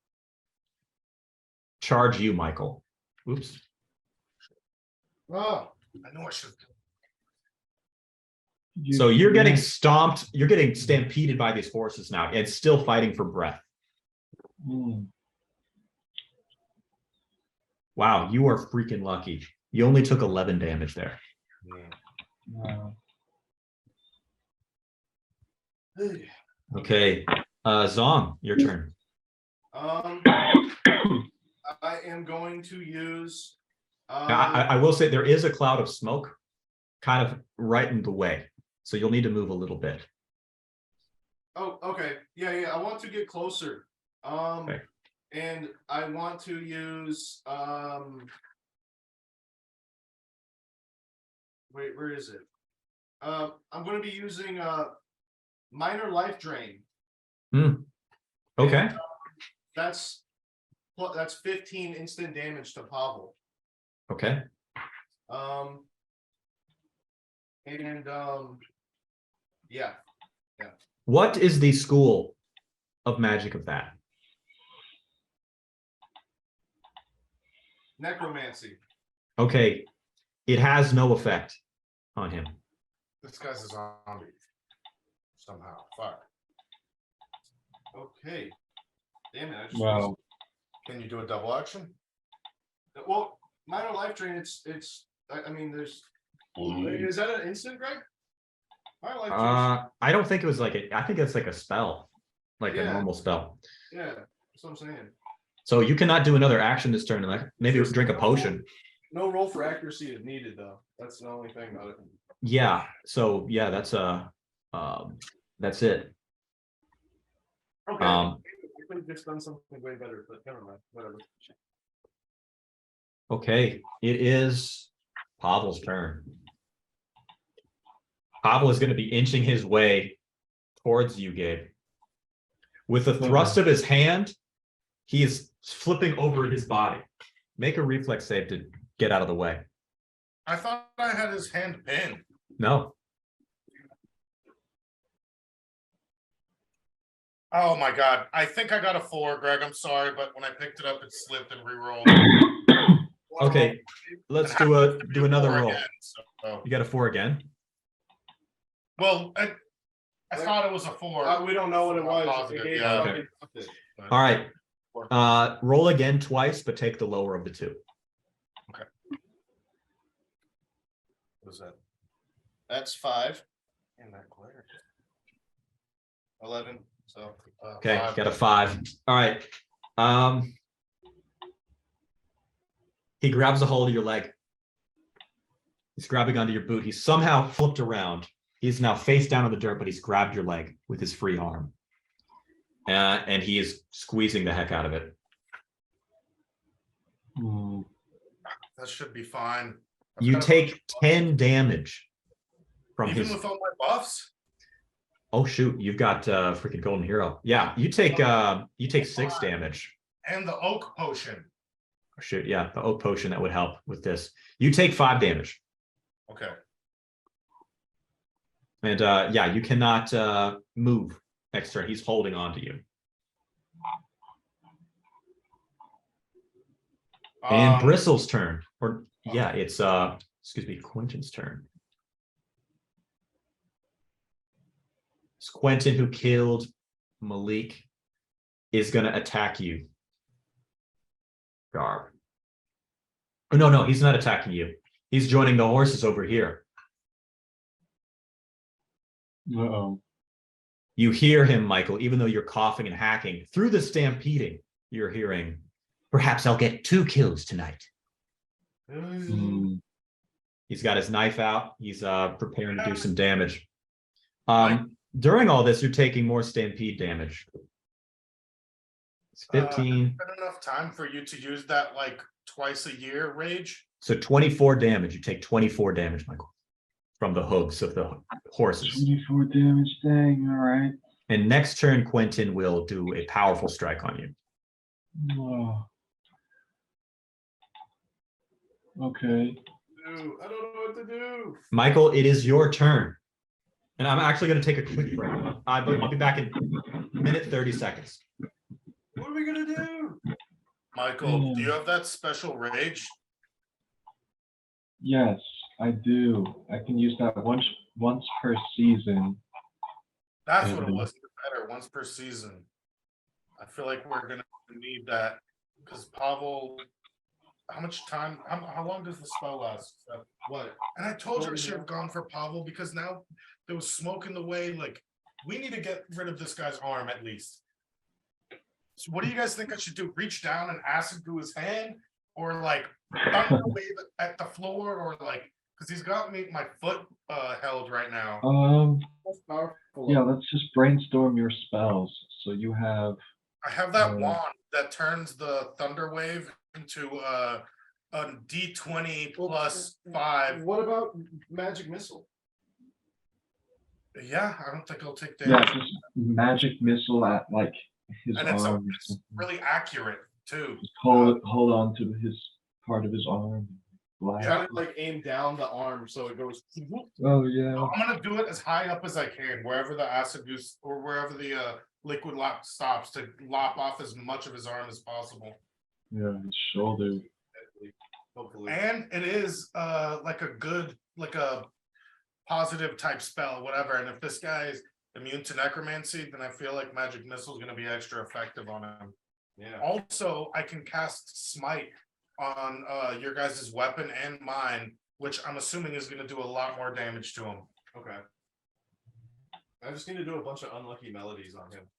charge you, Michael. Oops. Oh, I know I should. So you're getting stomped. You're getting stampeded by these horses now, and still fighting for breath. Mm. Wow, you are freaking lucky. You only took 11 damage there. Wow. Okay. Zong, your turn. I am going to use. I will say there is a cloud of smoke kind of right in the way. So you'll need to move a little bit. Oh, okay. Yeah. I want to get closer. Okay. And I want to use. Wait, where is it? I'm going to be using minor life drain. Okay. And, that's 15 instant damage to Povol. Okay. Yeah. What is the school of magic of that? Necromancy. Okay. It has no effect on him. This guy's a zombie. Somehow. Fuck. Okay. Damn it. Wow. Can you do a double action? Well, minor life drain. It's. I mean, there's. Is that an instant, Greg? Minor life drain. I don't think it was I think it's like a spell, like a Yeah. normal spell. Yeah, that's what I'm saying. So you cannot do another action this turn. Like maybe drink a potion. No roll for accuracy is needed, though. That's the only thing about it. Yeah. So yeah, that's it. Okay. I could have just done something way better, but never mind. Whatever. Okay. It is Pavel's turn. Pavel is going to be inching his way towards you, Gabe. With a thrust of his hand, he is flipping over his body. Make a reflex save to get out of the way. I thought I had his hand pinned. No. Oh my god. I think I got a 4, Greg. I'm sorry, but when I picked it up, it slipped and re-rolled. Okay. Let's do another roll. Again, so. You got a 4 again? Well, I thought it was a 4. We don't know what it was. Positive, It gave yeah. fucking fucked it. All right. Roll again twice, but take the lower of the two. What was that? That's 5. In that glare. 11. So. Okay, 5. got a 5. All right. He grabs a hold of your leg. He's grabbing onto your boot. He's somehow flipped around. He's now face down on the dirt, but he's grabbed your leg with his free arm. And he is squeezing the heck out of it. Mm. That should be fine. You take 10 damage from Even his. with all my buffs? Oh shoot, you've got freaking golden hero. Yeah, you take 6 damage. And the oak potion. Oh, shoot, yeah, the oak potion that would help with this. You take 5 damage. Okay. And yeah, you cannot move next turn. He's holding on to you. And Bristle's turn. Or yeah, it's excuse me, Quentin's turn. Quentin, who killed Malik, is going to attack you. Garb. Oh, no, he's not attacking you. He's joining the horses over here. Uh-oh. You hear him, Michael, even though you're coughing and hacking. Through the stampeding, you're hearing, perhaps I'll get 2 kills tonight. He's got his knife out. He's preparing to do some damage. During all this, you're taking more stampede damage. It's 15. Been enough time for you to use that like twice a year rage? So 24 damage. You take 24 damage, Michael, from the hooves of the horses. 24 damage, dang, all right. And next turn, Quentin will do a powerful strike on you. Oh. Okay. Dude, I don't know what to do. Michael, it is your turn. And I'm actually going to take a quick break. I'll be back in a minute, 30 seconds. What are we gonna do? Michael, do you have that special rage? Yes, I do. I can use that once per season. That's what it was. Better once per season. I feel like we're gonna need that because Povol. How much time? How long does the spell last? What? And I told you I should have gone for Povol because now there was smoke in the way. Like we need to get rid of this guy's arm at least. So what do you guys think I should do? Reach down and acid to his hand, or like thunder wave at the floor, or like because he's got my foot held right now. That's powerful. Yeah, let's just brainstorm your spells. So you have. I have that wand that turns the thunder wave into a D20 plus 5. What about magic missile? Yeah, I don't think I'll take Yeah, damage. just magic missile at like his And arm. it's really accurate too. Just hold on to his part of his arm. Blast. Try to like aim down the arm so it goes. Oh yeah. I'm gonna do it as high up as I can, wherever the acid goes or wherever the liquid lock stops, to lop off as much of his arm as possible. Yeah, his shoulder. Hopefully. And it is like a positive type spell, whatever. And if this guy is immune to necromancy, then I feel like magic missile is going to be extra effective on him. Yeah. Also, I can cast smite on your guys' weapon and mine, which I'm assuming is going to do a lot more damage to him. Okay. I just need to do a bunch of unlucky melodies on him.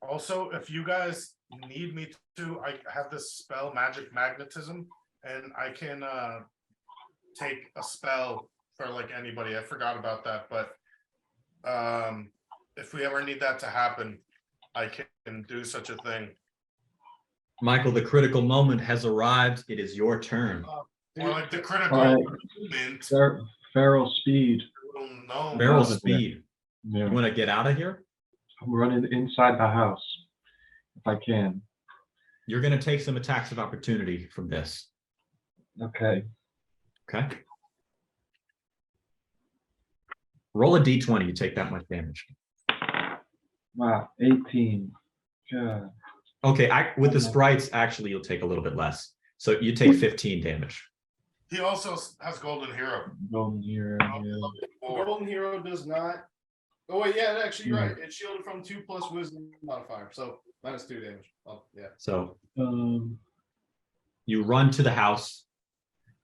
Also, if you guys need me to, I have this spell, Magic Magnetism, and I can take a spell for like anybody. I forgot about that, but if we ever need that to happen, I can do such a thing. Michael, the critical moment has arrived. It is your turn. Or like the critical All right. moment. Feral speed. No, Barrel no. speed. Yeah. You want to get out of here? I'm running inside the house if I can. You're going to take some attacks of opportunity from this. Okay. Okay. Roll a d20. You take that much damage. Wow, 18. God. Okay. With the sprites, actually, you'll take a little bit less. So you take 15 damage. He also has Golden Hero. Golden here. Yeah. Golden Hero does not. Oh wait, yeah, actually you're right. It's shielded from 2 plus wisdom modifier, so -2 damage. Oh yeah. So Um, you run to the house.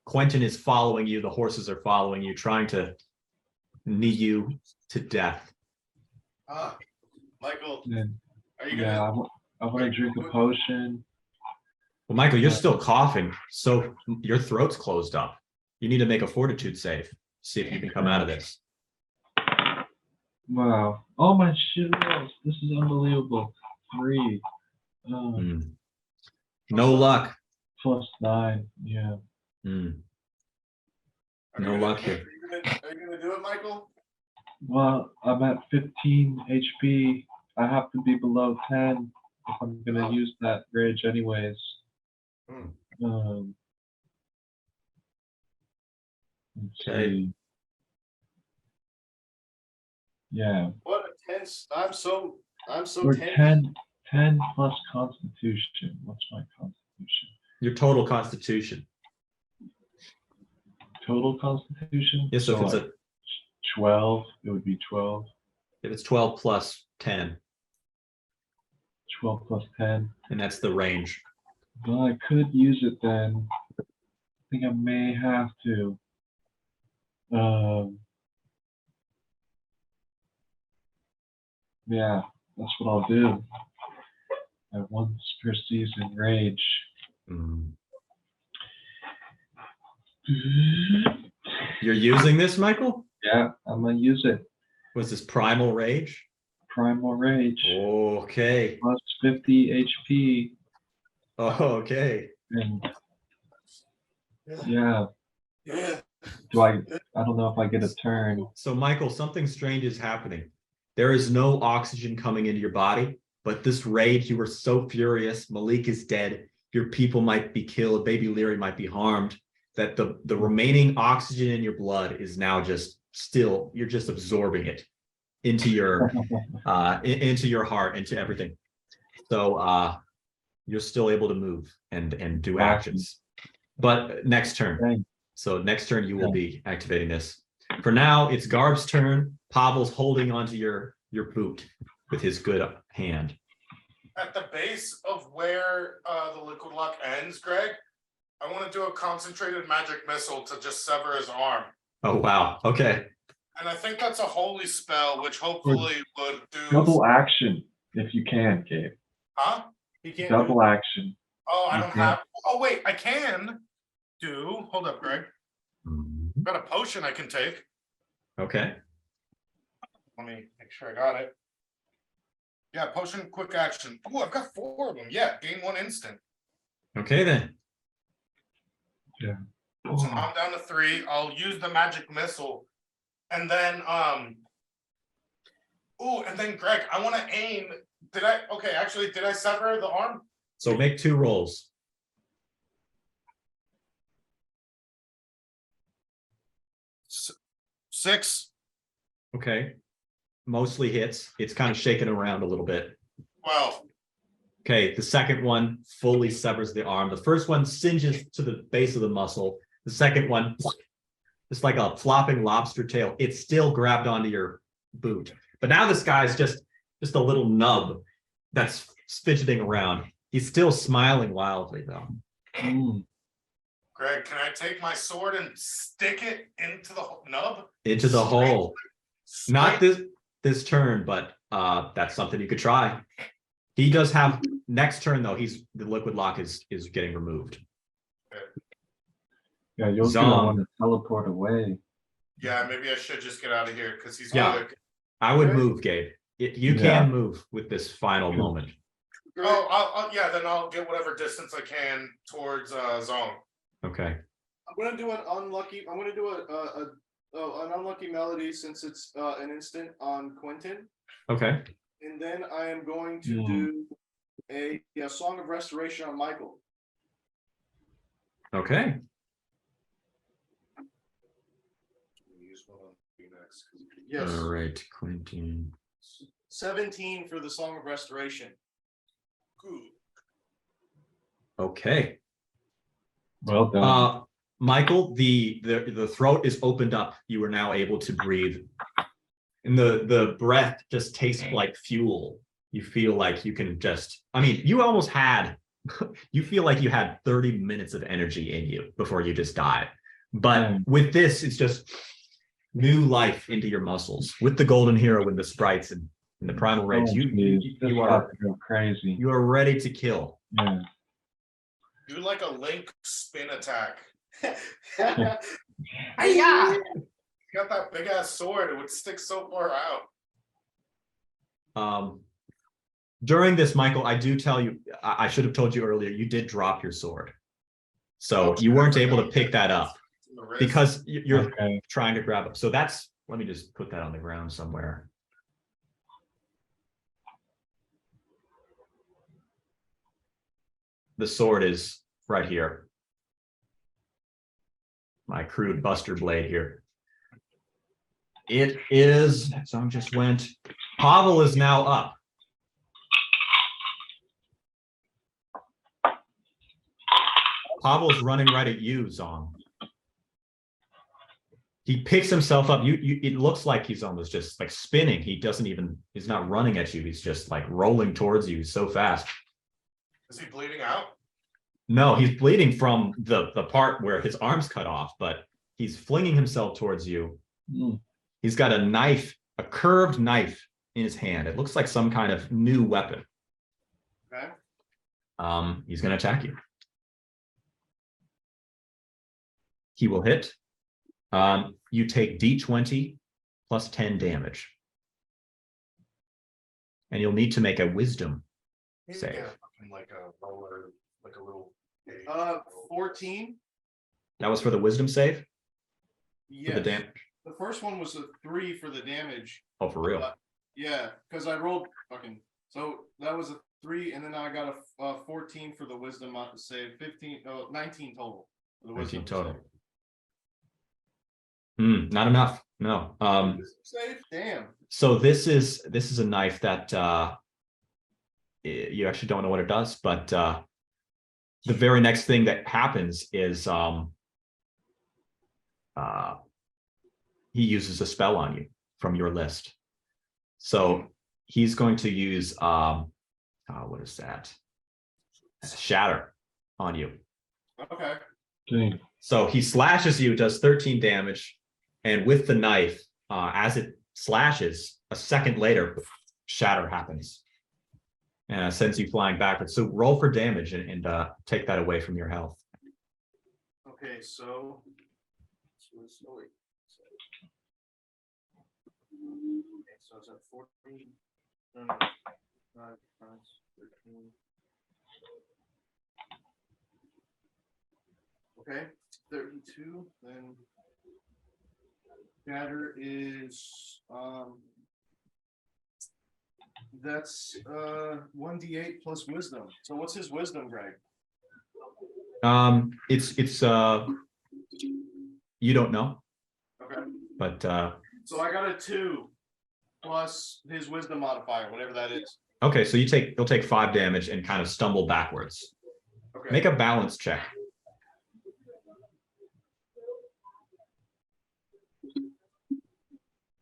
Quentin is following you. The horses are following you, trying to knee you to death. Michael, and are you yeah, gonna? I want to drink a potion. Well, Michael, you're still coughing, so your throat's closed up. You need to make a fortitude save. See if you can come out of this. Wow. Oh my shit rolls. This is unbelievable. 3. No luck. +9. Yeah. Mm. Are you No gonna- luck here. Are you gonna do it, Michael? Well, I'm at 15 HP. I have to be below 10 if I'm gonna use that bridge anyways. Let's Okay. see. Yeah. What a tense! I'm so We're tense. 10 plus Constitution. What's my Constitution? Your total constitution. Total Constitution? Yes, so if it's like 12, it would be 12. If it's 12 plus 10, 12 plus 10. and that's the range. Well, I could use it then. I think I may have to. Yeah, that's what I'll do. I once per season rage. Mm. You're using this, Michael? Yeah, I'm gonna use it. Was this primal rage? Primal rage. Okay. Plus 50 HP. Oh, okay. And yeah. I don't know if I get a turn. So, Michael, something strange is happening. There is no oxygen coming into your body, but this rage, you were so furious. Malik is dead. Your people might be killed. Baby Leary might be harmed. That the remaining oxygen in your blood is now just still, you're just absorbing it into your into your heart, into everything. So you're still able to move and do actions. But next turn. So next turn you will be activating this. For now, it's Garb's turn. Pavel's holding onto your boot with his good hand. At the base of where the liquid lock ends, Greg, I want to do a concentrated magic missile to just sever his arm. Oh, wow. Okay. And I think that's a holy spell, which hopefully would do... Double action, if you can, Gabe. Huh? He can't Double action. Oh, I You don't can. have... Oh, wait, I can do... Hold up, Greg. Mhm. Got a potion I can take. Okay. Let me make sure I got it. Yeah, potion quick action. Oh, I've got 4 of them. Yeah, gain 1 instant. Okay, then. So now I'm down to 3. I'll use the magic missile. And then and then Greg, I want to aim. Did I sever the arm? So make 2 rolls. Six. Okay. Mostly hits. It's kind of shaking around a little bit. 12. Okay, the second one fully severs the arm. The first one singes to the base of the muscle. The second one, it's like a flopping lobster tail. It's still grabbed onto your boot. But now this guy's just a little nub that's fidgeting around. He's still smiling wildly, though. Greg, can I take my sword and stick it into the nub? Into the hole. Not this turn, but that's something you could try. He does have next turn though. The liquid lock is getting removed. Yeah, you're gonna want to teleport away. Yeah, maybe I should just get out of here because he's quick. I would move, Gabe. You can move with this final moment. Oh, then I'll get whatever distance I can towards zone. Okay. I'm gonna do an unlucky. I'm gonna do an unlucky melody since it's an instant on Quentin. Okay. And then I am going to do a Song of Restoration on Michael. Okay. Yes. All right, Quentin. 17 for the Song of Restoration. Good. Okay. Well done. Michael, the throat is opened up. You are now able to breathe. And the breath just tastes like fuel. You feel like you can you almost had, you feel like you had 30 minutes of energy in you before you just died. But with this, it's just new life into your muscles. With the Golden Hero and the sprites and the Primal Rage, you are crazy. You are ready to kill. Yeah. Do like a Link spin attack. Yeah. Got that big ass sword, it would stick so far out. During this, Michael, I do tell you, I should have told you earlier, you did drop your sword. So you weren't able to pick that up because you're trying to grab it. So let me just put that on the ground somewhere. The sword is right here. My crude buster blade here. It is, Zong just went. Povol is now up. Pavel's running right at you, Zong. He picks himself up. It looks like he's almost just like spinning. He's not running at you. He's just like rolling towards you so fast. Is he bleeding out? No, he's bleeding from the part where his arm's cut off, but he's flinging himself towards you. Mm. He's got a knife, a curved knife in his hand. It looks like some kind of new weapon. Okay. He's going to attack you. He will hit. You take D20 plus 10 damage. And you'll need to make a wisdom save. Yeah, like a roller, like a little. 14. That was for the wisdom save? For Yes. the damage? The first one was a 3 for the damage. Oh, for real? Yeah, because I rolled fucking. So that was a 3, and then I got a 14 for the wisdom not to save. 19 total. For the 19 wisdom total. Not enough. No. Save? Damn. So this is a knife that you actually don't know what it does, but the very next thing that happens is he uses a spell on you from your list. So he's going to use what is that? Shatter on you. Okay. Dang. So he slashes you, does 13 damage, and with the knife, as it slashes, a second later, shatter happens. And sends you flying backwards. So roll for damage and take that away from your health. Okay, so. Okay, so it's at 14. No, 5 times 13. Okay, 32. Then shatter is that's 1d8 plus wisdom. So what's his wisdom, Greg? It's you don't know, Okay. but So I got a 2 plus his wisdom modifier, whatever that is. okay. So you'll take 5 damage and kind of stumble backwards. Okay. Make a balance check.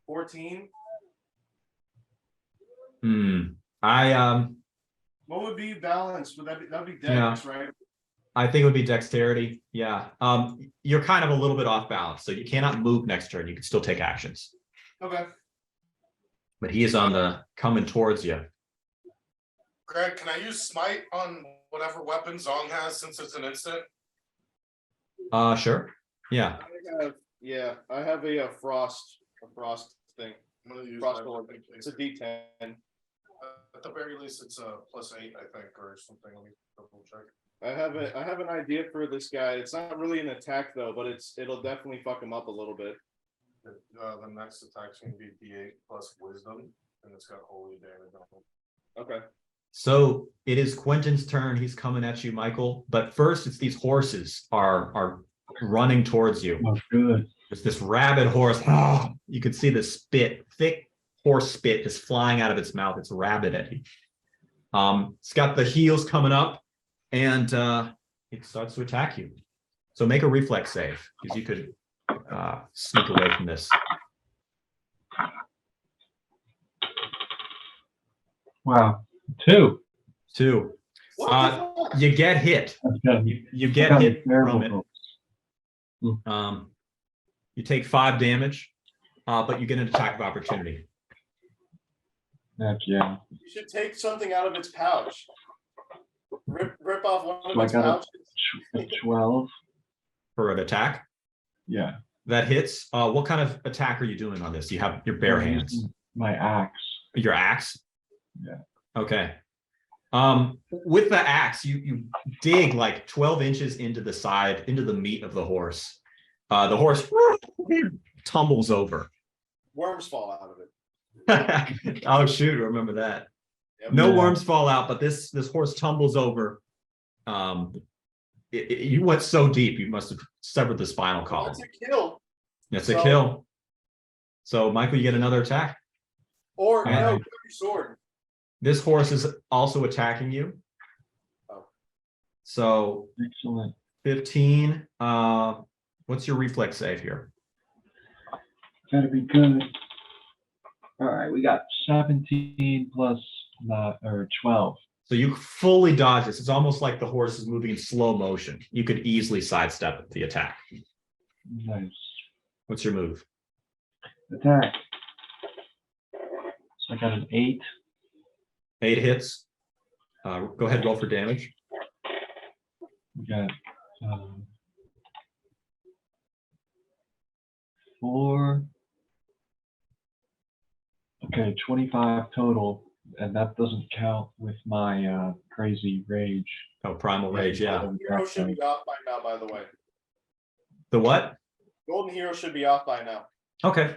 $14. What would be balance? Would that'd be dex, right? I think it would be dexterity. Yeah. You're kind of a little bit off balance, so you cannot move next turn. You can still take actions. Okay. But he is coming towards you. Greg, can I use smite on whatever weapon Zong has since it's an instant? Sure. Yeah. I have a frost thing. I'm gonna use Frost my orb. weapon, It's a please. D10. At the very least, it's a +8, I think, or something. Let me double check. I have an idea for this guy. It's not really an attack though, but it'll definitely fuck him up a little bit. The next attack's gonna be D8 plus wisdom, and it's got holy damage on it. Okay. So it is Quentin's turn. He's coming at you, Michael. But first, it's these horses are running towards you. Oh, good. There's this rabid horse. Oh, you can see the spit, thick horse spit is flying out of its mouth. It's rabid at you. It's got the heels coming up, and it starts to attack you. So make a reflex save, because you could sneak away from this. Wow. 2. 2. What the fuck? You get hit. That's gotta be- You that's get gotta be hit from it. terrible. You take 5 damage, but you get an attack of opportunity. Heck yeah. You should take something out of its pouch. Rip off one of So I its got pouches. a 12. For an attack Yeah. that hits. What kind of attack are you doing on this? You have your bare I'm hands. using My axe. Your axe? Yeah. Okay. With the axe, you dig like 12 inches into the side, into the meat of the horse. The horse tumbles over. Worms fall out of it. Oh shoot, remember that. Yep. No Yeah. worms fall out, but this horse tumbles over. You went so deep, you must have severed the spinal column. That's a kill. That's a So- kill. So Michael, you get another attack. Or Yeah. no, grab your sword. This horse is also attacking you. Oh. So Excellent. 15. What's your reflex save here? better be good. All right, we got 17 plus 12. So you fully dodge this. It's almost like the horse is moving in slow motion. You could easily sidestep the attack. Nice. What's your move? Attack. So I got an 8. 8 hits. Go ahead, roll for damage. We got 4. Okay, 25 total, and that doesn't count with my crazy rage. Oh, primal rage, yeah. Hero should be off by now, by the way. The what? Golden Hero should be off by now. Okay.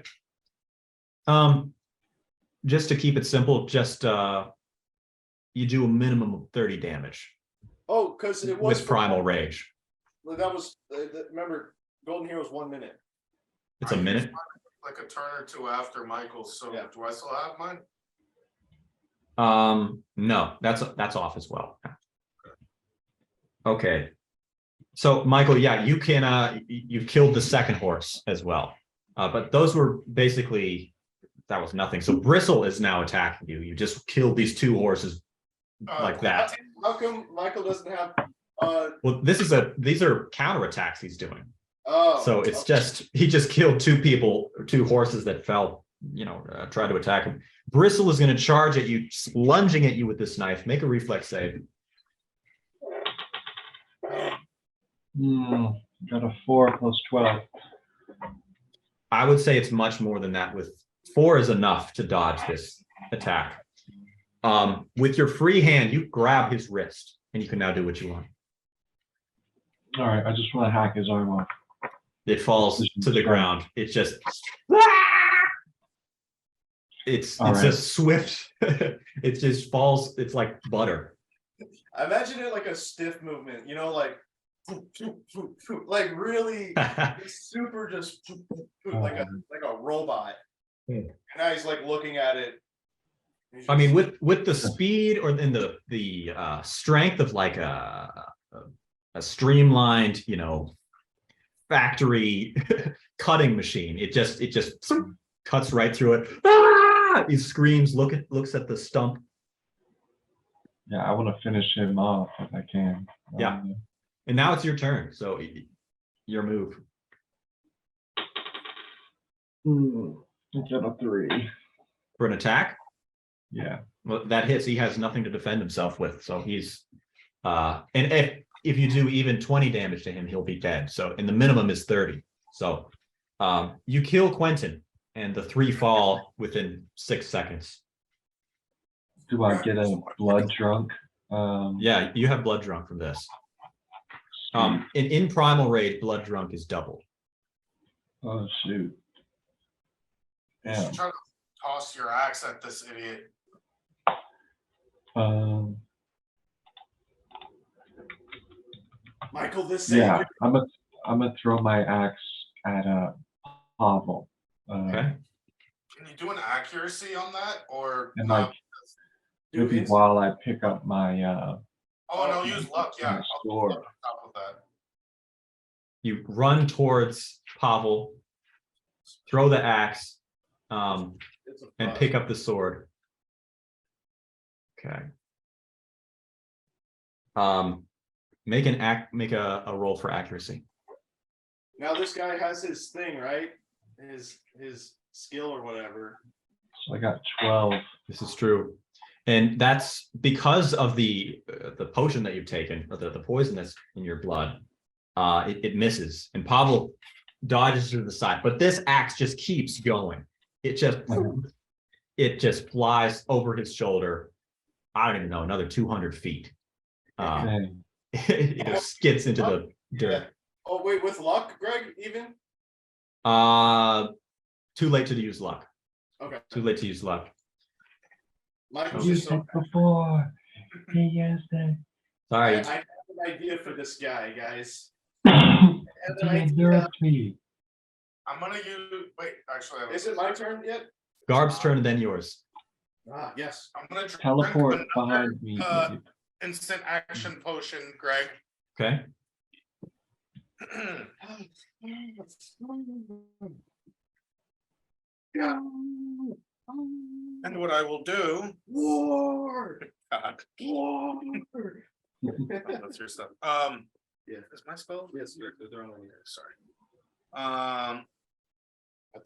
Just to keep it simple, just you do a minimum of 30 damage Oh, because it was with primal rage. That was remember, Golden Hero is 1 minute. It's a minute. Like a turn or two after Michael's, so Yeah. do I still have mine? No, that's off as well. Okay. So Michael, yeah, you can you've killed the second horse as well. But those were basically, that was nothing. So Bristle is now attacking you. You just killed these 2 horses like that. How come Michael doesn't have Well, these are counterattacks he's doing. oh So it's okay. he just killed 2 people, 2 horses that fell, tried to attack him. Bristle is going to charge at you, lunging at you with this knife. Make a reflex save. Got a 4 plus 12. I would say it's much more than that. With 4 is enough to dodge this attack. With your free hand, you grab his wrist, and you can now do what you want. All right, I just want to hack his arm off. It falls to the ground. It just it's All right. a swift. It just falls. It's like butter. Imagine it like a stiff movement, like really super just like a robot. And now he's like looking at it. I mean, with the speed or in the strength of like a streamlined, factory cutting machine, it just cuts right through it. Ah! He screams, looks at the stump. Yeah, I want to finish him off if I can. Yeah. And now it's your turn. So your move. I got a 3. For an attack? Yeah. Well, that hits. He has nothing to defend himself with. So he's and if you do even 20 damage to him, he'll be dead. So and the minimum is 30. So you kill Quentin and the 3 fall within 6 seconds. Do I get a blood drunk? Yeah, you have blood drunk from this. In primal rage, blood drunk is doubled. Oh shoot. You should try to toss your axe at this idiot. Michael, this Yeah, I'm gonna throw my axe at Povol. Okay. Can you do an accuracy on that, or And not? like maybe while I pick up my Oh no, use luck. Yeah, my I'll use sword. luck on top of that. You run towards Povol, throw the axe, and pick up the sword. Okay. Make a roll for accuracy. Now this guy has his thing, right? His skill or whatever. So I got 12. This is true. And that's because of the potion that you've taken, or the poison that's in your blood. It misses, and Povol dodges to the side. But this axe just keeps going. It just flies over his shoulder. I don't even know, another 200 feet. It just skids into the dirt. Yeah. Oh wait, with luck, Greg, even? Too late to use luck. Okay. Too late to use luck. Michael's Used just so it before. He used it. Sorry. I have an idea for this guy, guys. He I have an idea. nerfed me. I'm gonna use. Wait, actually, Is it my turn yet? Garb's turn and then yours. Ah, yes. I'm gonna drink Teleport another, behind me. instant action potion, Greg. Okay. And what I will do. War. God, War. that's your stuff. Yeah. Is my spell? Yes, they're on here. Sorry.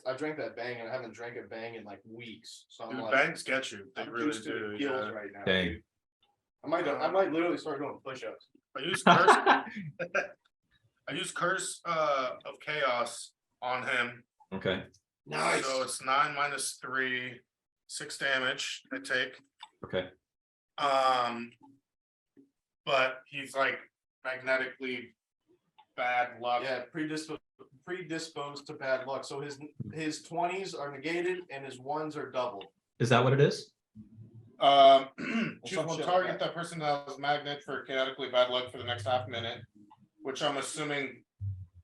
I drank that bang and I haven't drank a bang in like weeks. So I'm Dude, like, bangs get you. They I'm really used to do. the heels Yeah. right now. Dang. dude. I might literally start doing push-ups. I use curse. I use curse of chaos on him. Okay. Nice. So it's 9 minus 3, 6 damage I take. Okay. But he's like magnetically bad luck. Yeah, predisposed to bad luck. So his 20s are negated and his 1s are doubled. Is that what it is? Choose some one shit like target that. that person that has magnet for kinetically bad luck for the next half minute, which I'm assuming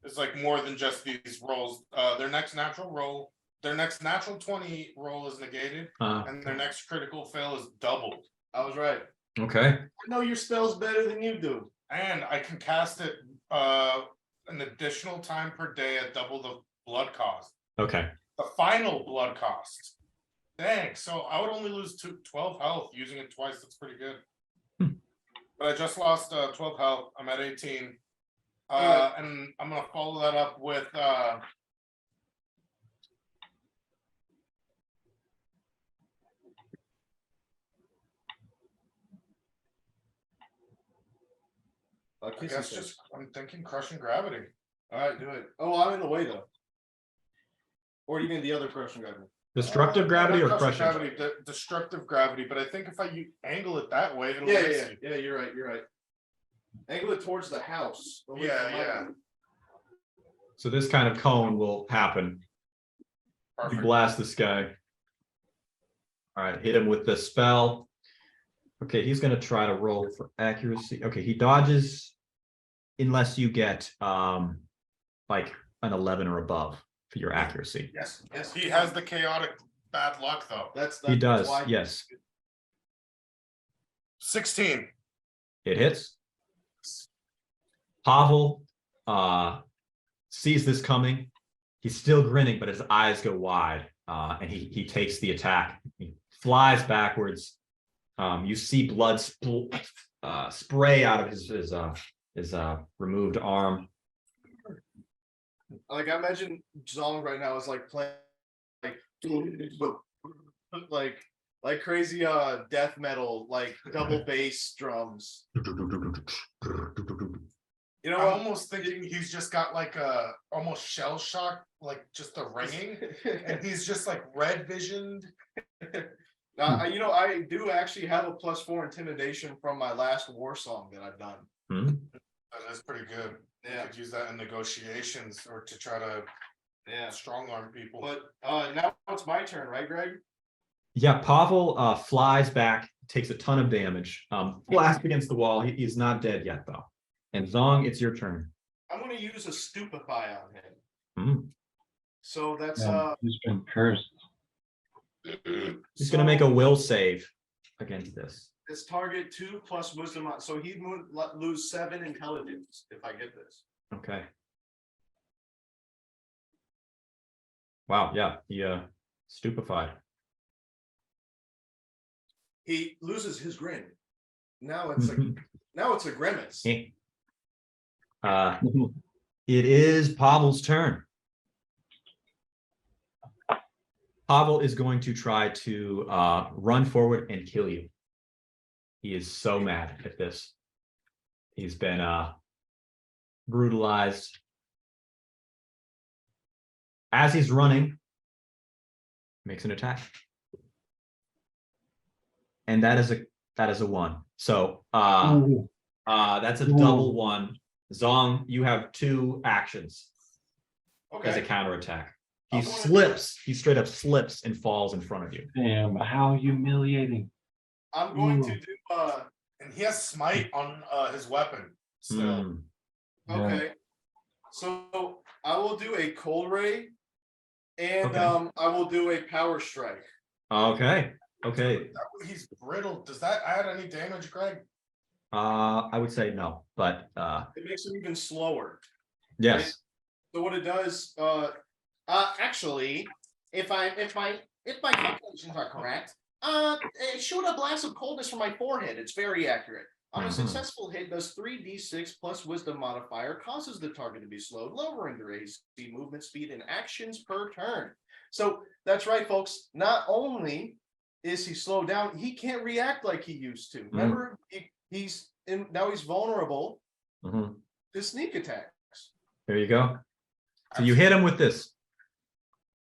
is like more than just these rolls. Their next natural 20 roll is negated, and their next critical fail is doubled. I was right. Okay. I know your spells better than you do. And I can cast it an additional time per day at double the blood cost. Okay. The final blood cost. Dang, so I would only lose 12 health using it twice. That's pretty good. But I just lost 12 health. I'm at 18. And I'm gonna follow that up with I guess just I'm thinking crushing gravity. All right, do it. Oh, I'm in the way though. Or you mean the other crushing gravity? Destructive gravity or Not crushing? gravity, destructive gravity, but I think if I angle it that way, it'll Yeah, miss yeah, you. yeah. You're right. You're right. Angle it towards the house. away Yeah, from my yeah. room. So this kind of cone will happen. You Perfect. blast this guy. All right, hit him with the spell. Okay, he's gonna try to roll for accuracy. Okay, he dodges unless you get like an 11 or above for your accuracy. Yes, yes. He has the chaotic bad luck though. That's He does, why- yes. 16. It hits. Pavel sees this coming. He's still grinning, but his eyes go wide, and he takes the attack. He flies backwards. You see blood spray out of his removed arm. Like I imagine Zong right now is like playing like crazy death metal, like double bass drums. You know I'm what? almost thinking he's just got like a almost shell shock, like just a ringing, and he's just like red visioned. You know, I do actually have a +4 intimidation from my last war song that I've done. That is pretty good. Yeah. You could use that in negotiations or to try to strong arm people. But now it's my turn, right, Greg? Yeah, Pavel flies back, takes a ton of damage, blasts against the wall. He's not dead yet, though. And Zong, it's your turn. I'm going to use a stupefy on him. So that's He's been cursed. He's going to make a will save against this. This target 2 plus wisdom. So he'd lose 7 intelligence if I get this. Okay. Wow, yeah, he stupefied. He loses his grin. Now it's a grimace. It is Pavel's turn. Pavel is going to try to run forward and kill you. He is so mad at this. He's been brutalized. As he's running, makes an attack. And that is a 1. So that's a double 1. Zong, you have 2 actions as a counterattack. He slips, he straight up slips and falls in front of you. Damn, how humiliating. I'm going to do and he has smite on his weapon still. okay. So I will do a cold ray and Okay. I will do a power strike. Okay. He's brittle. Does that add any damage, Greg? I would say no, but It makes him even slower. yes. So what it does, actually, if my calculations are correct, shoot a blast of coldness from my forehead. It's very accurate. On a Mhm. successful hit, does 3d6 plus wisdom modifier causes the target to be slowed, lowering their AC movement speed and actions per turn. So that's right, folks. Not only is he slowed down, he can't react like he used to. Remember, now he's vulnerable Mhm. to sneak attacks. There you go. So you hit him with this,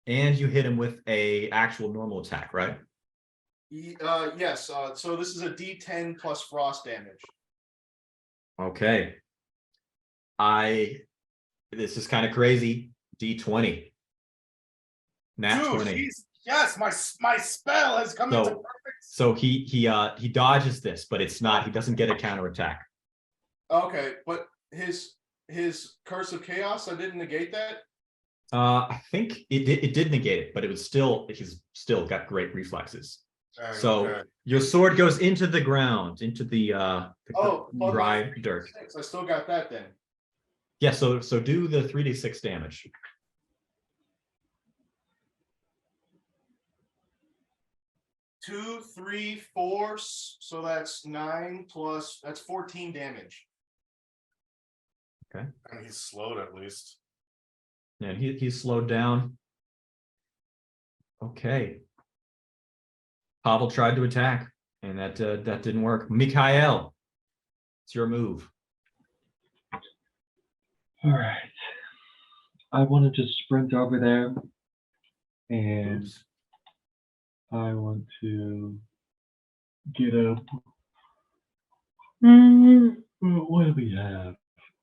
and you hit him with a actual normal attack, right? Yes. So this is a D10 plus frost damage. Okay. This is kind of crazy. D20. Nat Dude, 20. yes, my spell has come into So, perfect. so he dodges this, but it's not. He doesn't get a counterattack. Okay, but his curse of chaos, I didn't negate that. I think it did negate it, but it was still he's still got great reflexes. Dang, So okay. your sword goes into the ground, into the But my dry dirt. 3d6, I still got that then. Yeah, so do the 3d6 damage. Two, three, four. So that's 9 plus. That's 14 damage. And he's slowed at least. Yeah, he's slowed down. Okay. Pavel tried to attack, and that didn't work. Mikhail, it's your move. All right. I want to just sprint over there, and Oops. I want to get up. What do we have?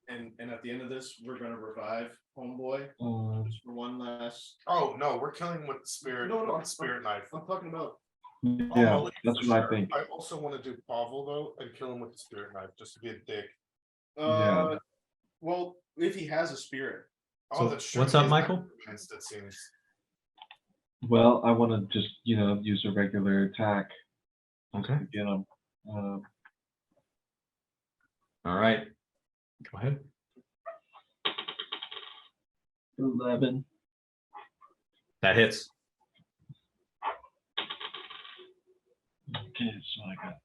And at the end of this, we're gonna revive homeboy just for one last. Oh no, we're killing him with the spirit. No, with the spirit knife. I'm talking about. Yeah, Molly, that's for what I sure. think. I also want to do Povol though and kill him with the spirit knife just to be a dick. Yeah. Well, if he has a spirit. So That's true. what's up, He's Michael? convinced, it seems. Well, I want to just use a regular attack Okay. to get him. All right. Go ahead. 11. That hits. Okay, so I got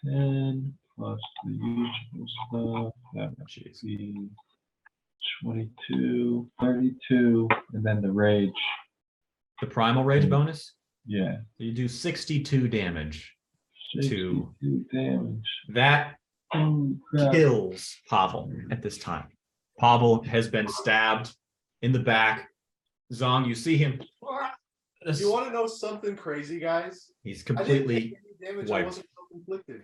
10 plus the usual stuff. That would Jeez. be 22, 32, and then the rage. The primal rage bonus. Yeah. So you do 62 damage. 62 damage. That Oh, crap. kills Pavel at this time. Pavel has been stabbed in the back. Zong, you see him. You want to know something crazy, guys? He's I didn't completely take any damage. I wiped. wasn't self-inflicted.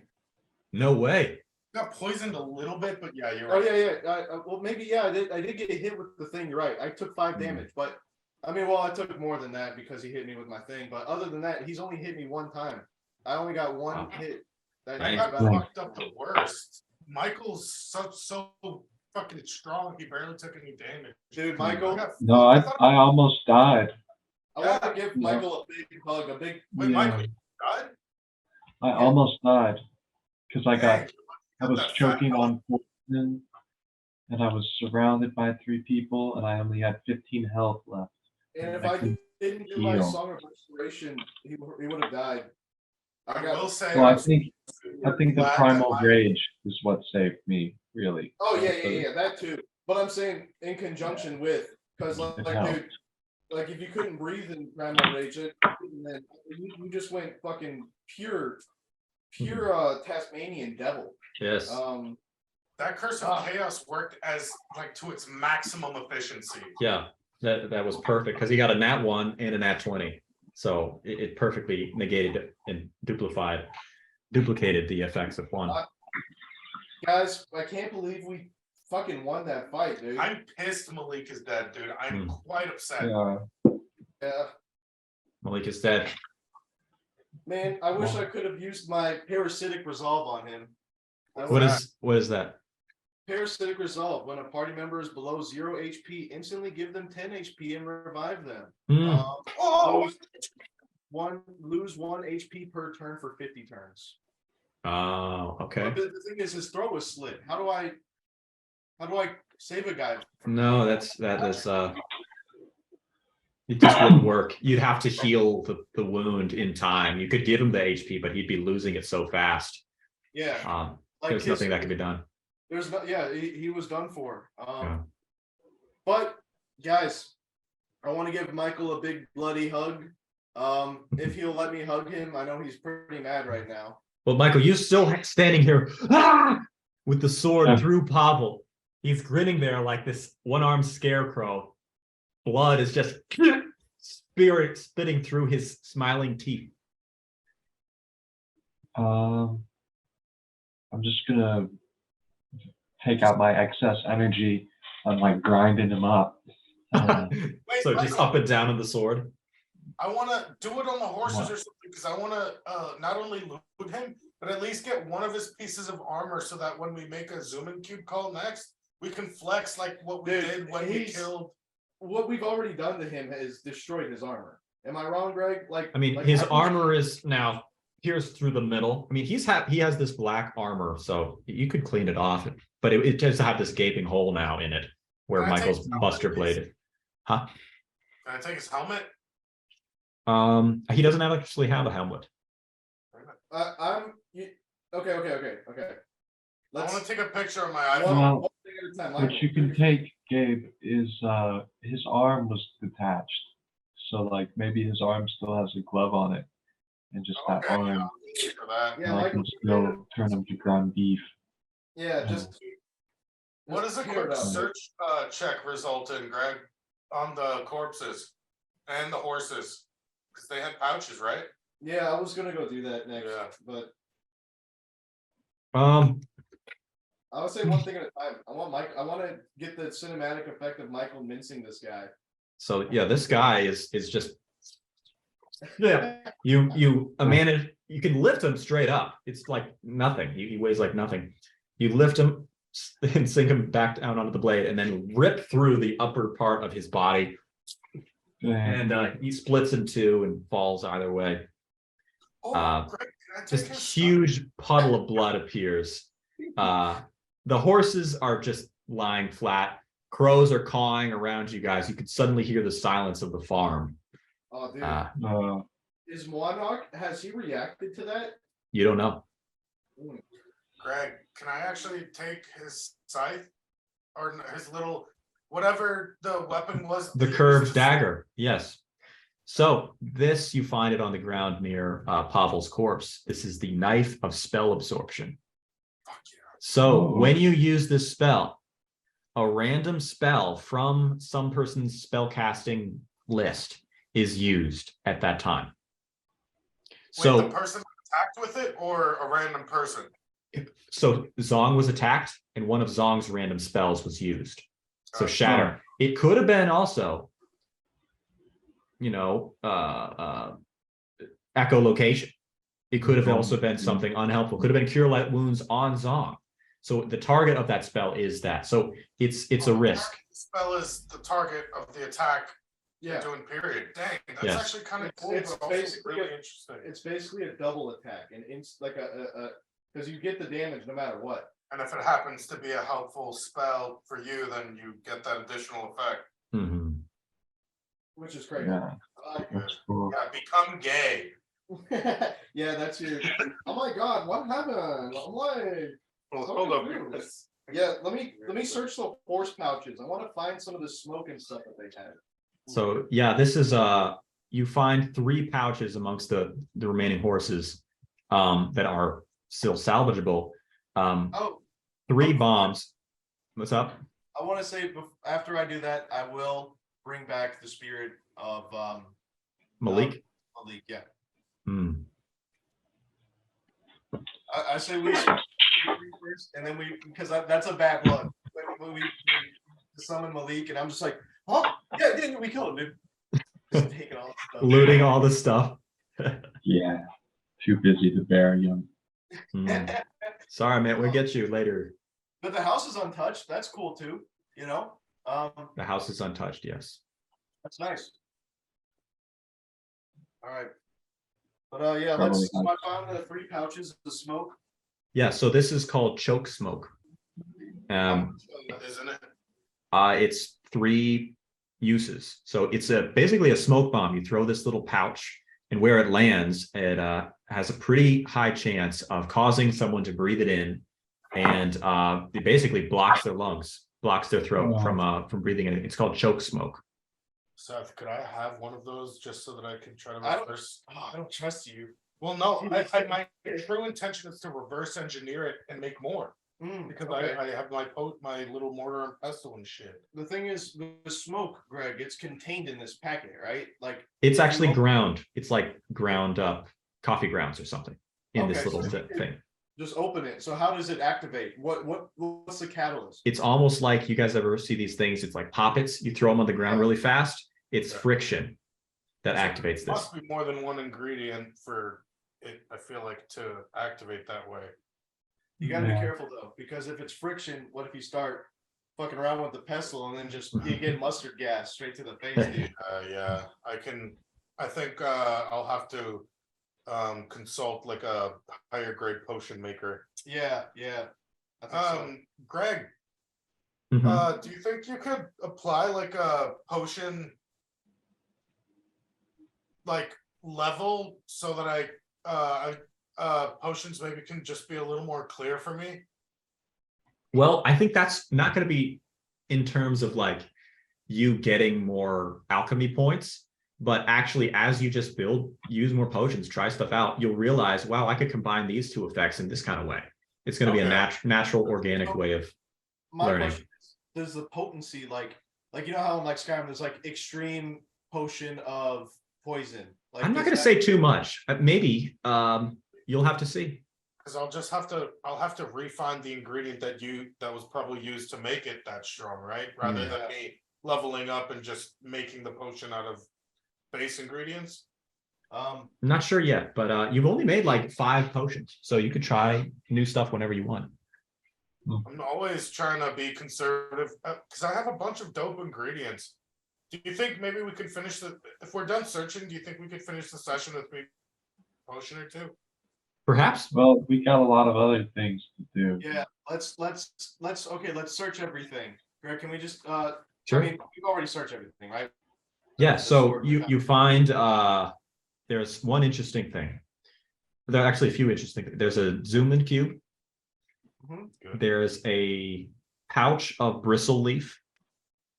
No way. Got poisoned a little bit, but yeah, you're Oh right. yeah. Well, maybe yeah. I did get hit with the thing. You're right. I took 5 damage, but I mean, well, I took more than that because he hit me with my thing. But other than that, he's only hit me one time. I only got one Wow. hit. That I Nice. got about- fucked up the worst. Michael's so fucking strong. He barely took any damage. Dude, Michael. No, I almost died. I want to give Michael a big hug. A big. Wait, Yeah. Michael, you died? I almost died because I Dang, was that choking fat on poison, and I was surrounded by 3 people, and I only had 15 health left. And if I I can didn't do my heal. song of restoration, he would have died. I will say. So I was think the glad primal that rage is what saved me, really. Oh yeah, that too. But I'm saying in conjunction with, because It like helped. dude, like if you couldn't breathe in primal rage, then you just went fucking pure Tasmanian devil. Yes. That curse of chaos worked as like to its maximum efficiency. Yeah. That was perfect because he got a nat 1 and a nat 20. So it perfectly negated it and duplicated the effects of one. Guys, I can't believe we fucking won that fight, dude. I'm pissed Malik is dead, dude. I'm quite upset. Yeah. Malik is dead. Man, I wish I could have used my parasitic resolve on him. What is that? Parasitic resolve. When a party member is below 0 HP, instantly give them 10 HP and revive them. Lose 1 HP per turn for 50 turns. Oh, okay. But the thing is, his throat was slit. How do I save a guy? No, that is It just wouldn't work. You'd have to heal the wound in time. You could give him the HP, but he'd be losing it so fast. Yeah. Like There's nothing that could be done. There's no, yeah, he was done for. Yeah. But guys, I want to give Michael a big bloody hug. If he'll let me hug him, I know he's pretty mad right now. Well, Michael, you're still standing here with the sword through Povol. He's grinning there like this one-armed scarecrow. Blood is just spitting through his smiling teeth. I'm just gonna take out my excess energy on like grinding him up. So just up and down on the sword. I want to do it on the horses or something because I want to not only loot him, but at least get one of his pieces of armor so that when we make a zoom in cube call next, we can flex like what we did when we killed. What we've already done to him is destroyed his armor. Am I wrong, Greg? I mean, his armor is now pierced through the middle. I mean, he has this black armor, so you could clean it off, but it tends to have this gaping hole now in it where Michael's buster bladed. Huh? Can I take his helmet? He doesn't actually have a helmet. Okay. I want to take a picture of my Well, iPhone. what you can take, Gabe, is his arm was detached. So like maybe his arm still has a glove on it. And just that Okay, arm. yeah, for that. Yeah, I can still turn him to ground beef. Yeah, just What does a clear it quick up. search check result in, Greg, on the corpses and the horses? Because they had pouches, right? Yeah, I was gonna go do that next, Yeah. but Um, I would say one thing at a time. I want to get the cinematic effect of Michael mincing this guy. so yeah, this guy is just you manage, you can lift him straight up. It's like nothing. He weighs like nothing. You lift him and sink him back down onto the blade, and then rip through the upper part of his body, and he splits in two and falls either way. Oh, Greg, can I take This his huge puddle of blood appears. The horses are just lying flat. Crows are cawing around you guys. You could suddenly hear the silence of the farm. Oh, dude, Uh, is Monarch, has he reacted to that? You don't know. Greg, can I actually take his scythe or his little whatever the weapon was? The curved dagger, yes. So this, you find it on the ground near Pavel's corpse. This is the knife of spell absorption. Fuck yeah. So when you use this spell, a random spell from some person's spell casting list is used at that time. Wait, So the person attacked with it or a random person? so Zong was attacked, and one of Zong's random spells was used. So shatter. It could have been also, echolocation. It could have also been something unhelpful. Could have been cure light wounds on Zong. So the target of that spell is that. So it's a risk. The spell is the target of the attack. Yeah, Doing period. Dang, that's Yes. actually kind of It's- cool. it's but also basically really a- interesting. it's basically a double attack, and it's like because you get the damage no matter what. And if it happens to be a helpful spell for you, then you get that additional effect. Mhm. Which is crazy. yeah, that's cool. Yeah, become gay. Yeah, that's your. Oh my God, what happened? I'm like, Well, so hold up. confused. Yeah, let me search the horse pouches. I want to find some of the smoke and stuff that they had. So yeah, this is you find 3 pouches amongst the remaining horses that are still salvageable. Oh, 3 bombs. What's up? I want to say after I do that, I will bring back the spirit of Malik. Malik. Yeah, Hmm. I say we first, and then because that's a bad look. When we summon Malik, and I'm just like, huh? Yeah, we killed him, dude. Just taking all the stuff. Looting all the stuff. Yeah, too busy to bury him. Hmm. Sorry, man. We'll get you later. But the house is untouched. That's cool too. The house is untouched. Yes. That's nice. All right. But yeah, Probably let's. So not. I found the 3 pouches of smoke. Yeah. So this is called choke smoke. Isn't it? It's 3 uses. So it's basically a smoke bomb. You throw this little pouch, and where it lands, it has a pretty high chance of causing someone to breathe it in, and it basically blocks their lungs, blocks their throat from breathing in. It's called choke smoke. Seth, could I have one of those just so that I can try to I don't- reverse? I don't trust you. Well, no, my true intention is to reverse engineer it and make more. Because okay. I have my little mortar and pestle and shit. The thing is, the smoke, Greg, it's contained in this packet, right? Like It's actually ground. It's like ground up coffee grounds or something in this Okay, little so- thing. just open it. So how does it activate? What's the catalyst? It's almost like, you guys ever see these things? It's like poppets. You throw them on the ground really fast. It's friction that activates this. Must be more than one ingredient for it, I feel like, to activate that way. You gotta be Yeah. careful though, because if it's friction, what if you start fucking around with the pestle and then just you get mustard gas straight to the face, dude? Yeah, I think I'll have to consult like a higher grade potion maker. Yeah. I think so. Greg, Mhm. do you think you could apply like a potion like level so that potions maybe can just be a little more clear for me? Well, I think that's not going to be in terms of like you getting more alchemy points, but actually as you just use more potions, try stuff out, you'll realize, wow, I could combine these two effects in this kind of way. It's going to be a natural, organic way of My learning. question is, does the potency like you know how in like Skyrim there's like extreme potion of poison? Like I'm not does going to that- say too much. Maybe you'll have to see. Because I'll have to refine the ingredient that was probably used to make it that strong, right? Rather than me leveling up and just making the potion out of base ingredients. I'm not sure yet, but you've only made like 5 potions, so you could try new stuff whenever you want. I'm always trying to be conservative because I have a bunch of dope ingredients. Do you think maybe we could finish if we're done searching, do you think we could finish the session with maybe a potion or two? Perhaps. Well, we got a lot of other things to do. Yeah, let's search everything. Greg, can we just Sure. I mean, we've already searched everything, right? Yeah, The so sword, you find there's one interesting thing. There are actually a few interesting things. There's a Zoomland cube. Good. There's a pouch of bristle leaf.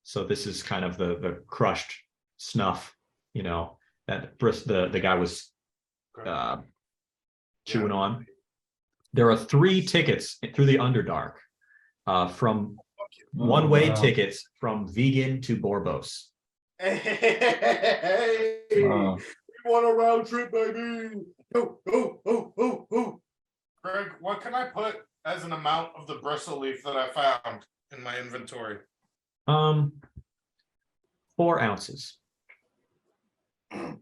So this is kind of the crushed snuff, that the guy was chewing on. There are 3 tickets through the Underdark from one-way wow. tickets from Vegan to Borbos. Hey, Wow. we want a round trip, baby. Oh. Greg, what can I put as an amount of the bristle leaf that I found in my inventory? 4 ounces. Yeah,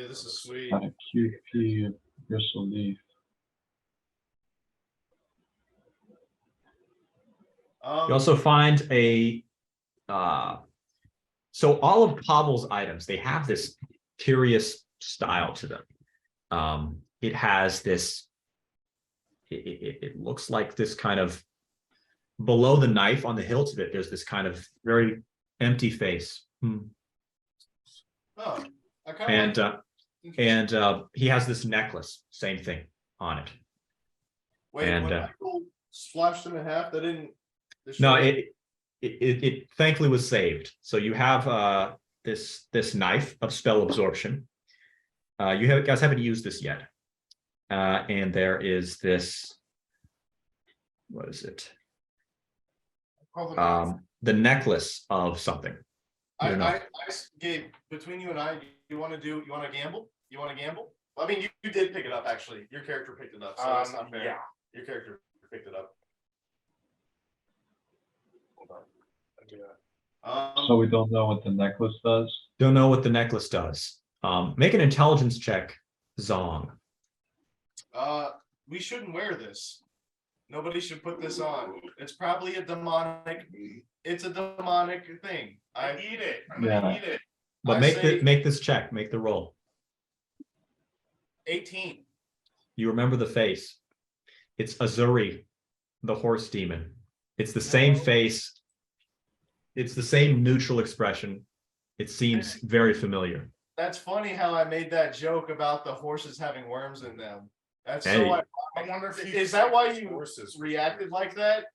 this is sweet. Got a QP bristle leaf. You also find so all of Povol's items, they have this curious style to them. It has this, it looks like this kind of, below the knife on the hilt of it, there's this kind of very empty face. Oh, I kind of And he has this necklace, same thing on it. wait. and, When people splashed him in half, they didn't. No, destroy it thankfully was saved. So you have this knife of spell absorption. Guys haven't used this yet. And there is this, what is it? The necklace of something. I don't know. I Gabe, between you and I, you want to gamble? You want to gamble? I mean, you did pick it up actually. Your character picked it up, so that's not fair. Yeah. Your character picked it up. Hold on. I do that. So we don't know what the necklace does. Don't know what the necklace does. Make an intelligence check, Zong. We shouldn't wear this. Nobody should put this on. It's probably a demonic. It's a demonic thing. I need it. I'm Yeah. gonna need it. But I make say- make this check, make the roll. 18. You remember the face. It's Azuri, the horse demon. It's the same face It's the same neutral expression. It seems very familiar. That's funny how I made that joke about the horses having worms in them. That's Hey. so. I wonder if Is that why you reacted like that?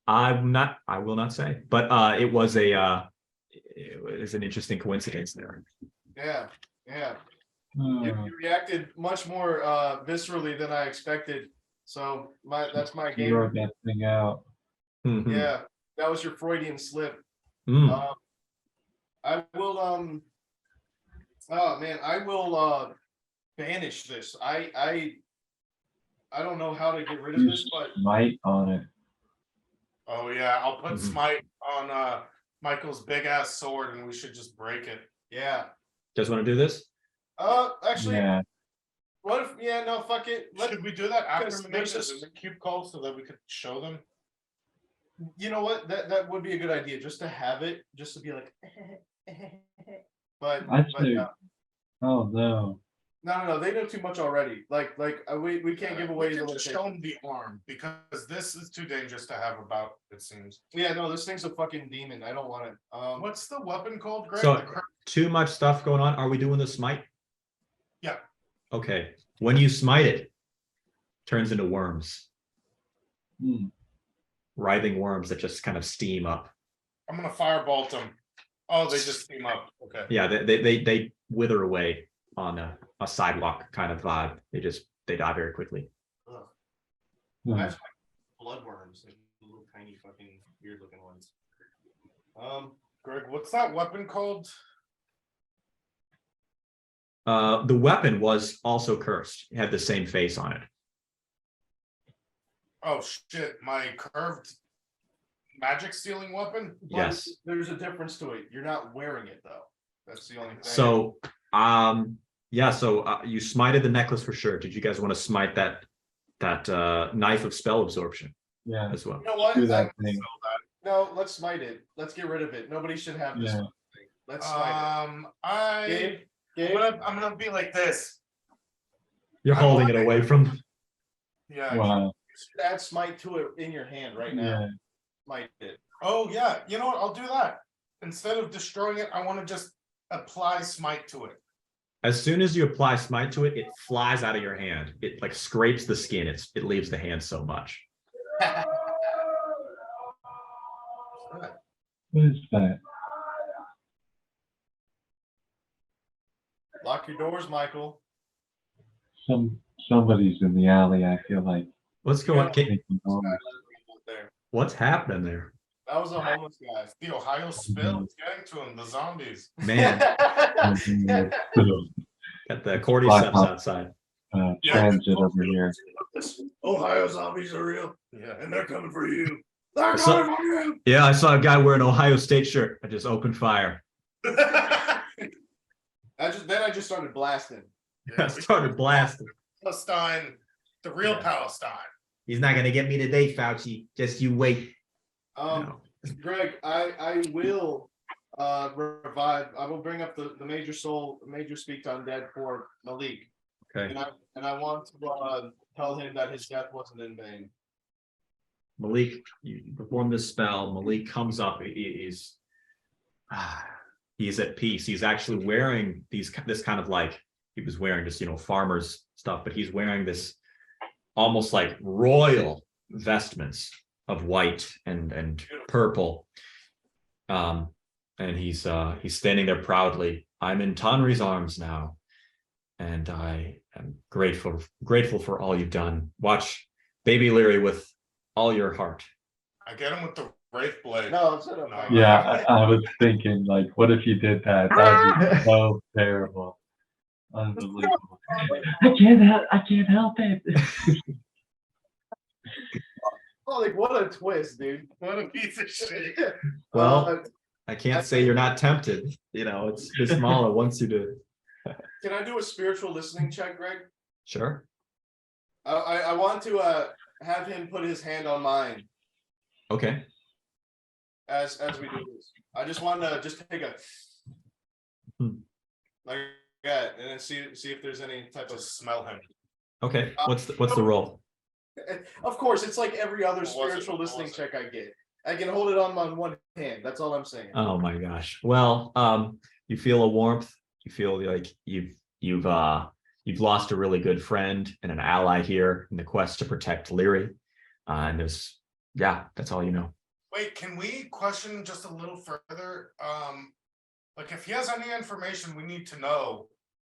I will not say, but it was an interesting coincidence there. Yeah, yeah. Uh, You reacted much more viscerally than I expected. So that's my you game. wrote that thing out. Mhm. Yeah, that was your Freudian slip. Mm. I will oh man, I will banish this. I don't know how to get rid of You this, but smite on it. Oh yeah, I'll put Mhm. smite on Michael's big ass sword and we should just break it. yeah. Just want to do this? Actually, Yeah. what if no, fuck it. Should we do that after because there's there's a cube call so that we could show them? You know what? That would be a good idea, just to have it, just to be like but Actually, no. oh no. No, they know too much already. We can't give away We the can just location. show them the arm because this is too dangerous to have about, it seems. Yeah, no, this thing's a fucking demon. I don't want it. What's the weapon called, Greg? So The cur- too much stuff going on. Are we doing the smite? Yeah. Okay. When you smite it, turns into worms, Hmm. writhing worms that just kind of steam up. I'm gonna firebolt them. Oh, they just steam up. Okay. Yeah, they wither away on a sidewalk kind of vibe. They die very quickly. Hmm. That's like bloodworms, like little tiny fucking weird looking ones. Greg, what's that weapon called? The weapon was also cursed. It had the same face on it. Oh shit, my curved magic stealing weapon? But Yes. there's a difference to it. You're not wearing it though. That's the only thing. So, you smited the necklace for sure. Did you guys want to smite that knife of spell absorption Yeah. as well? you know what? Do that thing. No, let's smite it. Let's get rid of it. Nobody should have this Yeah. thing. Let's smite it. Gabe, I'm gonna be like this. You're I holding want it it. away from. Yeah. Wow. you should add smite to it in your hand right now. Yeah. Smite it. Oh yeah, you know what? I'll do that. Instead of destroying it, I want to just apply smite to it. As soon as you apply smite to it, it flies out of your hand. It like scrapes the skin. It leaves the hand so much. What is that? Lock your doors, Michael. Somebody's in the alley, I feel like. What's going? Making noise. There. What's happening there, That was a homeless guy. The Ohio spill, it's getting to him. The zombies. man? Got the cordyceps outside. Transit over here. Ohio zombies are real, Yeah. and they're coming for you. They're So- coming for you. Yeah, I saw a guy wearing an Ohio State shirt. I just opened fire. I just started blasting. I started blasting. Palestine, the real Palestine. He's not gonna get me today, Fauci. Just you wait. No. Greg, I will revive. I will bring up the major speak to undead for Malik, Okay. and I want to tell him that his death wasn't in vain. Malik, you perform this spell. Malik comes up. He's at peace. He's actually wearing this kind of like he was wearing just farmer's stuff, but he's wearing this almost like royal vestments of white and purple. And he's standing there proudly. I'm in Tonri's arms now, and I am grateful for all you've done. Watch Baby Leary with all your heart. I get him with the Wraith Blade. No, instead of Yeah, I was thinking, like, what if you did that? That would be so terrible. Unbelievable. I can't help it. Oh, like what a twist, dude! What a piece of shit. Well, I can't say you're not tempted. It's Bismillah wants you to. Can I do a spiritual listening check, Greg? Sure. I want to have him put his hand on mine Okay. as we do this. I just want to take a like that, and then see if there's any type of. Just smell him. Okay. What's the roll? Of course, it's like every other What was it? spiritual What listening was it? check I get. I can hold it on my one hand. That's all I'm saying. Oh my gosh. Well, you feel a warmth. You feel like you've lost a really good friend and an ally here in the quest to protect Leary. And that's all you know. Wait, can we question just a little further? Like if he has any information we need to know,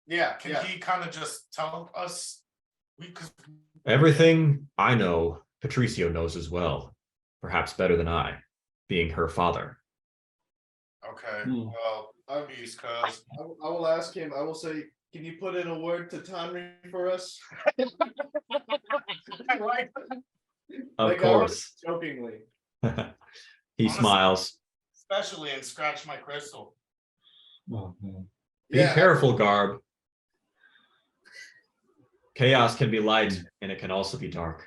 can he kind of just tell us? Cause Everything I know, Patricio knows as well, perhaps better than I, being her father. okay, Hmm. well, peace, cuz. I will ask him. I will say, can you put in a word to Tonri for us? I like Of Like, course. Jokingly. He smiles. especially and scratch my crystal. Oh, man. Be careful, Garb. Chaos can be light and it can also be dark.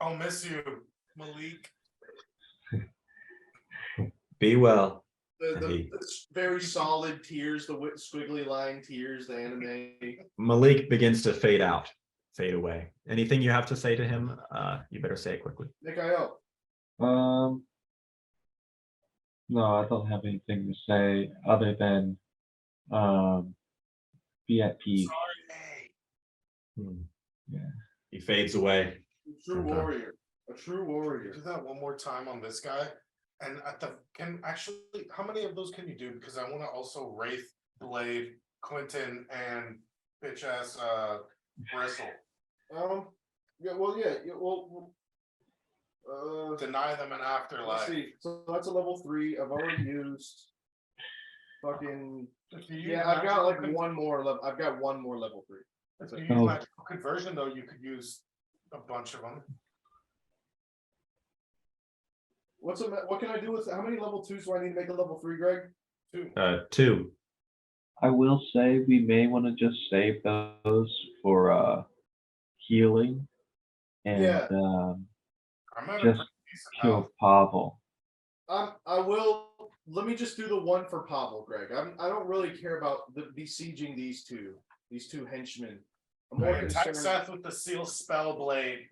I'll miss you, Malik. Be well. The very solid tears, the squiggly line tears, the anime. Malik begins to fade away. Anything you have to say to him? You better say it quickly. Mikhail. No, I don't have anything to say other than be at peace. Sorry. Yeah. He fades away. A true warrior. A true warrior. Do that one more time on this guy. And how many of those can you do? Because I want to also Wraith, Blade, Quentin, and bitch ass Bristle. Deny them an Let's afterlife. see. So that's a level 3. I've already used fucking. If you use Yeah, I've got like magical one more level. I've got one more level 3. If you use Oh. magical conversion, though, you could use a bunch of them. What can I do with how many level 2s do I need to make a level 3, Greg? 2. 2. I will say we may want to just save those for healing and Yeah. I'm at a just pretty decent kill health. Povol. I will. Let me just do the one for Povol, Greg. I don't really care about besieging these two henchmen. I'm more Attack concerned. Seth with the steel spell blade.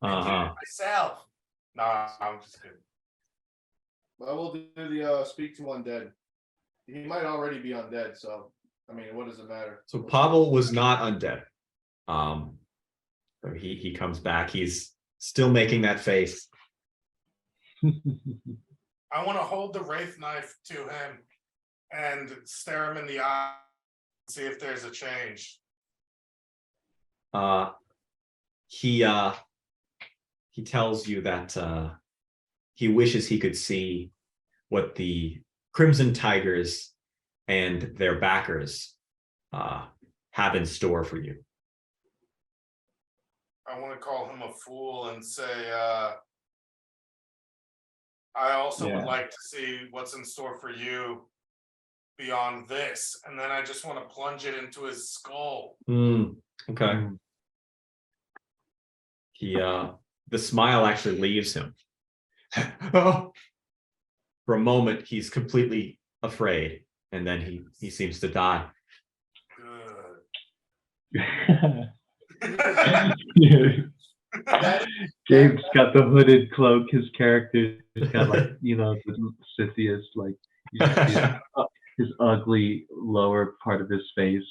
Uh-huh. Myself. Nah, I'm just kidding. I will do the speak to undead. He might already be undead, so I mean, what does it matter? So Pavel was not undead. So he comes back. He's still making that face. I want to hold the wraith knife to him and stare him in the eye, see if there's a change. He tells you that he wishes he could see what the Crimson Tigers and their backers have in store for you. I want to call him a fool and say, I also would like to see what's in store for you beyond this. And then I just want to plunge it into his skull. Okay. The smile actually leaves him. Oh. For a moment, he's completely afraid, and then he seems to die. Good. Gabe's got the hooded cloak. His character's got like, the Scythius, like you just see his ugly lower part of his face.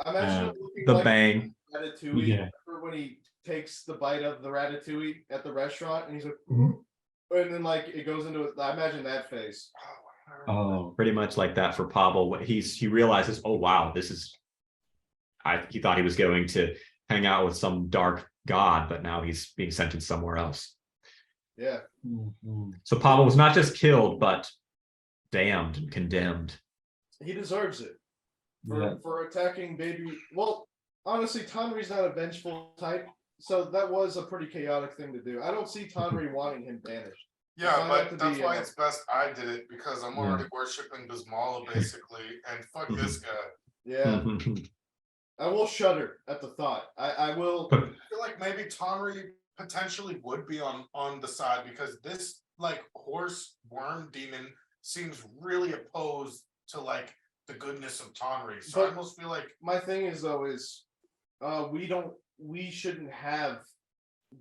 I'm actually looking The like bang. Ratatouille. Yeah. Remember when he takes the bite of the ratatouille at the restaurant and he's like, Mhm. and then like it goes into it. I imagine that face. Oh, Pretty much like that for Pavel. He realizes, oh wow, he thought he was going to hang out with some dark god, but now he's being sentenced somewhere else. Yeah. So Pavel was not just killed, but damned and condemned. He deserves it yeah. for attacking baby. Well, honestly, Tonri's not a vengeful type, so that was a pretty chaotic thing to do. I don't see Tonri wanting him banished. Yeah, Find out but to that's be, why it's best I did it, because I'm already worshiping Bismala basically, and fuck this guy. Yeah, I will shudder at the thought. I will. I feel like maybe Tonri potentially would be on the side, because this like horse worm demon seems really opposed to like the goodness of Tonri. So I But- almost feel like My thing is though is, we shouldn't have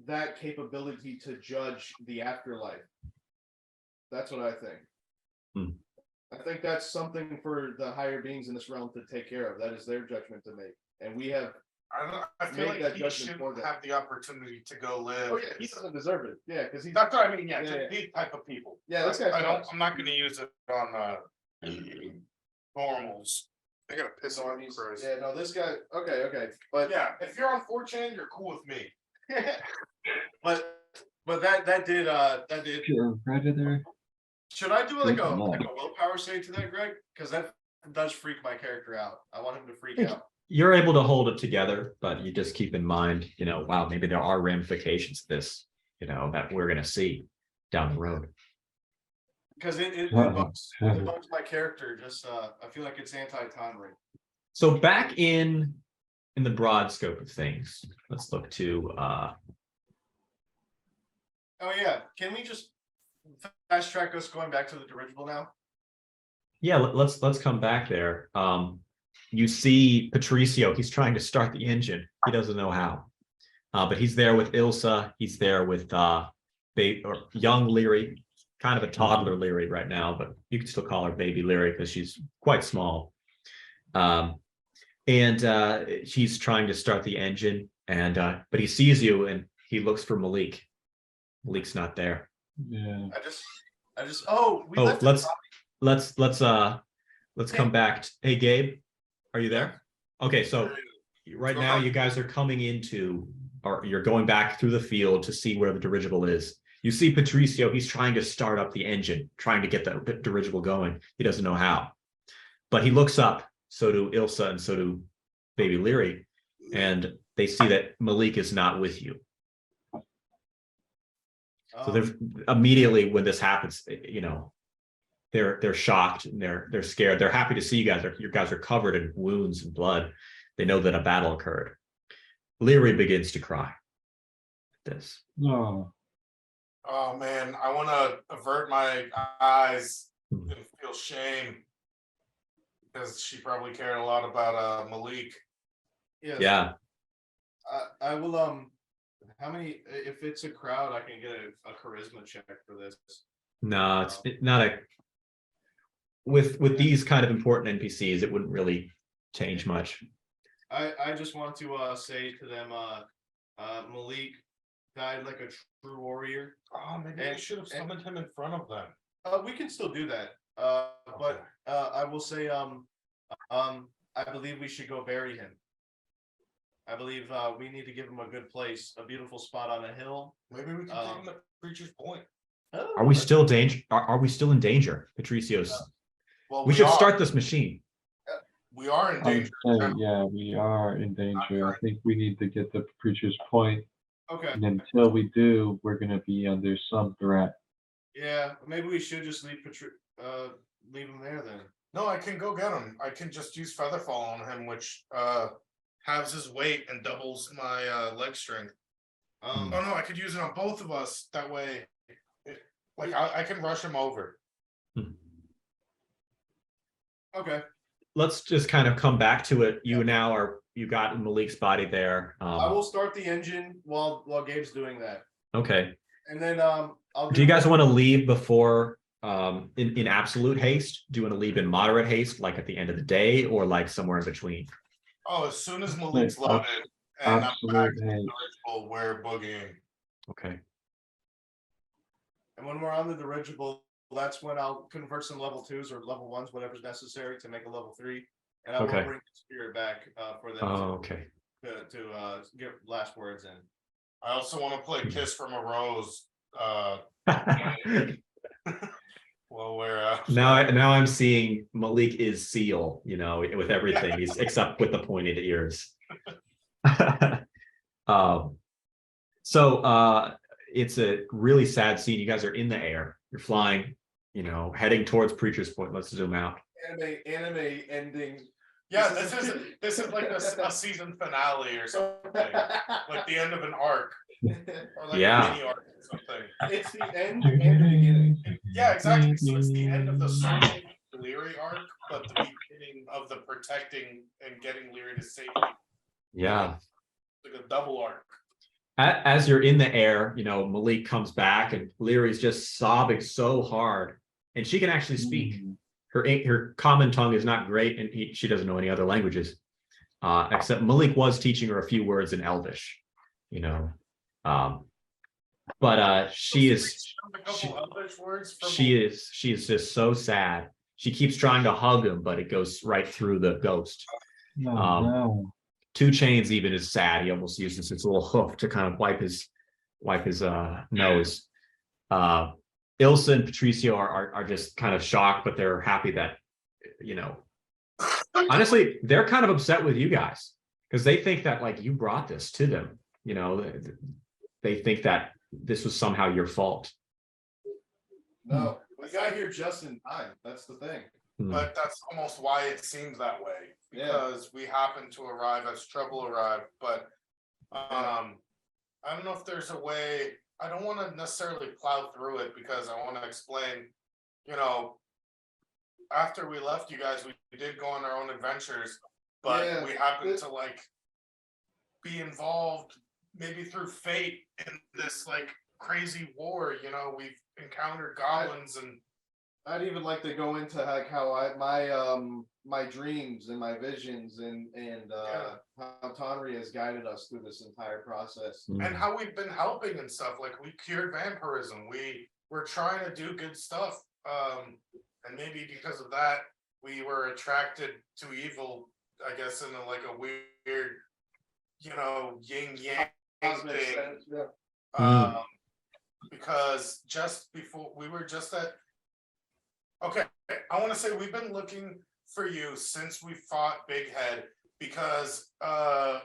that capability to judge the afterlife. That's what I think. Hmm. I think that's something for the higher beings in this realm to take care of. That is their judgment to make, and we have. I feel Make like that he judgment should for them. have the opportunity to go live. Oh yeah, he doesn't deserve it. Yeah, because he's. That's what I mean, yeah, Yeah, yeah. these type of people. Yeah, this guy's I don't, nuts. I'm not gonna use it on normals. I gotta piss So on he's- Chris. Yeah, no, this guy. Okay, but Yeah, if you're on 4chan, you're cool with me. but that did. Pure predator. Should I do like Good a lord. willpower save to that, Greg? Because that does freak my character out. I want him to freak out. You're able to hold it together, but you just keep in mind, wow, maybe there are ramifications to this, that we're going to see down the road. Because it Uh-oh. bugs my character. Just I feel like it's anti-Tonry. So back in the broad scope of things, let's look to Oh yeah, can we just fast track us going back to the dirigible now? yeah, let's come back there. You see Patricio, he's trying to start the engine. He doesn't know how. But he's there with Ilsa, he's there with young Leary, kind of a toddler Leary right now, but you can still call her baby Leary because she's quite small. And he's trying to start the engine, but he sees you and he looks for Malik. Malik's not there. Yeah. I just we Oh, left let's come back. Hey, Gabe, are you there? Okay, so right now you guys are coming into, or you're going back through the field to see where the dirigible is. You see Patricio, he's trying to start up the engine, trying to get the dirigible going. He doesn't know how. But he looks up, so do Ilsa and so do baby Leary, and they see that Malik is not with you. So they're immediately when this happens, they're shocked and they're scared. They're happy to see you guys. You guys are covered in wounds and blood. They know that a battle occurred. Leary begins to cry. This. No. Oh man, I want to avert my eyes and feel shame because she probably cared a lot about Malik. Yes. Yeah. I will. How many? If it's a crowd, I can get a charisma check for this. No, it's not a. With these kind of important NPCs, it wouldn't really change much. I just want to say to them, Malik died like a true warrior. Oh, maybe I should have summoned him in front of them. We can still do that. But I will say, I believe we should go bury him. I believe we need to give him a good place, a beautiful spot on a hill. Maybe we can take him to Preacher's Point. Are we still Are we still in danger, Patricios? Well, we should start this machine. We are in I would danger. say, yeah, we are in danger. I think we need to get the Preacher's Point. Okay. And until we do, we're going to be under some threat. Yeah, maybe we should just leave him there then. No, I can go get him. I can just use Featherfall on him, which halves his weight and doubles my leg strength. Oh no, I could use it on both of us. That way, I can rush him over. Okay. Let's just kind of come back to it. You got Malik's body there. I will start the engine while Gabe's doing that. Okay. And then Do you guys want to leave before in absolute haste? Do you want to leave in moderate haste, like at the end of the day, or like somewhere in between? Oh, as soon as Malik's loaded and Absolute I'm back to the haste. dirigible, we're boogieing. Okay. And when we're on the dirigible, that's when I'll convert some level 2s or level 1s, whatever's necessary to make a level 3. And I will bring the spirit back for them Okay. to get last words in. I also want to play Kiss from a Rose. Well, we're Now I'm seeing Malik is Seal, with everything. He's except with the pointed ears. So it's a really sad scene. You guys are in the air. You're flying, heading towards Preacher's Point. Let's zoom out. Anime ending. yeah. This is like a season finale or something, like the end of an arc, or like Yeah. a mini arc or something. It's the end and the beginning. Yeah, exactly. So it's the end of the searching Leary arc, but the beginning of the protecting and getting Leary to safety. Yeah. Like a double arc. As you're in the air, Malik comes back and Leary's just sobbing so hard, and she can actually speak. Her common tongue is not great, and she doesn't know any other languages, except Malik was teaching her a few words in Elvish, but she is just so sad. She keeps trying to hug him, but it goes right through the ghost. No. 2 Chainz even is sad. He almost uses his little hoof to kind of wipe his nose. Ilsa and Patricio are just kind of shocked, but they're happy that, honestly, they're kind of upset with you guys because they think that like you brought this to them. They think that this was somehow your fault. No, we got here just in time. That's the thing. But that's almost why it seems that way, because we happened to arrive as trouble arrived. But I don't know if there's a way. I don't want to necessarily plow through it because I want to explain, after we left you guys, we did go on our own adventures, but we happened to like be involved maybe through fate in this like crazy war. We've encountered goblins, and I'd even like to go into like how my dreams and my visions and how Tonri has guided us through this entire process. And how we've been helping and stuff. Like we cured vampirism. We're trying to do good stuff. And maybe because of that, we were attracted to evil, I guess, in a weird, yin yang thing. Because just before we were just at. Okay, I want to say we've been looking for you since we fought Big Head, because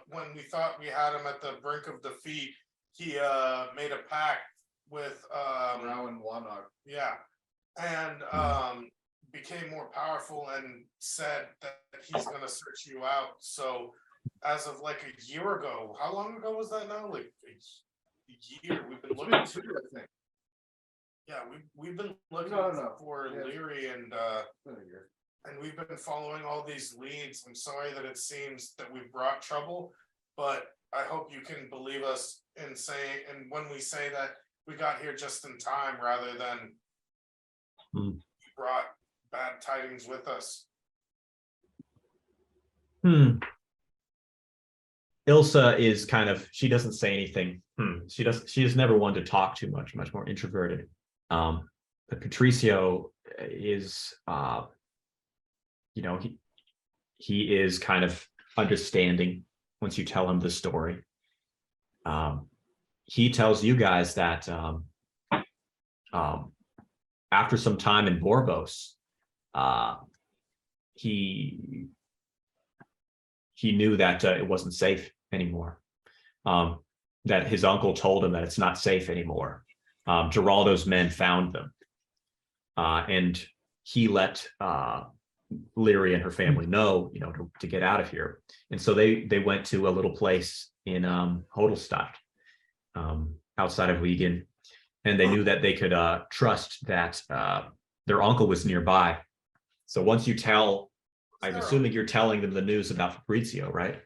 when we thought we had him at the brink of defeat, he made a pact with Rowan Wannock. Yeah, and became more powerful and said that he's going to search you out. So as of like a year ago, how long ago was that now? Like a year. We've been looking I think. Yeah, we've been looking for Leary, and we've been following all these leads. I'm sorry that it seems that we've brought trouble, but I hope you can believe us in saying, and when we say that we got here just in time rather than we brought bad tidings with us. Ilsa is kind of, she doesn't say anything. She is never one to talk too much more introverted. But Patricio is, he is kind of understanding once you tell him the story. He tells you guys that after some time in Borbos, he knew that it wasn't safe anymore. That his uncle told him that it's not safe anymore. Geraldo's men found them, and he let Leary and her family know, to get out of here. And so they went to a little place in Hodelstadt, outside of Wigan, and they knew that they could trust that their uncle was nearby. So once you tell, I'm assuming you're telling them the news about Fabrizio, right?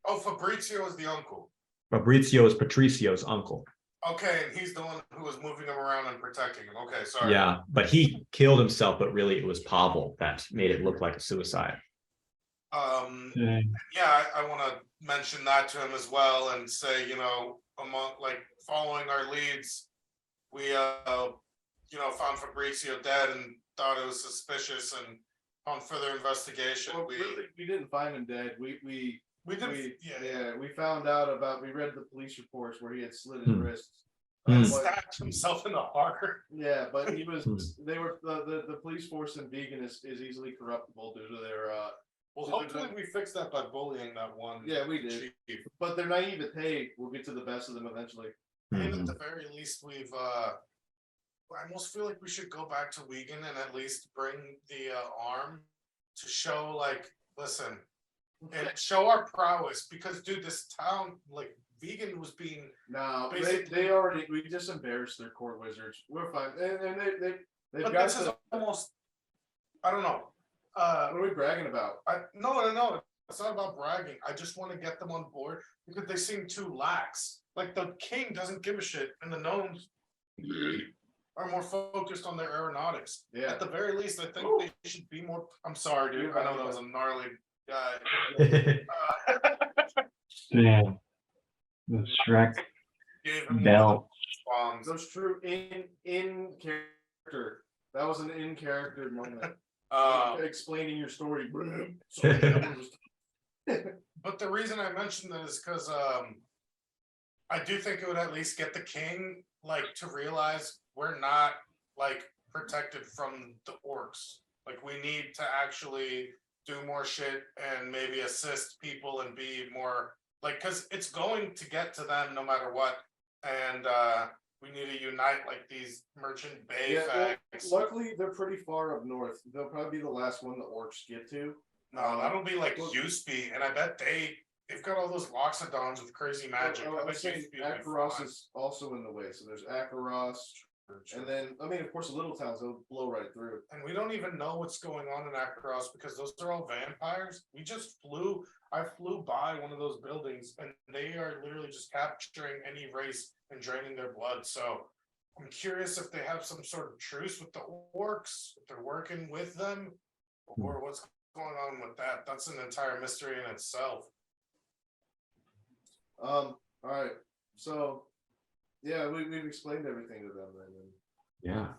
Oh, Fabrizio is the uncle. Fabrizio is Patricio's uncle. Okay, and he's the one who was moving him around and protecting him. Okay, sorry. Yeah, but he killed himself, but really it was Povol that made it look like a suicide. Yeah, I want to mention that to him as well and say, among following our leads, we found Fabrizio dead and thought it was suspicious, and on further investigation, Well, we didn't find him dead. We found out about. We read the police reports where he had slit his wrists. stabbed himself in the heart. Yeah, but he was. They were the police force in Vegan is easily corruptible due to their. Well, hopefully we fixed that by bullying that one. Yeah, we did. Chief. But their naivete will get to the best of them eventually. And at the very least, we've. I almost feel like we should go back to Wigan and at least bring the arm to show, listen, and show our prowess. Because, dude, this town, Vegan was being. No, basically, we just embarrassed their court wizards. We're fine, and they've but got this is almost. I don't know. what are we bragging about? No. it's not about bragging. I just want to get them on board because they seem too lax. Like the king doesn't give a shit, and the gnomes are more focused on their aeronautics. Yeah. At the very least, I think they should be more. I'm sorry, dude. I know that was a gnarly guy. Damn. The Shrek Gave him belt. bombs. That's true. In character. That was an in character moment. Explaining your story. But the reason I mentioned that is because I do think it would at least get the king like to realize we're not like protected from the orcs. Like we need to actually do more shit and maybe assist people and be more like, because it's going to get to them no matter what. And we need to unite like these merchant bay fags. Luckily, they're pretty far up north. They'll probably be the last one the orcs get to. No, that'll be like Usby, and I bet they've got all those Loxodons with crazy magic. I was saying Akaros is also in the way. So there's Akaros, and then I mean, of course, the little towns they'll blow right through. And we don't even know what's going on in Akaros because those are all vampires. I flew by one of those buildings, and they are literally just capturing any race and draining their blood. So I'm curious if they have some sort of truce with the orcs, if they're working with them, or what's going on with that. That's an entire mystery in itself. All right. So yeah, we've explained everything to them then. Yeah.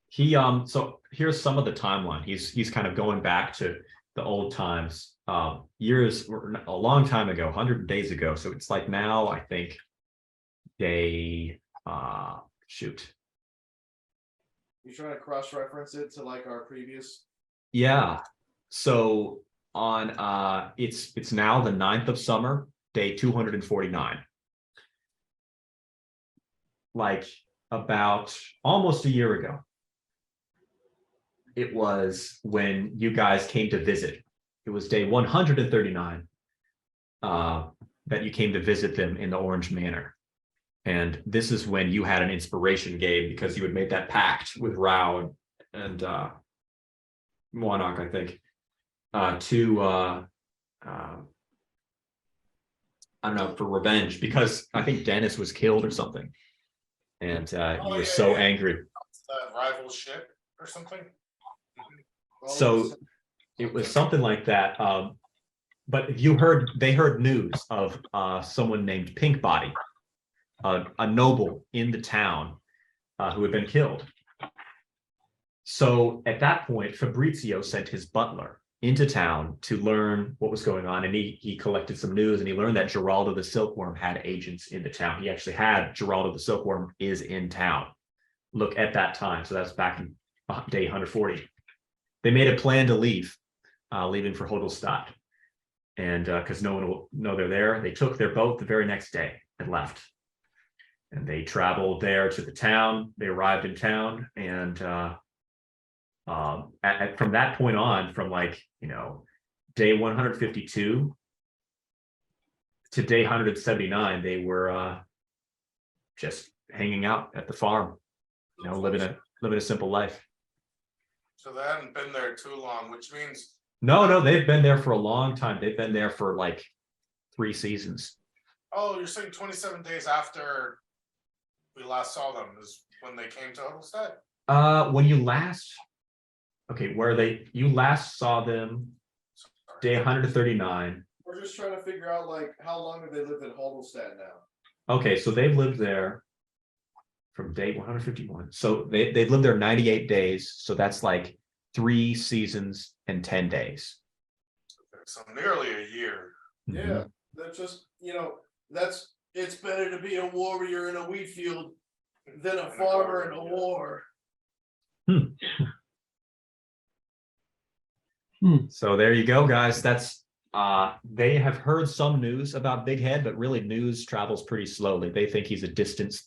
He so here's some of the timeline. He's kind of going back to the old times, years or a long time ago, 100 days ago. So it's like now, I think day shoot. You trying to cross-reference it to like our previous? Yeah. So on it's now the 9th of summer, day 249. Like about almost a year ago. It was when you guys came to visit. It was day 139 that you came to visit them in the Orange Manor. And this is when you had an inspiration game because you had made that pact with Rao and Monarch, I think, to I don't know, for revenge, because I think Dennis was killed or something. And you were so angry. Rival ship or something. So it was something like that. But they heard news of someone named Pink Body, a noble in the town who had been killed. So at that point, Fabrizio sent his butler into town to learn what was going on. And he collected some news and he learned that Geraldo the Silkworm had agents in the town. He actually had Geraldo the Silkworm is in town. Look at that time. So that's back in day 140. They made a plan to leave, leaving for Hodelstadt. And because no one will know they're there, they took their boat the very next day and left. And they traveled there to the town. They arrived in town. And from that point on, from like, day 152 to day 179, they were just hanging out at the farm, living a simple life. So they hadn't been there too long, which means No, they've been there for a long time. They've been there for like 3 seasons. Oh, you're saying 27 days after we last saw them is when they came to Hodelstadt? When you last you last saw them day 139. We're just trying to figure out like how long have they lived in Hodelstadt now? Okay, so they've lived there from day 151. So they've lived there 98 days. So that's like 3 seasons and 10 days. So nearly a year. Yeah, that's just it's better to be a warrior in a wheat field than a farmer in a war. So there you go, guys. That's they have heard some news about Big Head, but really news travels pretty slowly. They think he's a distant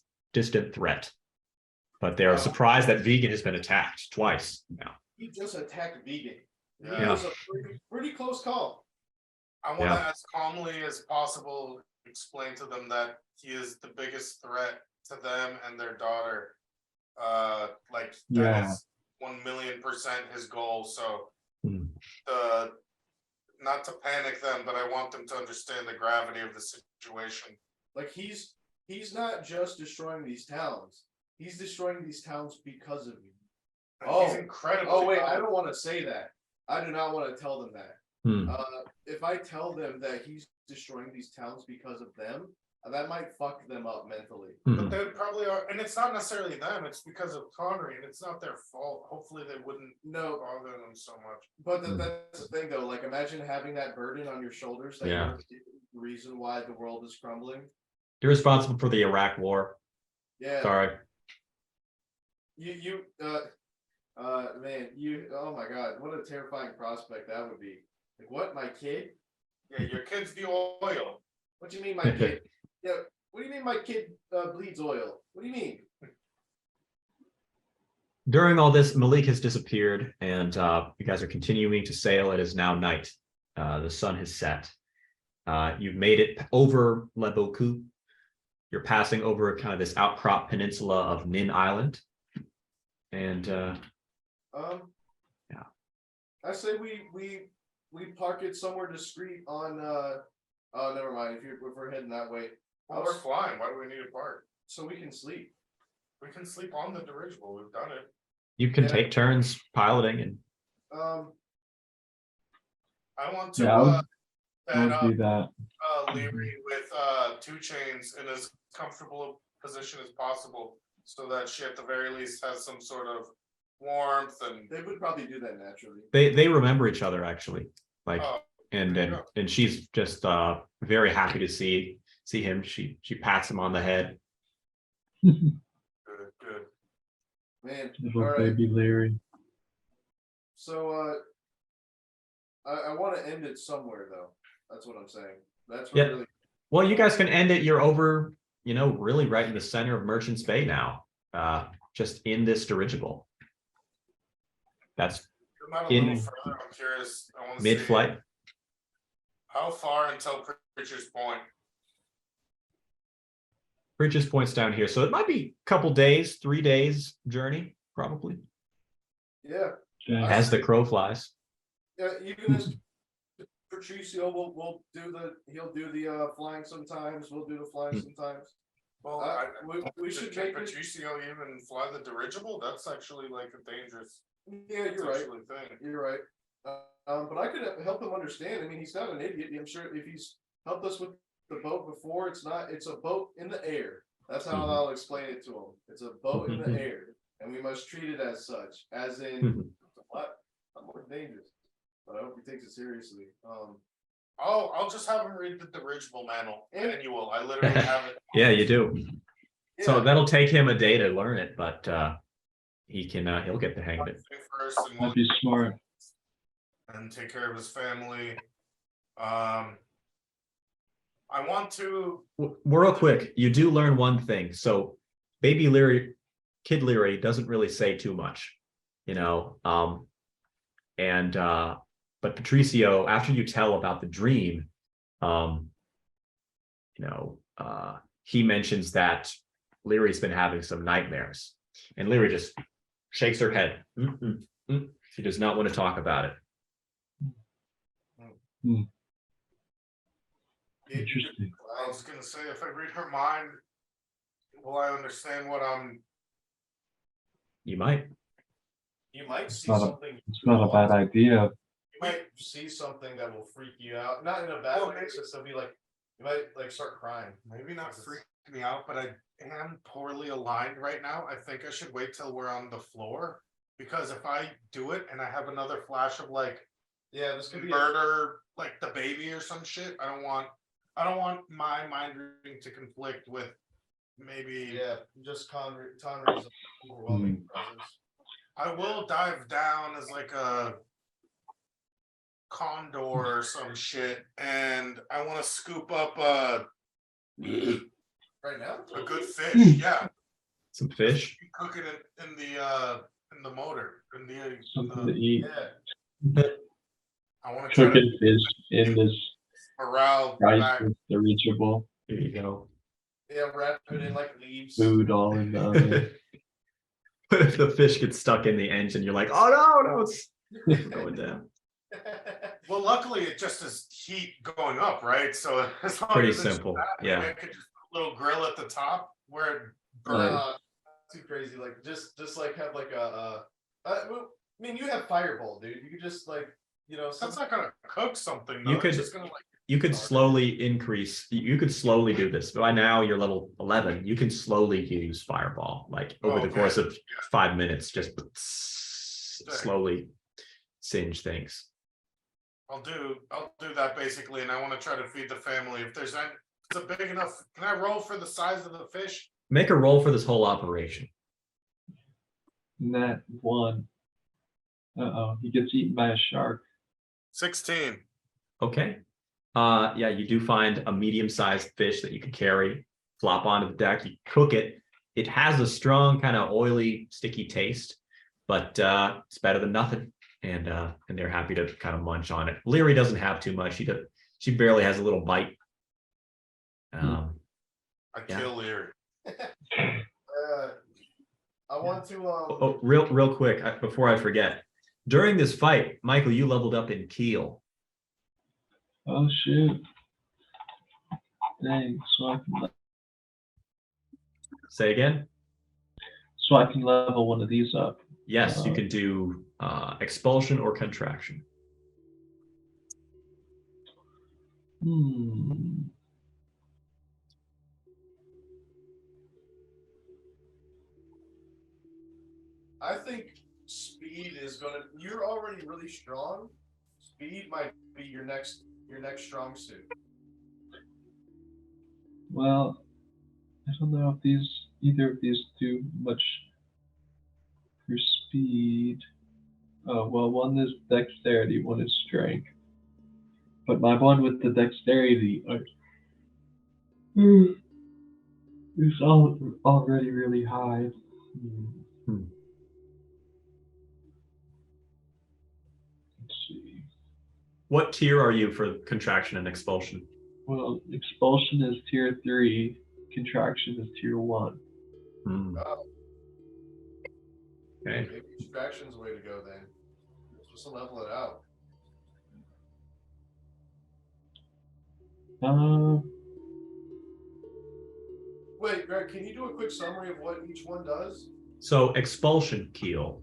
threat, but they're surprised that Vegan has been attacked twice now. He just attacked Vegan. Yeah. It was a pretty close call. I want to, as calmly as possible, explain to them that he is the biggest threat to them and their daughter. That is 1,000,000% his goal. So not to panic them, but I want them to understand the gravity of the situation. Like he's not just destroying these towns. He's destroying these towns because of you. And he's incredibly. Oh wait, I don't want to say that. I do not want to tell them that. Hmm. If I tell them that he's destroying these towns because of them, that might fuck them up mentally. But they probably are, and it's not necessarily them. It's because of Connery, and it's not their fault. Hopefully, they wouldn't bother them so much. But that's the thing, though. Like, imagine having that burden on your shoulders. That Yeah. you're the reason why the world is crumbling. You're responsible for the Iraq War. Yeah. Sorry. Man, oh my God, what a terrifying prospect that would be. Like, what, my kid? Yeah, your kid's the oil. What do you mean, my kid? Yeah, what do you mean my kid bleeds oil? What do you mean? During all this, Malik has disappeared, and you guys are continuing to sail. It is now night. The sun has set. You've made it over Le Boku. You're passing over kind of this outcrop peninsula of Nin Island. And Yeah. Yeah. I say we park it somewhere discreet on oh, never mind. If we're heading that way, Well, we're flying. Why do we need a park? so we can sleep. We can sleep on the dirigible. We've done it. you can Yeah. take turns piloting, and I want to Yeah, I set would do up that. Leary with 2 chains in as comfortable a position as possible, so that she at the very least has some sort of warmth and. They would probably do that naturally. they remember each other actually. Like, Oh, and there you and go. and she's just very happy to see him. She pats him on the head. Good. Man, Little all right. baby Larry. So I want to end it somewhere though. That's what I'm saying. That's what Yeah. really. Well, you guys can end it. You're over, really right in the center of Merchants Bay now. Just in this dirigible. That's Come out a In little further. I'm curious. I want to mid-flight. How far until Preacher's Point? Bridges points down here, so it might be a couple days, 3 days journey, probably, Yeah. Yeah. as the crow flies. Yeah. Even as Patricio will he'll do the flying sometimes. We'll do the flying sometimes. Well, We should can make it. Patricio even fly the dirigible? That's actually like a dangerous Yeah, you're right. actually thing. You're right. But I could help him understand. I mean, he's not an idiot. I'm sure if he's helped us with the boat before, it's a boat in the air. That's how Mhm. I'll explain it to him. It's a boat in the Mhm. air, and we must treat it as such. As in, what? I'm more dangerous. But I hope he takes it seriously. I'll just have him read the dirigible manual. And- Manual. I literally have it. Yeah, you do. So Yeah. that'll take him a day to learn it, but he'll get the hang of it. First and That'd be smart. take care of his family. I want to. Real quick, you do learn one thing. So baby Leary, kid Leary doesn't really say too much, but Patricio, after you tell about the dream, he mentions that Leary's been having some nightmares, and Leary just shakes her head. She does not want to talk about it. Interesting. I was gonna say, if I read her mind, will I understand what I'm? You might. You might see not a- something. It's not a bad idea. You might see something that will freak you out. Not in a bad way. It's just be like you might like start crying. Maybe not freak me out, but I am poorly aligned right now. I think I should wait till we're on the floor, because if I do it and I have another flash of like Yeah, this could be. murder, like the baby or some shit, I don't want my mind reading to conflict with maybe. Yeah, just Connery's overwhelming presence. I will dive down as like a condor or some shit, and I want to scoop up a Right now? good fish. Yeah, Some fish. cook it in the motor in the. Something to eat. Yeah. I want to try to Cooking fish in this morale rice back. with the reachable There you go. Yeah, wrap it in like leaves. food all in the oven. If the fish gets stuck in the engine, you're like, oh no, it's going down. Well, luckily it just is heat going up, right? So as long Pretty as it's simple, that, yeah. maybe I could just put a little grill at the top where it Right. burns. Too crazy. Like just like have like well, I mean, you have Firebolt, dude. You could just like, That's not gonna cook something though. You It's could- just gonna like You could slowly increase. You could slowly do this. By now you're level 11. You can slowly use Fireball, like over the Okay. course of 5 minutes, just slowly singe things. I'll do that basically, and I want to try to feed the family. If there's any, it's a big enough. Can I roll for the size of the fish? Make a roll for this whole operation. Nat 1. Uh-oh, he gets eaten by a shark. 16. Okay. Yeah, you do find a medium-sized fish that you can carry, flop onto the deck. You cook it. It has a strong, kind of oily, sticky taste, but it's better than nothing. And they're happy to kind of munch on it. Leary doesn't have too much. She barely has a little bite. I Yeah. kill Leary. I want to. Oh, real quick before I forget. During this fight, Michael, you leveled up in Keel. Oh, shoot. Dang, Say again? so I can level one of these up. Yes, you can do expulsion or contraction. I think speed is gonna. You're already really strong. Speed might be your next strong suit. Well, I don't know if either of these do much for speed. Oh, well, one is dexterity, one is strength. But my one with the dexterity is already really high. Let's see. What tier are you for contraction and expulsion? Well, expulsion is tier 3, contraction is tier 1. Oh, Okay. maybe distraction's the way to go then. Just to level it out. Wait, Greg, can you do a quick summary of what each one does? So expulsion Keel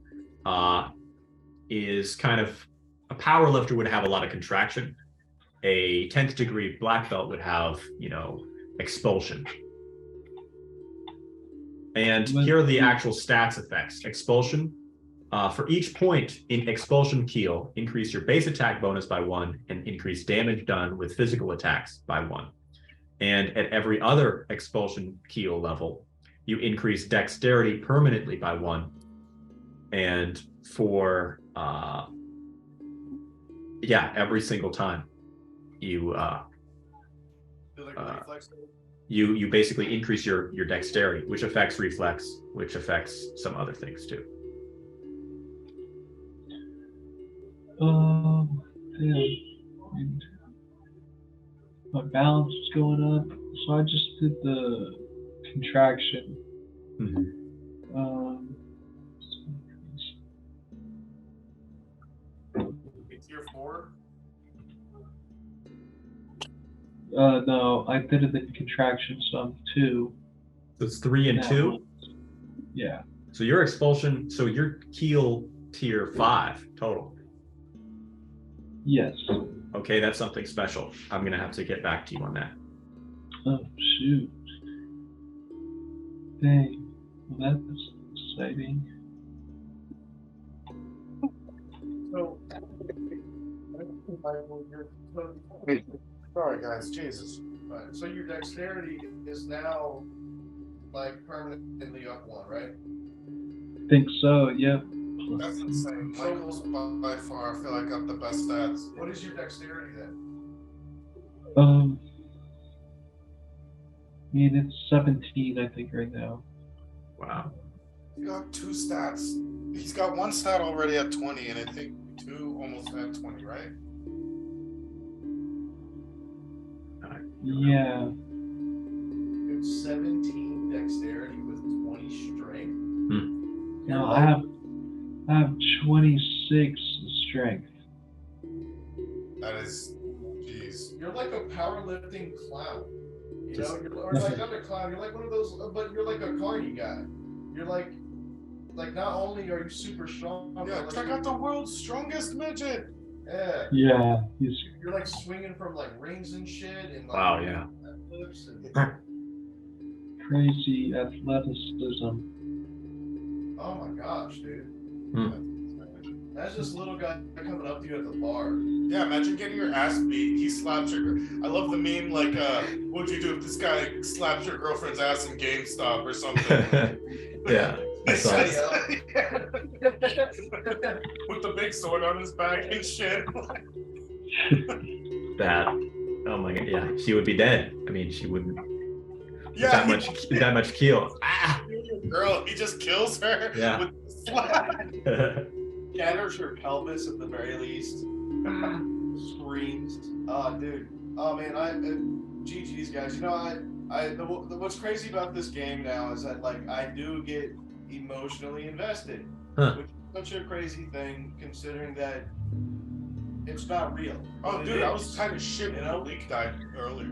is kind of a power lifter would have a lot of contraction. A 10th degree black belt would have, expulsion. And here are the actual stats effects. Expulsion. For each point in expulsion Keel, increase your base attack bonus by 1 and increase damage done with physical attacks by 1. And at every other expulsion Keel level, you increase dexterity permanently by 1. And for every single time you you basically increase your dexterity, which affects reflex, which affects some other things too. And my balance is going up, so I just did the contraction. Tier 4? No, I did it in contraction, so I'm 2. So it's 3 and 2? Yeah. So your expulsion, so your Keel tier 5 total. Yes. Okay, that's something special. I'm gonna have to get back to you on that. Oh, shoot. Dang. Well, that's exciting. So, sorry guys, Jesus. Right, so your dexterity is now like permanently up 1, right? Think so, yep. That's insane. Michael's by far, I feel like got the best stats. What is your dexterity then? I mean, it's 17, I think, right now. Wow. He got 2 stats. He's got 1 stat already at 20, and I think 2 almost at 20, right? Yeah. You have 17 dexterity with 20 strength. No, I have 26 strength. guys. Jeez. You're like a powerlifting clown. You know, or like not a clown. You're like one of those, but you're like a carny guy. You're like not only are you super strong, Yeah, but check out the world's strongest midget. yeah, Yeah, he's you're like swinging from like rings and shit, and like Wow, yeah. flips and, crazy athleticism. oh my gosh, dude. Hmm. That's this little guy coming up to you at the bar. Yeah, imagine getting your ass beat. He slaps your. I love the meme like, what'd you do if this guy slaps your girlfriend's ass in GameStop or something? Yeah. I saw it. With the big sword on his back and shit. That. Oh my god. Yeah, she would be dead. I mean, she wouldn't. Yeah, That much keel. Ah. girl, he just kills her. Yeah. With the slap. Shatters her pelvis at the very least. Screams. Oh, dude. Oh man, GG's guys. You know, what's crazy about this game now is that like I do get emotionally invested, Huh. which is such a crazy thing considering that it's not real. Oh, but dude, it I is. was kind of shit when the leak died earlier.